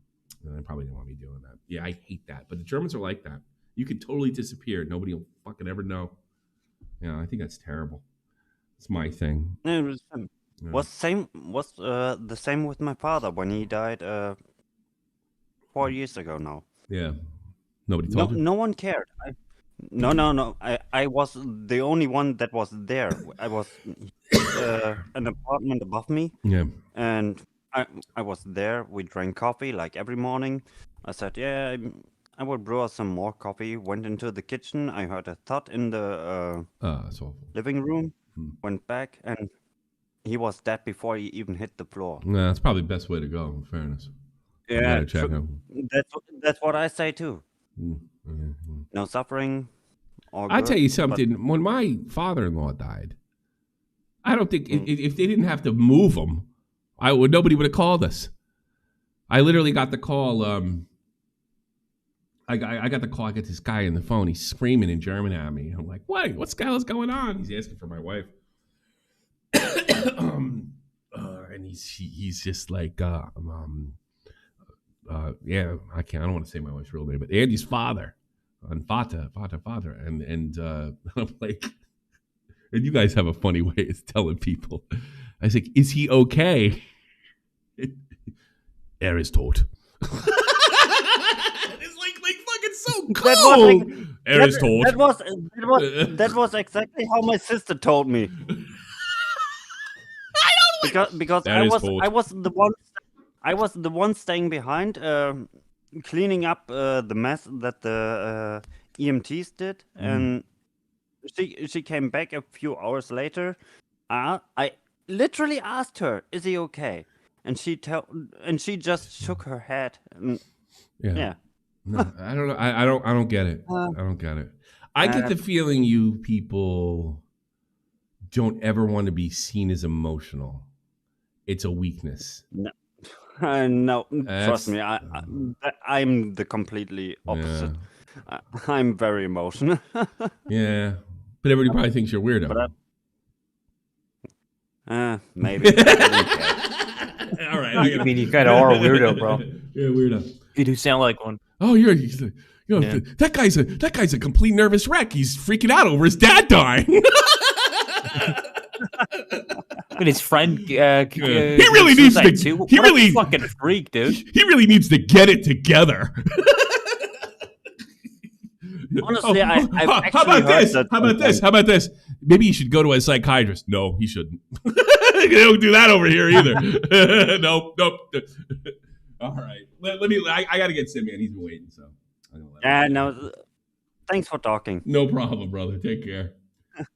And I probably didn't want me doing that. Yeah, I hate that. But the Germans are like that. You could totally disappear. Nobody will fucking ever know. Yeah, I think that's terrible. It's my thing. Was the same with my father when he died 4 years ago now. Yeah. Nobody told you? No one cared. No. I was the only one that was there. I was an apartment above me. Yeah. And I was there. We drank coffee like every morning. I said, yeah, I will brew us some more coffee. Went into the kitchen. I heard a thud in the living room. Went back, and he was dead before he even hit the floor. Yeah, that's probably the best way to go, in fairness. Yeah, that's what I say too. No suffering. I'll tell you something. When my father-in-law died, I don't think if they didn't have to move him, nobody would have called us. I literally got the call. I got the call. I get this guy on the phone. He's screaming in German at me. I'm like, "What? What's the hell is going on?" He's asking for my wife. And he's just like, yeah, I don't want to say my wife's real name, but Andy's father, and Vater, and I'm like, and you guys have a funny way of telling people. I was like, is he okay? Is tot. It's like fucking so cool. Is tot. That was exactly how my sister told me. Because I was the one staying behind, cleaning up the mess that the EMTs did, and she came back a few hours later. I literally asked her, "Is he okay?" And she just shook her head. And, yeah. No, I don't know. I don't get it. I don't get it. I get the feeling you people don't ever want to be seen as emotional. It's a weakness. No, no, trust me. I'm the completely opposite. I'm very emotional. Yeah, but everybody probably thinks you're a weirdo. Maybe. All right. I mean, you kind of are a weirdo, bro. Yeah, weirdo. You do sound like one. Oh, that guy's a complete nervous wreck. He's freaking out over his dad dying. But his friend, he really needs to. He really fucking freak, dude. He really needs to get it together. Honestly, I've actually how about heard this? that. How about this? How about this? Maybe you should go to a psychiatrist. No, he shouldn't. They don't do that over here either. Nope. All right. Let me. I got to get Simeon. He's been waiting. So. No. Thanks for talking. No problem, brother. Take care.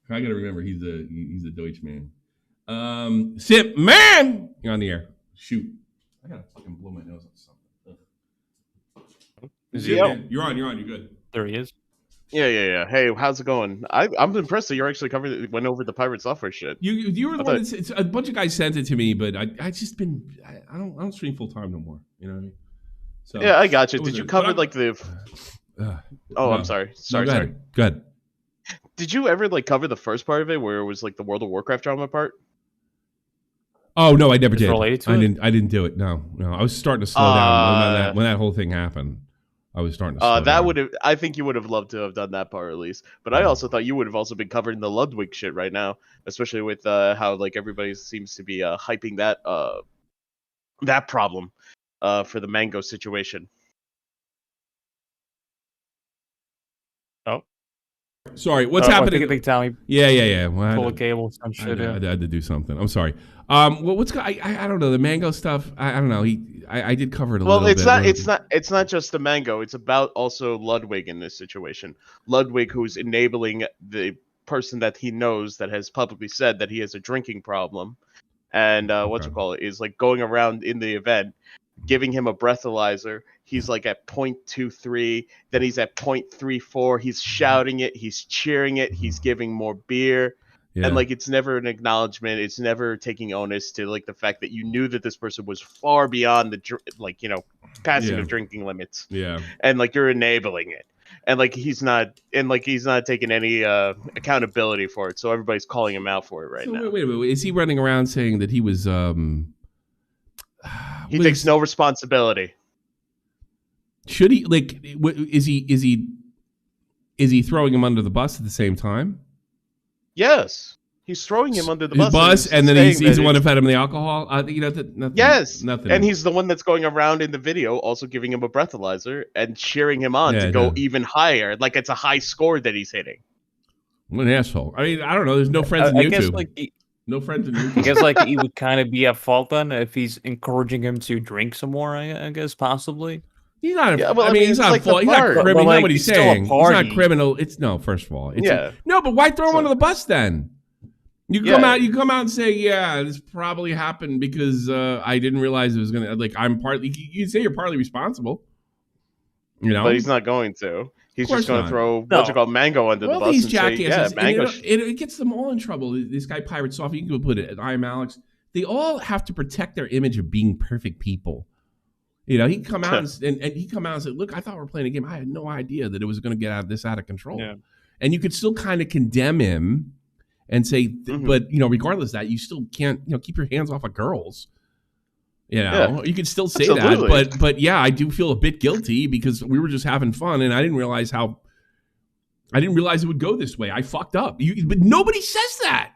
I got to remember he's a Deutsch man. Sip man, you're on the air. Shoot. I gotta fucking blow my nose on something. You're on. You're good. There he is. Yeah. Hey, how's it going? I'm impressed that you're actually went over the pirate software shit. You were the one that's, a bunch of guys sent it to me, but I don't stream full time no more. You know what I mean? So yeah, I got you. Did you cover like the? I'm sorry. Sorry. Go ahead. Did you ever like cover the first part of it where it was like the World of Warcraft drama part? Oh no, I never did. I didn't do it. No. I was starting to slow down when that whole thing happened. I was starting to slow down. I think you would have loved to have done that part at least. But I also thought you would have also been covering the Ludwig shit right now, especially with how like everybody seems to be hyping that problem for the mango situation. Oh. Sorry, what's happening? I think Tommy. Yeah. Well, pull a cable, some shit. I had to do something. I'm sorry. I don't know the mango stuff. I don't know. I did cover it a little bit. Well, it's not just the mango. It's about also Ludwig in this situation. Ludwig, who's enabling the person that he knows that has publicly said that he has a drinking problem, and is like going around in the event, giving him a breathalyzer. He's like at 0.23, then he's at 0.34. He's shouting it, he's cheering it, he's giving more beer. Yeah. And like it's never an acknowledgement, it's never taking onus to like the fact that you knew that this person was far beyond the passing of drinking limits. Yeah. And like you're enabling it. And like he's not taking any accountability for it. So everybody's calling him out for it now. Wait a minute. Is he running around saying that he was he takes no responsibility. Should he is he throwing him under the bus at the same time? Yes, he's throwing him under the bus, and then he's the one who fed him the alcohol. Nothing. Yes, nothing. And he's the one that's going around in the video, also giving him a breathalyzer and cheering him on to go even higher, like it's a high score that he's hitting. What an asshole! I mean, I don't know. There's no friends in YouTube. No friends in YouTube. I guess he would kind of be at fault then if he's encouraging him to drink some more. I guess possibly. He's not. He's not fault. He's not criminal. You know what he's saying? He's not criminal. First of all, but why throw him under the bus then? You come out. You come out and say, "Yeah, this probably happened because I didn't realize it was gonna." I'm partly. You say you're partly responsible. You know, but he's not going to. He's just going to throw mango under the bus. These and jackasses, say, mango. It gets them all in trouble. This guy Pirate Soft. You can put it. I am Alex. They all have to protect their image of being perfect people. You know, he come out and he come out and said, "Look, I thought we were playing a game. I had no idea that it was going to get out of control." Yeah. And you could still kind of condemn him and say, but regardless of that, you still can't, keep your hands off of girls. You could still say that, but yeah, I do feel a bit guilty because we were just having fun, and I didn't realize it would go this way. I fucked up. But nobody says that.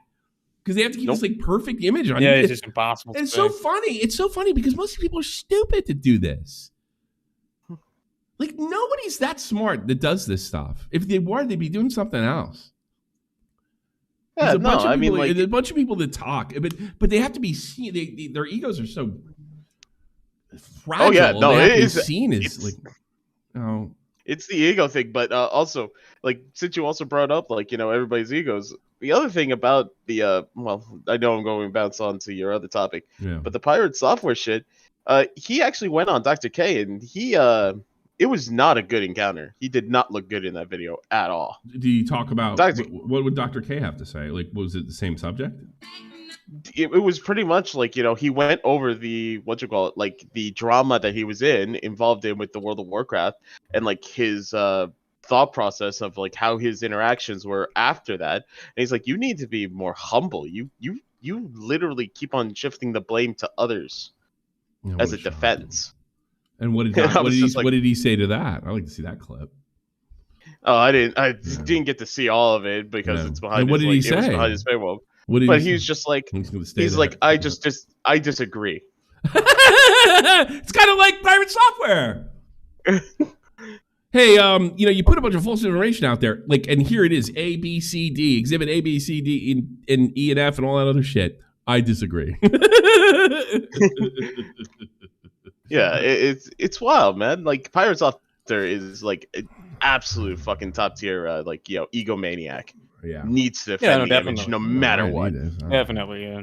Because they have to keep this perfect image on you. Yeah, it's just impossible. And it's so funny. It's so funny because most people are stupid to do this. Like nobody's that smart that does this stuff. If they were, they'd be doing something else. Yeah, there's a bunch of people that talk, but they have to be seen. Their egos are so fragile. Oh yeah, no, it is seen as It's the ego thing, but also since you also brought up everybody's egos. The other thing about the I know I'm going to bounce on to your other topic, but the pirate software shit. He actually went on Dr. K, and he it was not a good encounter. He did not look good in that video at all. Do you talk about what would Dr. K have to say? Like, was it the same subject? It was pretty much like, he went over the like the drama that he was involved in with the World of Warcraft, and like his thought process of like how his interactions were after that. And he's like, you need to be more humble. You literally keep on shifting the blame to othn't as a defense. And what did he say to that? I'd like to see that clip. Oh, I didn't get to see all of it because it's behind. And what did he say? It was behind his paywall. But he was just like, he's like, I disagree. It's kind of like pirate software. Hey, you put a bunch of false information out there, like, and here it is: A, B, C, D, exhibit A, B, C, D, and E and F, and all that other shit. I disagree. Yeah, it's wild, man. Like, pirate software is like an absolute fucking top tier, egomaniac. Yeah, needs to defend the image no matter what. Definitely, yeah.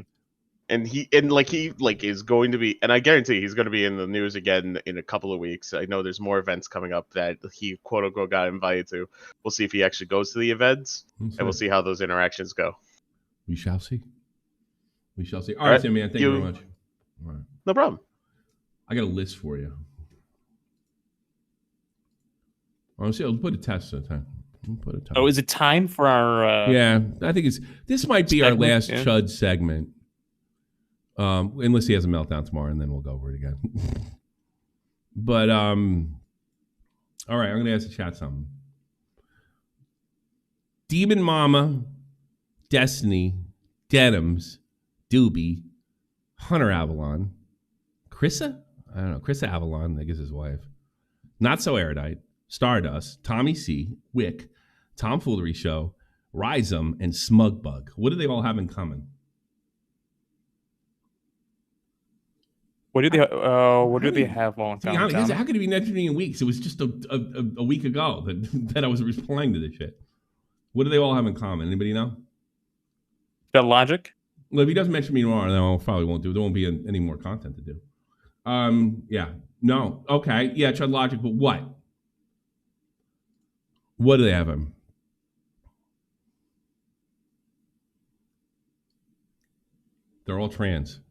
And he is going to be, and I guarantee he's going to be in the news again in a couple of weeks. I know there's more events coming up that he quote unquote got invited to. We'll see if he actually goes to the events, and we'll see how those interactions go. We shall see. We shall see. All right, Tim, man. Thank you very much. All right. No problem. I got a list for you. Honestly, I'll put a test at a time. Oh, is it time for our? Yeah, I think this might be our last Chud segment. Unless he has a meltdown tomorrow, and then we'll go over it again. But all right, I'm gonna ask the chat something. Demon Mama, Destiny, Denims, Doobie, Hunter Avalon, Chrissa? I don't know. Chrissa Avalon, I guess his wife. Not So Erudite, Stardust, Tommy C, Wick, Tomfoolery Show, Rhizome, and Smugbug. What do they all have in common? What do they have long time? How could it be next in weeks? It was just a week ago that I was replying to this shit. What do they all have in common? Anybody know? The logic? Well, if he doesn't mention me tomorrow, then I probably won't do. There won't be any more content to do. Yeah. No. Okay. Yeah, Chud Logic, but what? What do they have him? They're all trans.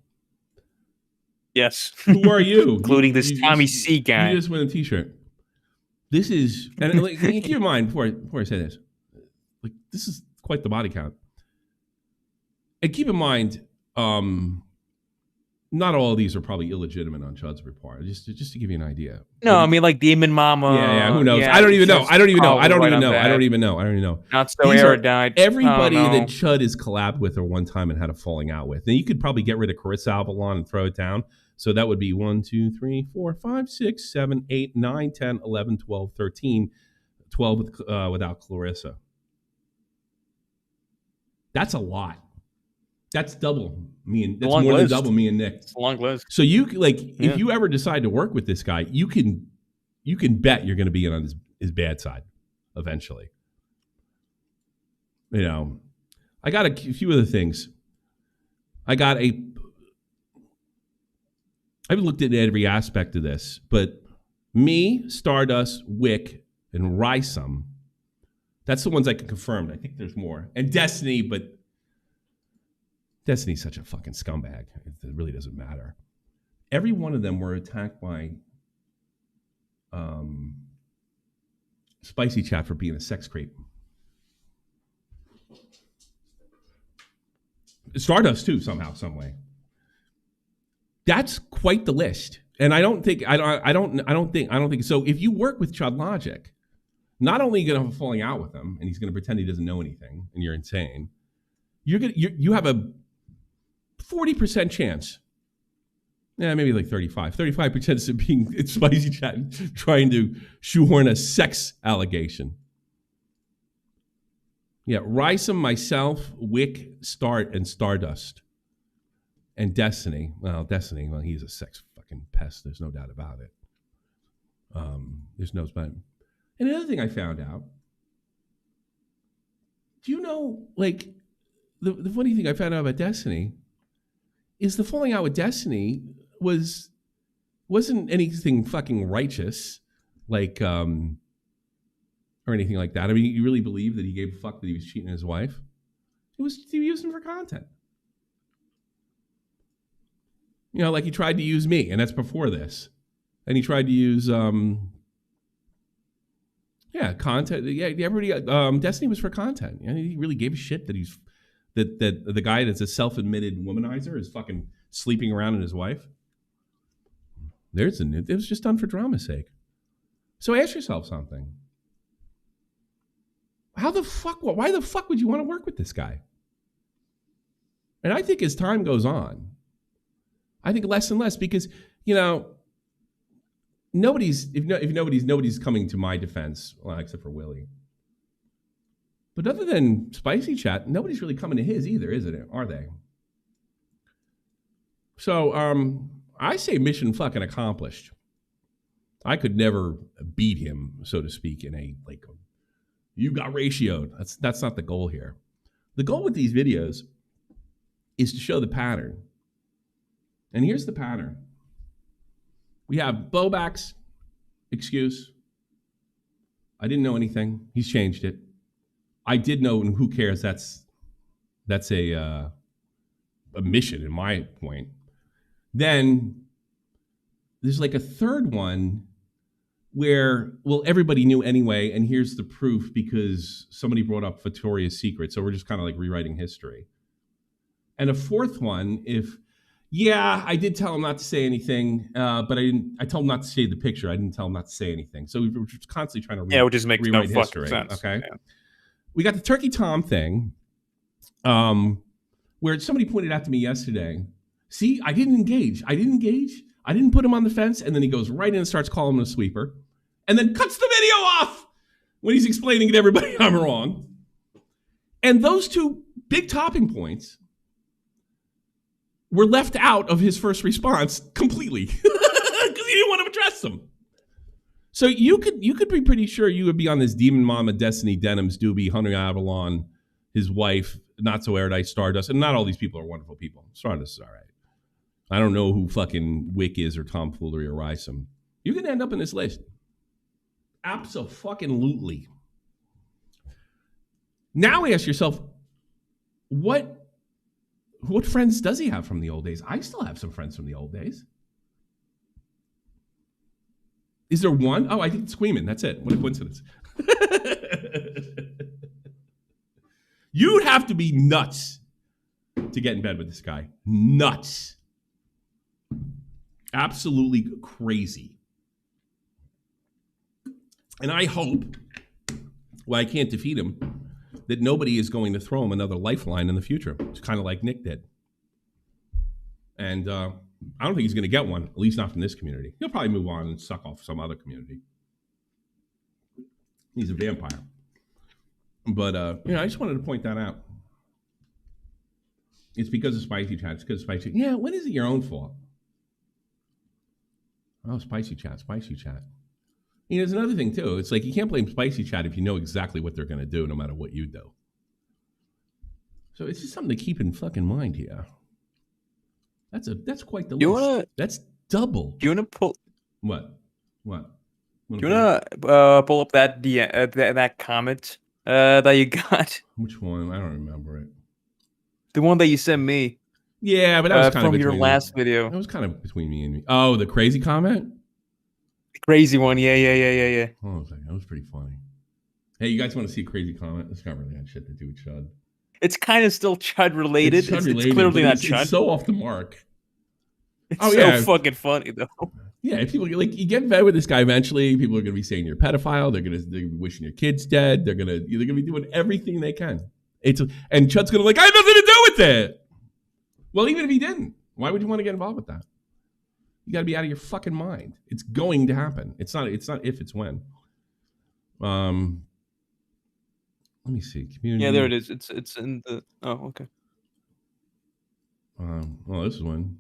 Yes. Who are you? Including this Tommy C guy. You just win a t-shirt. This is, and like, keep in mind before I say this, like, this is quite the body count. And keep in mind, not all of these are probably illegitimate on Chud's report. Just to give you an idea. No, I mean, like Demon Mama. Yeah, who knows? I don't even know. I don't even know. Not So Erudite. Everybody that Chud has collabed with or one time and had a falling out with. Now, you could probably get rid of Carissa Avalon and throw it down. So that would be 1, 2, 3, 4, 5, 6, 7, 8, 9, 10, 11, 12, 13, 12 without Clarissa. That's a lot. That's double me and that's more than double me and Nick. It's a long list. So you if you ever decide to work with this guy, you can bet you're going to be on his bad side eventually. You know, I got a few other things. I've looked at every aspect of this, but me, Stardust, Wick, and Rhizome, that's the ones I can confirm. I think there's more. And Destiny, but Destiny's such a fucking scumbag. It really doesn't matter. Every one of them were attacked by Spicy Chat for being a sex creep. Stardust too, somehow, some way. That's quite the list. And I don't think so. If you work with Chud Logic, not only are you gonna have a falling out with him and he's gonna pretend he doesn't know anything and you're insane, you have a 40% chance. Yeah, maybe like 35% of being Spicy Chat trying to shoehorn a sex allegation. Yeah, Rhizome, myself, Wick, Start, and Stardust. And Destiny. Well, he's a sex fucking pest. There's no doubt about it. There's no doubt. And another thing I found out, do you know, like, the funny thing I found out about Destiny is the falling out with Destiny wasn't anything fucking righteous. like, or anything like that. I mean, you really believe that he gave a fuck that he was cheating on his wife? He used him for content. You know, like he tried to use me, and that's before this. And he tried to use, content. Yeah, everybody. Destiny was for content. You know, he really gave a shit that that the guy that's a self-admitted womanizer is fucking sleeping around with his wife. There's it was just done for drama's sake. So ask yourself something. Why the fuck would you want to work with this guy? And I think as time goes on, I think less and less, because, you know, nobody's coming to my defense, well, except for Willie. But other than Spicy Chat, nobody's really coming to his either, isn't it? Are they? So I say mission fucking accomplished. I could never beat him, so to speak, in a like you got ratioed. That's not the goal here. The goal with these videos is to show the pattern. And here's the pattern. We have Bobak's excuse. I didn't know anything. He's changed it. I did know, and who cares? That's a mission in my point. Then there's like a third one where, well, everybody knew anyway, and here's the proof because somebody brought up Victoria's Secret, so we're just kind of like rewriting history. And a fourth one, I did tell him not to say anything, but I told him not to shade the picture. I didn't tell him not to say anything. So we were just constantly trying to which just makes no fucking sense. Okay. Yeah. We got the Turkey Tom thing, where somebody pointed out to me yesterday, see, I didn't engage. I didn't put him on the fence. And then he goes right in and starts calling him a sweeper and then cuts the video off when he's explaining to everybody I'm wrong. And those two big topping points were left out of his first response completely because he didn't want to address them. So you could be pretty sure you would be on this Demon Mama Destiny Denims doobie, Hunter Avalon, his wife, Not So Erudite Stardust, and not all these people are wonderful people. Stardust is all right. I don't know who fucking Wick is or Tomfoolery or Rysum. You're going to end up in this list. Abso-fucking-lutely. Now ask yourself, what friends does he have from the old days? I still have some friends from the old days. Is there one? Oh, I think it's Squeeman. That's it. What a coincidence. You'd have to be nuts to get in bed with this guy. Nuts. Absolutely crazy. And I hope, well, I can't defeat him, that nobody is going to throw him another lifeline in the future. It's kind of like Nick did. And I don't think he's going to get one, at least not from this community. He'll probably move on and suck off some other community. He's a vampire. But, I just wanted to point that out. It's because of Spicy Chat. It's because of Spicy. Yeah, when is it your own fault? Oh, Spicy Chat. You know, there's another thing, too. It's like you can't blame Spicy Chat if you know exactly what they're going to do, no matter what you do. So it's just something to keep in fucking mind here. That's quite the list. That's double. Do you want to pull... What? Do you want to pull up that comment that you got? Which one? I don't remember it. The one that you sent me. Yeah, but that was kind of from your last video. That was kind of between me and me. Oh, the crazy comment? The crazy one. Yeah. Oh, that was pretty funny. Hey, you guys want to see a crazy comment? It's not really had shit to do with Chud. It's kind of still Chud related. It's clearly not Chud. It's so off the mark. It's so fucking funny though. Yeah, people like you get in bed with this guy eventually. People are gonna be saying you're a pedophile. They're gonna be wishing your kid's dead. They're gonna be doing everything they can. And Chud's gonna I have nothing to do with it. Well, even if he didn't, why would you want to get involved with that? You got to be out of your fucking mind. It's going to happen. It's not if, it's when. Let me see. Community. Yeah, there it is. It's in the. Oh, okay. Well, this is one.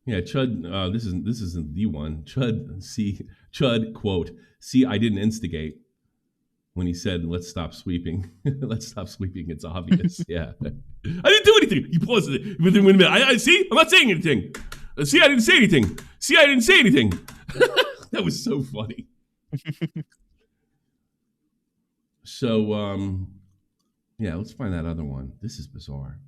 Yeah, Chud. This isn't the one. Chud quote. See, I didn't instigate when he said, "Let's stop sweeping." Let's stop sweeping. It's obvious. Yeah, I didn't do anything. He paused it within 1 minute. I see. I'm not saying anything. See, I didn't say anything. That was so funny. So, yeah, let's find that other one. This is bizarre.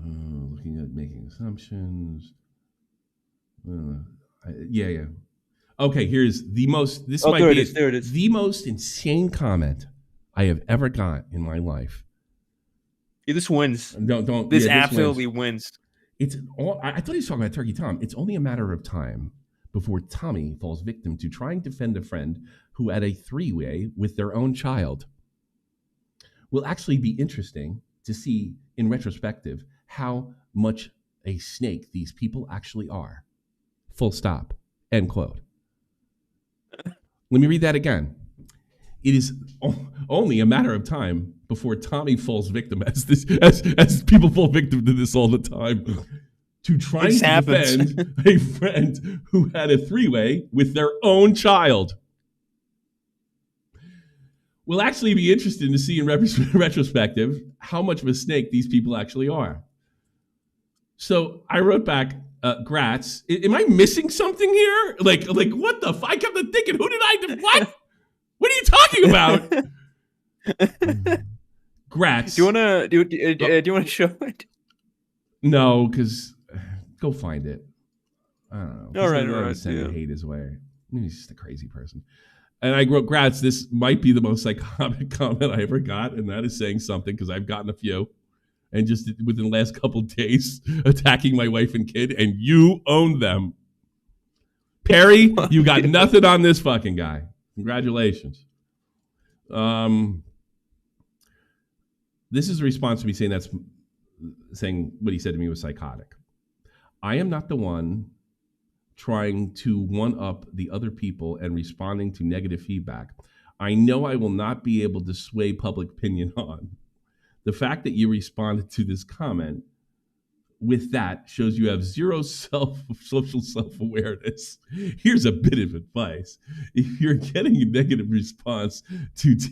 Looking at making assumptions. Yeah. Okay, here's the most. This might be there it is. the most insane comment I have ever got in my life. Yeah, this wins. Don't. This yeah, absolutely wins. It's all. I thought he was talking about Turkey Tom. It's only a matter of time before Tommy falls victim to trying to defend a friend who had a three-way with their own child. Will actually be interesting to see in retrospective how much a snake these people actually are. Full stop. End quote. Let me read that again. It is only a matter of time before Tommy falls victim, as people fall victim to this all the time, to trying to defend a friend who had a three-way with their own child. We'll actually be interested to see in retrospective how much of a snake these people actually are. So I wrote back, Gratz, am I missing something here? Like what the fuck? I kept on thinking, who did I do? What? What are you talking about? Gratz. Do you wanna show it? No, because go find it. I don't know. All right. Send hate his way. Maybe he's just a crazy person. And I wrote, Gratz, this might be the most psychotic comment I ever got, and that is saying something, because I've gotten a few. And just within the last couple of days, attacking my wife and kid, and you own them. Perry, you got nothing on this fucking guy. Congratulations. This is a response to me saying what he said to me was psychotic. I am not the one trying to one-up the other people and responding to negative feedback. I know I will not be able to sway public opinion on. The fact that you responded to this comment with that shows you have zero social self-awareness. Here's a bit of advice. If you're getting a negative response to get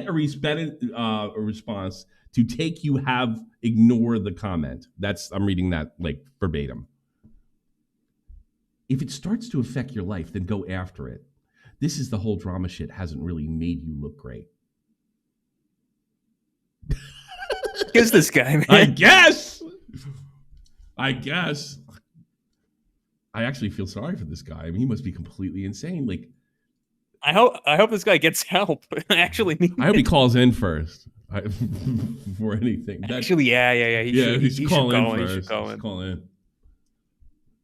a response to take, you have ignore the comment. I'm reading that like verbatim. If it starts to affect your life, then go after it. This is the whole drama shit hasn't really made you look great. Who's this guy, man? I guess. I actually feel sorry for this guy. I mean, he must be completely insane. Like, I hope this guy gets help. I actually mean I hope he calls in first before anything. Actually, yeah. He should call in first. He should call in.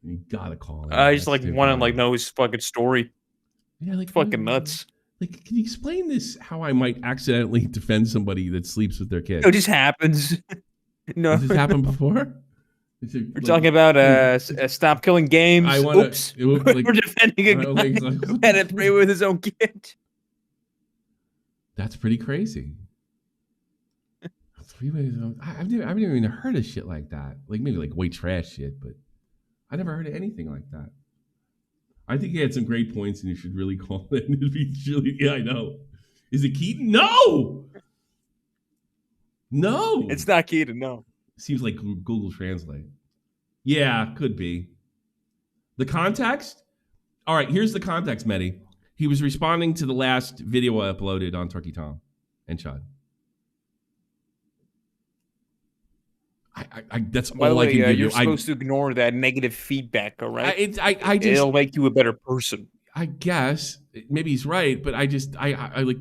You gotta call in. I just want to know his fucking story. Yeah, like fucking nuts. Like, can you explain this? How I might accidentally defend somebody that sleeps with their kid? It just happens. No, has this happened before? We're talking about stop killing games. Oops, we're defending a guy who had a three with his own kid. That's pretty crazy. Three ways. I've never even heard of shit like that. Like maybe like white trash shit, but I never heard of anything like that. I think he had some great points, and you should really call in. It'd be really, yeah, I know. Is it Keaton? No, it's not Keaton. No, seems like Google Translate. Yeah, could be. The context? All right, here's the context, Mehdi. He was responding to the last video I uploaded on Turkey Tom and Chud. That's By the all way, I can give you. You're supposed to ignore that negative feedback, all right? It'll make you a better person. I guess maybe he's right, but I like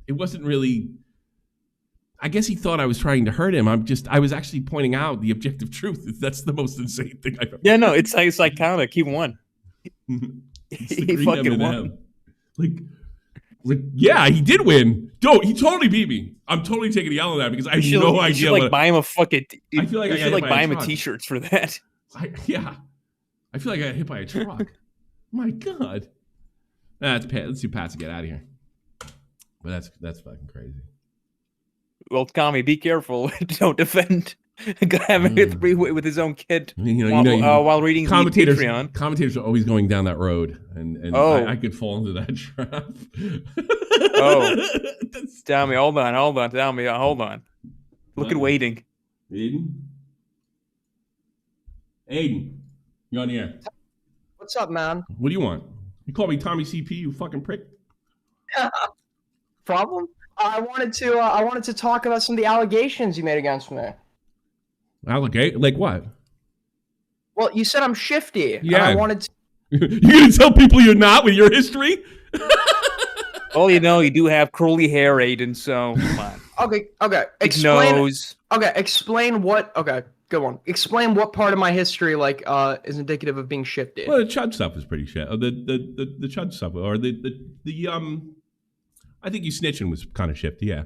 it wasn't really. I guess he thought I was trying to hurt him. I was actually pointing out the objective truth. That's the most insane thing I've ever. Yeah, no, it's psychotic. He won. He fucking won. Like, yeah, he did win. He totally beat me. I'm totally taking the L on that because I have no idea. You should buy him a fucking. I feel like you should buy him a t-shirts for that. I feel like I got hit by a truck. My God. Let's do Pat to get out of here. But that's fucking crazy. Well, Tommy, be careful. Don't defend a guy having a three-way with his own kid while reading commentators, the Patreon. Commentators are always going down that road, and I could fall into that trap. Tommy, hold on. Tommy, hold on. Look at waiting. Aiden? You're on the air. What's up, man? What do you want? You call me Tommy CP, you fucking prick. Problem? I wanted to talk about some of the allegations you made against me. Allegate? Like what? Well, you said I'm shifty. Yeah. And I wanted to. You're gonna tell people you're not with your history? Well, you know, you do have curly hair, Aiden, so come on. Okay. Explain what. Okay, good one. Explain what part of my history is indicative of being shifty. Well, the Chud stuff is pretty shit. The Chud stuff, or I think you snitching was kind of shifty, yeah.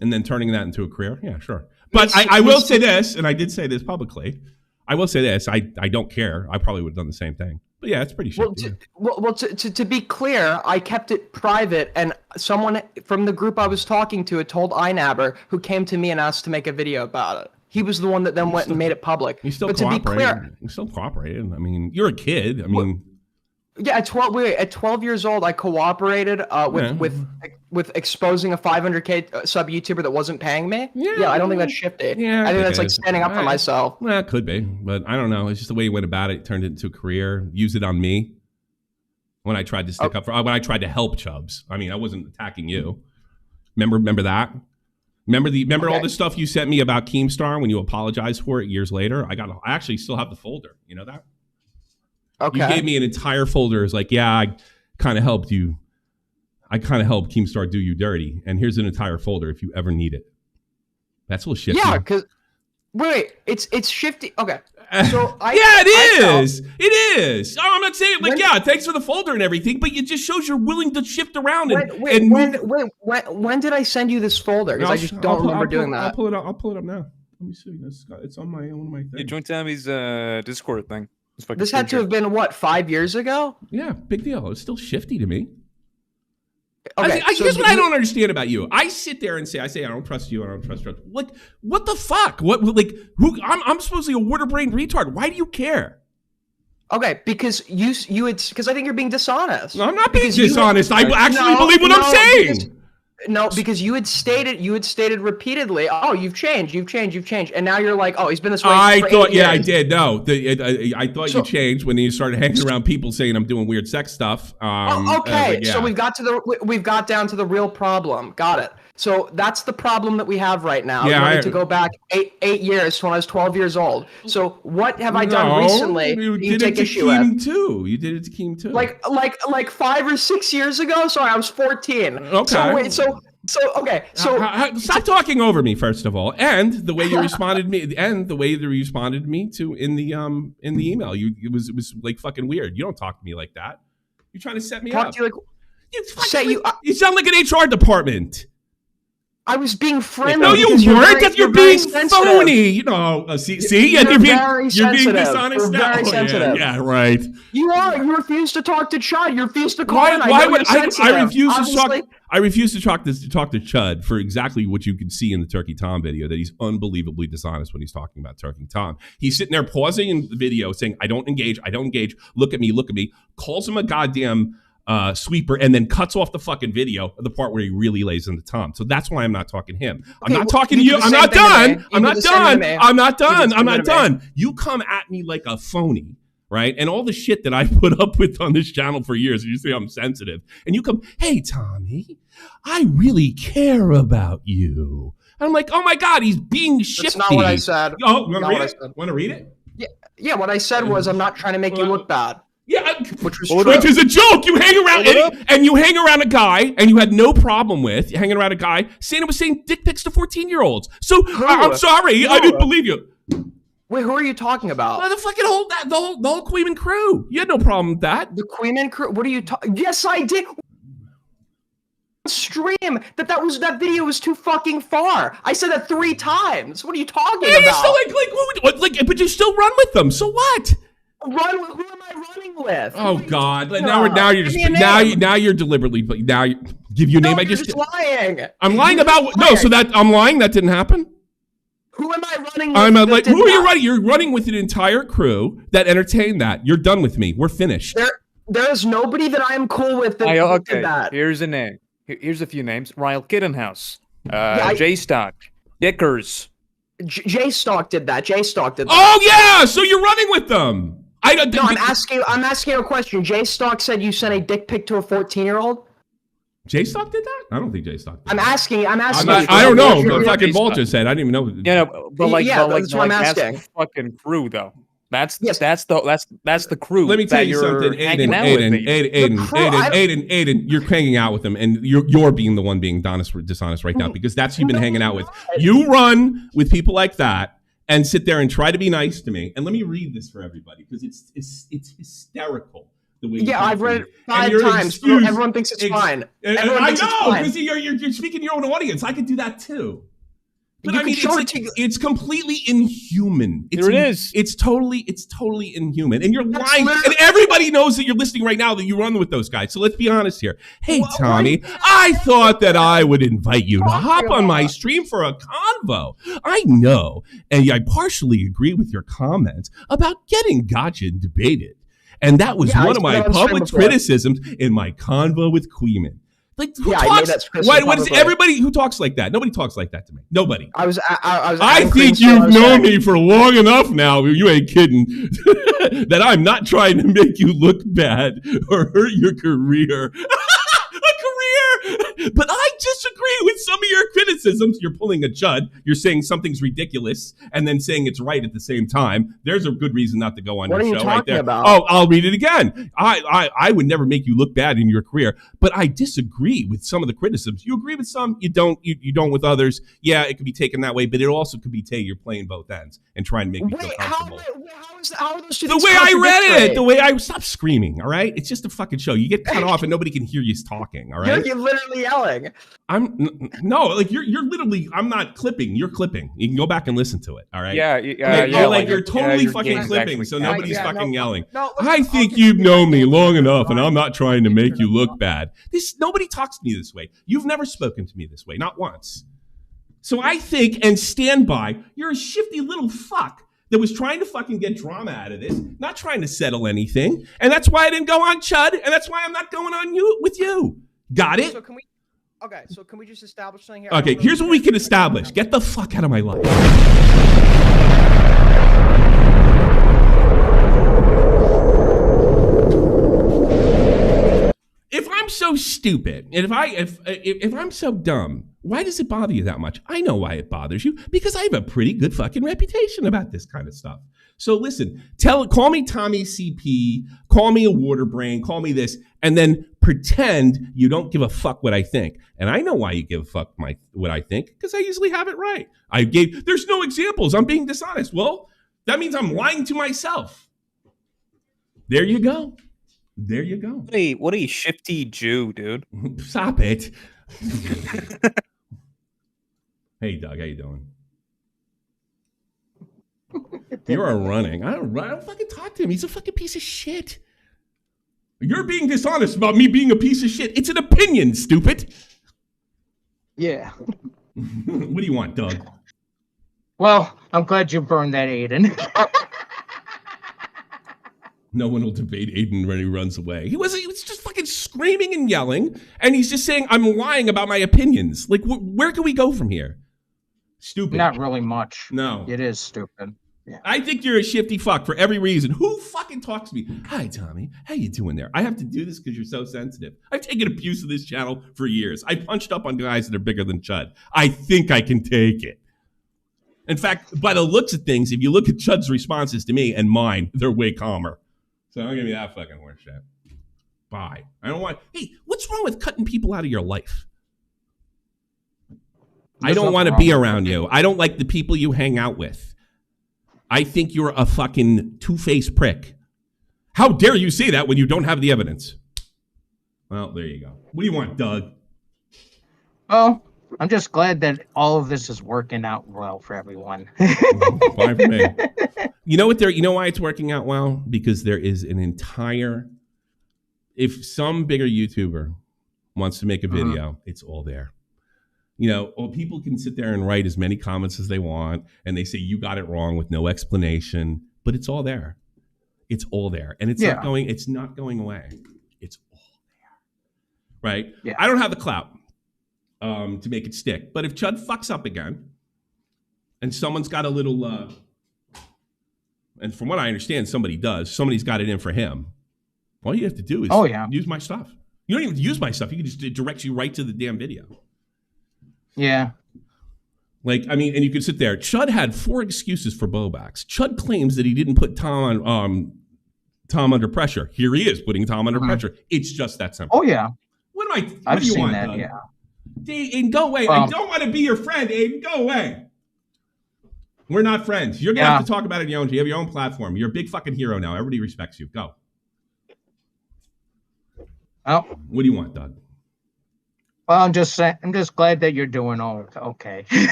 And then turning that into a career, yeah, sure. But I will say this, and I did say this publicly. I will say this: I don't care. I probably would have done the same thing. But yeah, it's pretty shifty. Well, to be clear, I kept it private, and someone from the group I was talking to had told iNabber, who came to me and asked to make a video about it. He was the one that then went and made it public. You still but to be clear, you still cooperated. I mean, you're a kid. I mean, yeah, at 12 years old, I cooperated with exposing a 500K sub YouTuber that wasn't paying me. Yeah, I don't think that's shifty. Yeah, I think that's like standing up for myself. Well, it could be, but I don't know. It's just the way you went about it. Turned it into a career. Used it on me when I tried to stick up for. When I tried to help Chubbs. I mean, I wasn't attacking you. Remember that? Remember all the stuff you sent me about Keemstar when you apologized for it years later? I actually still have the folder. You know that? Okay. You gave me an entire folder. It's like, yeah, I kind of helped you. I kind of helped Keemstar do you dirty. And here's an entire folder if you ever need it. That's a little shifty. Yeah, because wait, it's shifty. Okay. So it is. Oh, I'm not saying thanks for the folder and everything, but it just shows you're willing to shift around. When did I send you this folder? Because I just don't remember doing that. I'll pull it up now. Let me see. It's on one of my things. Yeah, join Tammy's Discord thing. This had to have been, 5 years ago? Yeah, big deal. It's still shifty to me. Okay, here's what I don't understand about you. I sit there and say, I don't trust you. I don't trust you. What the fuck? I'm supposedly a water-brained retard. Why do you care? Okay, because because I think you're being dishonest. No, I'm not being dishonest. I actually believe what I'm saying. Because you had stated repeatedly, oh, you've changed, and now you're like, oh, he's been this way. I did. No, I thought you changed when you started hanging around people saying I'm doing weird sex stuff. So we've got down to the real problem. Got it. So that's the problem that we have right now. Yeah, I need to go back eight years to when I was 12 years old. So what have I done recently? You take issue with? You did it to Keem too. Like 5 or 6 years ago. Sorry, I was 14. Okay. Stop talking over me, first of all, and the way you responded to me too in the email. It was like fucking weird. You don't talk to me like that. You're trying to set me up. You sound like an HR department. I was being friendly. No, you weren't. Because you're being phony. You know, see, and you're being dishonest now. Very sensitive. Yeah, right. You are. You refuse to talk to Chud. You refuse to call. Why would I refuse to talk? I refuse to talk to Chud for exactly what you can see in the Turkey Tom video. That he's unbelievably dishonest when he's talking about Turkey Tom. He's sitting there pausing in the video, saying, "I don't engage. Look at me." Calls him a goddamn sweeper, and then cuts off the fucking video, the part where he really lays into Tom. So that's why I'm not talking to him. I'm not talking to you. I'm not done. You come at me like a phony, right? And all the shit that I put up with on this channel for years, you say I'm sensitive, and you come, hey, Tommy, I really care about you. And I'm like, oh my God, he's being shifty. That's not what I said. Oh, want to read it? Yeah, what I said was I'm not trying to make you look bad. Yeah, which is a joke. You hang around a guy, and you had no problem with hanging around a guy saying dick pics to 14-year-olds. So I'm sorry, I didn't believe you. Wait, who are you talking about? The fucking the whole Queeman crew. You had no problem with that. The Queeman crew. What are you talking? Yes, I did. Stream that video was too fucking far. I said that 3 times. What are you talking about? You still but you still run with them. So what? Who am I running with? Oh God! Now you're deliberately give you a name. You're just lying. I'm lying about what? No, so that I'm lying. That didn't happen. Who am I running with? Who are you running? You're running with an entire crew that entertained that. You're done with me. We're finished. There is nobody that I am cool with that did that. Here's a name. Here's a few names: Ryle Kittenhouse, J-Stock, Dickers. J-Stock did that. Oh yeah! So you're running with them. I don't. No, I'm asking you a question. Jay Stock said you sent a dick pic to a 14-year-old. Jay Stock did that? I don't think Jay Stock did. I'm asking. I don't know. The fucking Vulture said. I didn't even know. Yeah, no, but like, that's what I'm that's asking. the fucking crew, though. That's the crew. Let me tell that you you're something, hanging out with. Aiden. You're hanging out with them, and you're being the one being dishonest right now because that's who you've been hanging out with. You run with people like that and sit there and try to be nice to me. And let me read this for everybody because it's hysterical. The way I've read it 5 times. Everyone thinks it's fine. Everyone thinks it's fine. Because you're speaking to your own audience. I could do that too. But I mean, it's completely inhuman. It's totally inhuman. And you're lying. And everybody knows that you're listening right now that you run with those guys. So let's be honest here. Hey, Tommy, I thought that I would invite you to hop on my stream for a convo. I know. And I partially agree with your comments about getting gotcha and debated. And that was one of my public criticisms in my convo with Queeman. Like, who talks? What is everybody who talks like that? Nobody talks like that to me. Nobody. I think you've known me for long enough now. You ain't kidding. That I'm not trying to make you look bad or hurt your career. But I disagree with some of your criticisms. You're pulling a Chud. You're saying something's ridiculous and then saying it's right at the same time. There's a good reason not to go on your show right there. About? Oh, I'll read it again. I would never make you look bad in your career, but I disagree with some of the criticisms. You agree with some, you don't. You don't with others. Yeah, it could be taken that way, but it also could be you're playing both ends and trying to make me feel comfortable. How are those two The way I read it, the way I stop screaming. All right, it's just a fucking show. You get cut off and nobody can hear you talking. All right, you're literally yelling. You're literally. I'm not clipping. You're clipping. You can go back and listen to it. All right. Yeah. You're totally fucking clipping. So nobody's fucking yelling. I think you've known me long enough, and I'm not trying to make you look bad. Nobody talks to me this way. You've never spoken to me this way, not once. So I think and stand by. You're a shifty little fuck that was trying to fucking get drama out of this, not trying to settle anything, and that's why I didn't go on Chud, and that's why I'm not going on with you. Got it? So can we just establish something here? Okay, here's what we can establish. Get the fuck out of my life. If I'm so stupid, and if I'm so dumb, why does it bother you that much? I know why it bothers you, because I have a pretty good fucking reputation about this kind of stuff. So listen, call me Tommy CP, call me a water brain, call me this, and then pretend you don't give a fuck what I think. And I know why you give a fuck what I think, because I usually have it right. There's no examples. I'm being dishonest. Well, that means I'm lying to myself. There you go. There you go. What a shifty Jew, dude. Stop it. Hey, Doug, how you doing? You are running. I don't fucking talk to him. He's a fucking piece of shit. You're being dishonest about me being a piece of shit. It's an opinion, stupid. Yeah. What do you want, Doug? Well, I'm glad you burned that, Aiden. No one will debate Aiden when he runs away. He was just fucking screaming and yelling, and he's just saying, I'm lying about my opinions. Like, where can we go from here? Stupid. Not really much. No. It is stupid. Yeah. I think you're a shifty fuck for every reason. Who fucking talks to me? Hi, Tommy. How you doing there? I have to do this because you're so sensitive. I've taken abuse of this channel for years. I punched up on guys that are bigger than Chud. I think I can take it. In fact, by the looks of things, if you look at Chud's responses to me and mine, they're way calmer. So don't give me that fucking horse shit. Bye. I don't want... Hey, what's wrong with cutting people out of your life? I don't want to be around you. I don't like the people you hang out with. I think you're a fucking two-faced prick. How dare you say that when you don't have the evidence? Well, there you go. What do you want, Doug? Well, I'm just glad that all of this is working out well for everyone. Fine for me. You know why it's working out well? Because there is an entire... If some bigger YouTuber wants to make a video, it's all there. People can sit there and write as many comments as they want, and they say you got it wrong with no explanation, but it's all there. It's all there, and it's not going away. It's all there, right? Yeah. I don't have the clout to make it stick, but if Chud fucks up again, and someone's got a little, And from what I understand, somebody does. Somebody's got it in for him. All you have to do is use my stuff. You don't even use my stuff. You can just, it directs you right to the damn video. Yeah. Like, I mean, and you could sit there. Chud had 4 excuses for Bobax. Chud claims that he didn't put Tom under pressure. Here he is putting Tom under pressure. It's just that simple. Oh, yeah. What do you I've seen want, that, Doug? yeah. Aiden, go away. I don't want to be your friend, Aiden. Go away. We're not friends. You're going to have to talk about it on your own. You have your own platform. You're a big fucking hero now. Everybody respects you. Go. Oh. What do you want, Doug? Well, I'm just glad that you're doing all okay.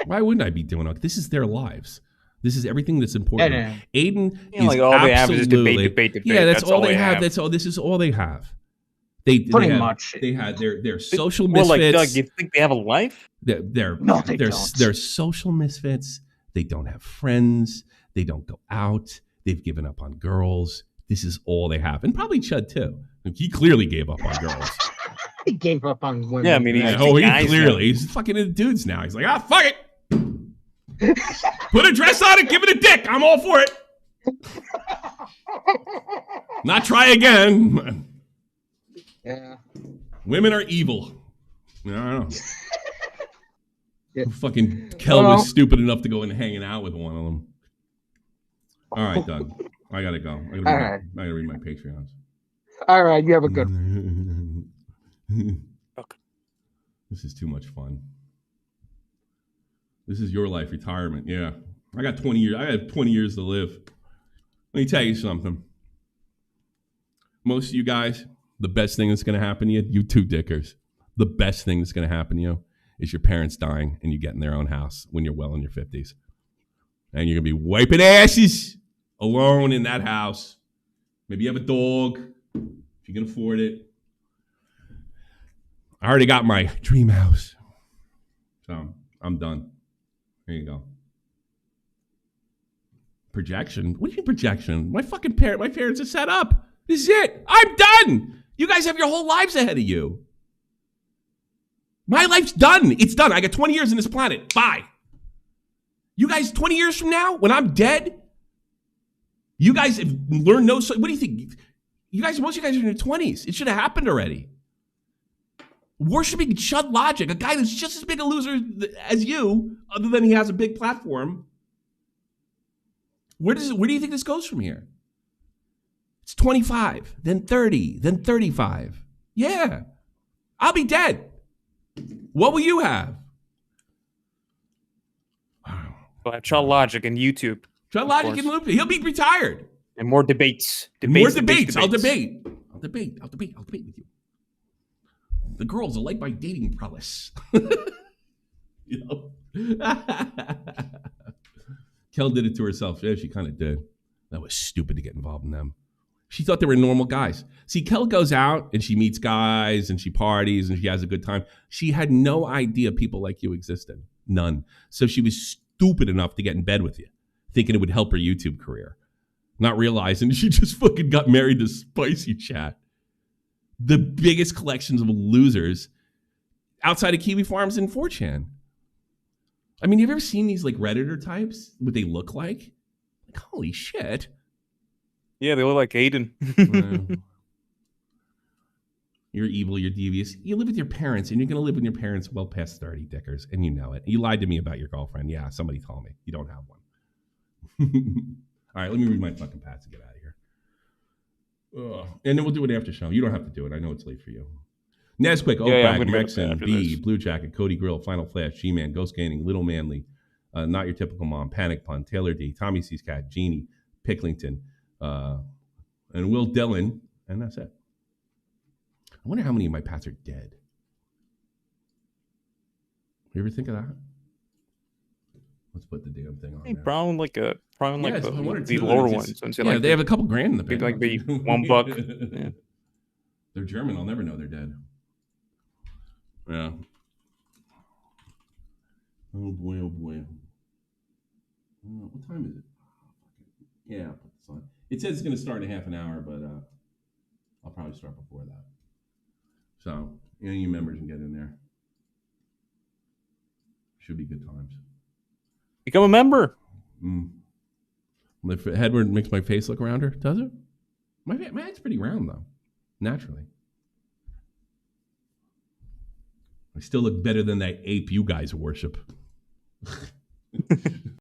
Why wouldn't I be doing okay? This is their lives. This is everything that's important. Yeah, Aiden is like all they have is absolutely debate. Yeah, that's all they have. That's all. This is all they have. Pretty much. They had their social Well, misfits. like Doug, you think they have a life? They're social misfits. They don't have friends. They don't go out. They've given up on girls. This is all they have, and probably Chud too. He clearly gave up on girls. He gave up on women. Yeah, I mean, he's fucking into dudes now. He's like, fuck it. Put a dress on it, give it a dick. I'm all for it. Not try again. Yeah. Women are evil. I don't know. Fucking Kel was stupid enough to go and hanging out with one of them. All right, Doug. I gotta go. I gotta read my Patreons. All right, you have a good one. This is too much fun. This is your life, retirement. Yeah. I got 20 years. I have 20 years to live. Let me tell you something. Most of you guys, the best thing that's going to happen to you two dickers, the best thing that's going to happen to you is your parents dying and you get in their own house when you're well in your 50s. And you're going to be wiping asses alone in that house. Maybe you have a dog if you can afford it. I already got my dream house. So I'm done. There you go. Projection? What do you mean projection? My parents are set up. This is it. I'm done. You guys have your whole lives ahead of you. My life's done. It's done. I got 20 years on this planet. Bye. You guys, 20 years from now, when I'm dead, you guys have learned no. What do you think? Most of you guys are in your 20s. It should have happened already. Worshipping Chud Logic, a guy that's just as big a loser as you, other than he has a big platform. Where do you think this goes from here? It's 25, then 30, then 35. Yeah. I'll be dead. What will you have? We'll have Chud Logic and YouTube. Chud Logic and Loop. He'll be retired. And more debates. More debates. I'll debate with you. The girls are like my dating prowess. You know? Kel did it to herself. Yeah, she kind of did. That was stupid to get involved in them. She thought they were normal guys. See, Kel goes out and she meets guys and she parties and she has a good time. She had no idea people like you existed. None. So she was stupid enough to get in bed with you, thinking it would help her YouTube career. Not realizing she just fucking got married to Spicy Chat. The biggest collections of losers outside of Kiwi Farms and 4chan. I mean, have you ever seen these like Redditor types? What they look like? Like, holy shit. Yeah, they look like Aiden. You're evil, you're devious. You live with your parents, and you're going to live with your parents well past 30, dickers, and you know it. You lied to me about your girlfriend. Yeah, somebody told me. You don't have one. All right, let me read my fucking pats and get out of here. And then we'll do it after show. You don't have to do it. I know it's late for you. Nesquick, Oakback, Rexon, B, Blue Jacket, Cody Grill, Final Flash, G-Man, Ghost Gaining, Little Manly, Not Your Typical Mom, Panic Pun, Taylor D, Tommy C's Cat, Jeannie, Picklington, and Will Dillon, and that's it. I wonder how many of my pats are dead. You ever think of that? Let's put the damn thing on there. Probably like the two, lower ones. Yeah, they have a couple grand in the bank. Like maybe $1. Yeah. They're German. I'll never know they're dead. Yeah. Oh boy, oh boy. What time is it? Yeah, I'll put this on. It says it's going to start in half an hour, but I'll probably start before that. So, you members can get in there. Should be good times. Become a member. My head makes my face look rounder. Does it? My head's pretty round though, naturally. I still look better than that ape you guys worship.